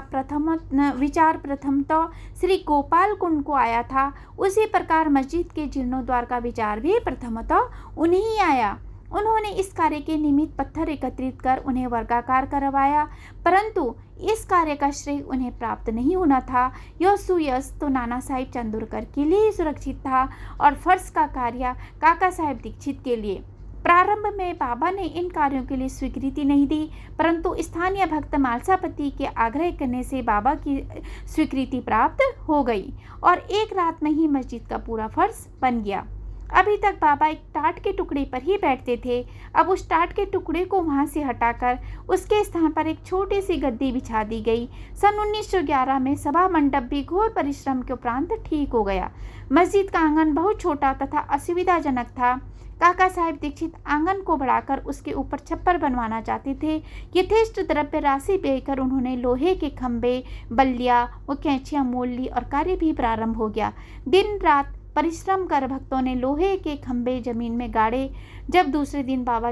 विचार प्रथमतः श्री गोपाल कुंड को आया था, उसी प्रकार मस्जिद के जीर्णोद्धार का विचार भी प्रथमतः उन्हें ही आया। उन्होंने इस कार्य के निमित्त पत्थर एकत्रित कर उन्हें वर्गाकार करवाया, परंतु इस कार्य का श्रेय उन्हें प्राप्त नहीं होना था। यह सुयश तो नाना साहिब चंदोरकर के लिए सुरक्षित था और फर्श का कार्य काका साहेब दीक्षित के लिए। प्रारंभ में बाबा ने इन कार्यों के लिए स्वीकृति नहीं दी, परंतु स्थानीय भक्त मालसापति के आग्रह करने से बाबा की स्वीकृति प्राप्त हो गई और एक रात में ही मस्जिद का पूरा फर्श बन गया। अभी तक बाबा एक टाट के टुकड़े पर ही बैठते थे। अब उस टाट के टुकड़े को वहां से हटाकर उसके स्थान पर एक छोटी सी गद्दी बिछा दी गई। सन 1911 में सभा मंडप भी घोर परिश्रम के उपरांत ठीक हो गया। मस्जिद का आंगन बहुत छोटा तथा असुविधाजनक था। काका साहेब दीक्षित आंगन को बढ़ाकर उसके ऊपर छप्पर बनवाना चाहते थे। यथेष्ट द्रव्य राशि देकर उन्होंने लोहे के खंभे, बल्लियां व कैंचियां मोल ली और कार्य भी प्रारंभ हो गया। दिन रात परिश्रम कर भक्तों ने लोहे के खंभे जमीन में गाड़े। जब दूसरे दिन बाबा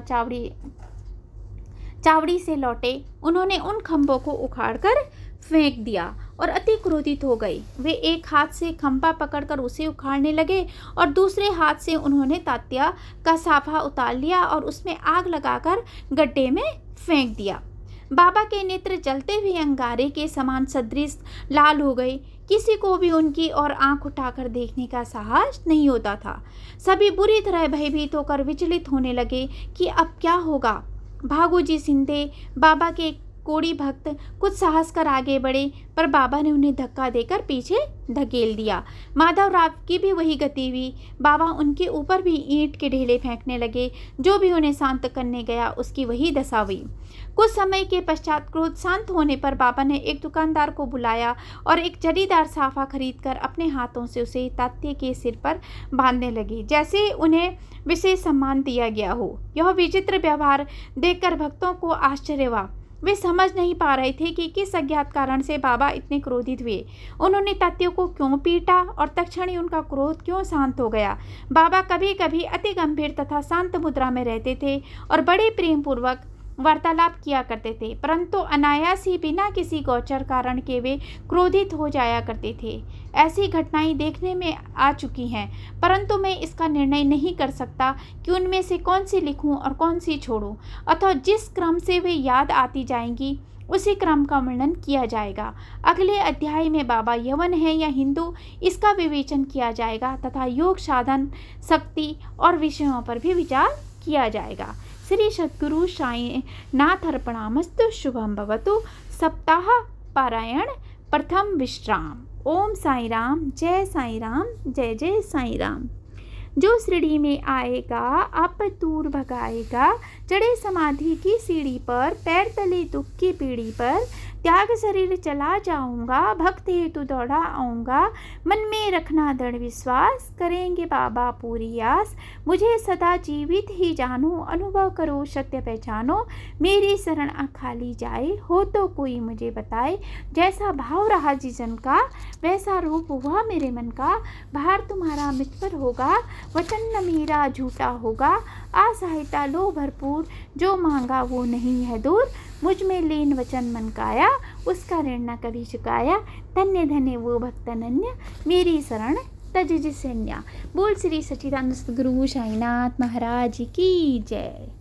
चावड़ी से लौटे, उन्होंने उन खंभों को उखाड़कर फेंक दिया और अति क्रोधित हो गए। वे एक हाथ से खंभा पकड़कर उसे उखाड़ने लगे और दूसरे हाथ से उन्होंने तात्या का साफा उतार लिया और उसमें आग लगाकर गड्ढे में फेंक दिया। बाबा के नेत्र जलते हुए अंगारे के समान सदृश लाल हो गए। किसी को भी उनकी ओर आंख उठाकर देखने का साहस नहीं होता था। सभी बुरी तरह भयभीत होकर विचलित होने लगे कि अब क्या होगा। भागूजी सिंधे, बाबा के कोड़ी भक्त, कुछ साहस कर आगे बढ़े, पर बाबा ने उन्हें धक्का देकर पीछे धकेल दिया। माधवराव की भी वही गति हुई। बाबा उनके ऊपर भी ईंट के ढेले फेंकने लगे। जो भी उन्हें शांत करने गया उसकी वही दशा हुई। कुछ समय के पश्चात क्रोध शांत होने पर बाबा ने एक दुकानदार को बुलाया और एक जरीदार साफा खरीदकर अपने हाथों से उसे तात्या के सिर पर बांधने लगे, जैसे उन्हें विशेष सम्मान दिया गया हो। यह विचित्र व्यवहार देखकर भक्तों को आश्चर्य हुआ। वे समझ नहीं पा रहे थे कि किस अज्ञात कारण से बाबा इतने क्रोधित हुए। उन्होंने तात्या को क्यों पीटा और तत्क्षण ही उनका क्रोध क्यों शांत हो गया। बाबा कभी कभी अति गंभीर तथा शांत मुद्रा में रहते थे और बड़े प्रेम पूर्वक वार्तालाप किया करते थे, परंतु अनायास ही बिना किसी गोचर कारण के वे क्रोधित हो जाया करते थे। ऐसी घटनाएं देखने में आ चुकी हैं, परंतु मैं इसका निर्णय नहीं कर सकता कि उनमें से कौन सी लिखूं और कौन सी छोड़ूं, अतः जिस क्रम से वे याद आती जाएंगी उसी क्रम का वर्णन किया जाएगा। अगले अध्याय में बाबा यवन है या हिंदू, इसका विवेचन किया जाएगा तथा योग साधन, शक्ति और विषयों पर भी विचार किया जाएगा। श्री सद्गुरु साई नाथ अर्पणामस्तु। शुभम भवतु। सप्ताह पारायण प्रथम विश्राम। ओम साई राम, जय साई राम, जय जय साई राम। जो सीढ़ी में आएगा आप दूर भगाएगा, चढ़े समाधि की सीढ़ी पर, पैर तले दुख की पीढ़ी पर, त्याग शरीर चला जाऊंगा, भक्त हेतु दौड़ा आऊँगा, मन में रखना दृढ़ विश्वास, करेंगे बाबा पूरी आस, मुझे सदा जीवित ही जानो, अनुभव करो सत्य पहचानो, मेरी शरण खाली जाए, हो तो कोई मुझे बताए, जैसा भाव रहा जीवन का वैसा रूप हुआ मेरे मन का, भार तुम्हारा मुझ पर होगा, वचन न मेरा झूठा होगा, असहायता लो भरपूर, जो मांगा वो नहीं है दूर, मुझ में लीन वचन मन काया, उसका ऋण न कभी चुकाया, धन्य धन्य वो भक्त अनन्य, मेरी शरण तज जिसन्या। बोल श्री सच्चिदानंद गुरु साईनाथ महाराज की जय।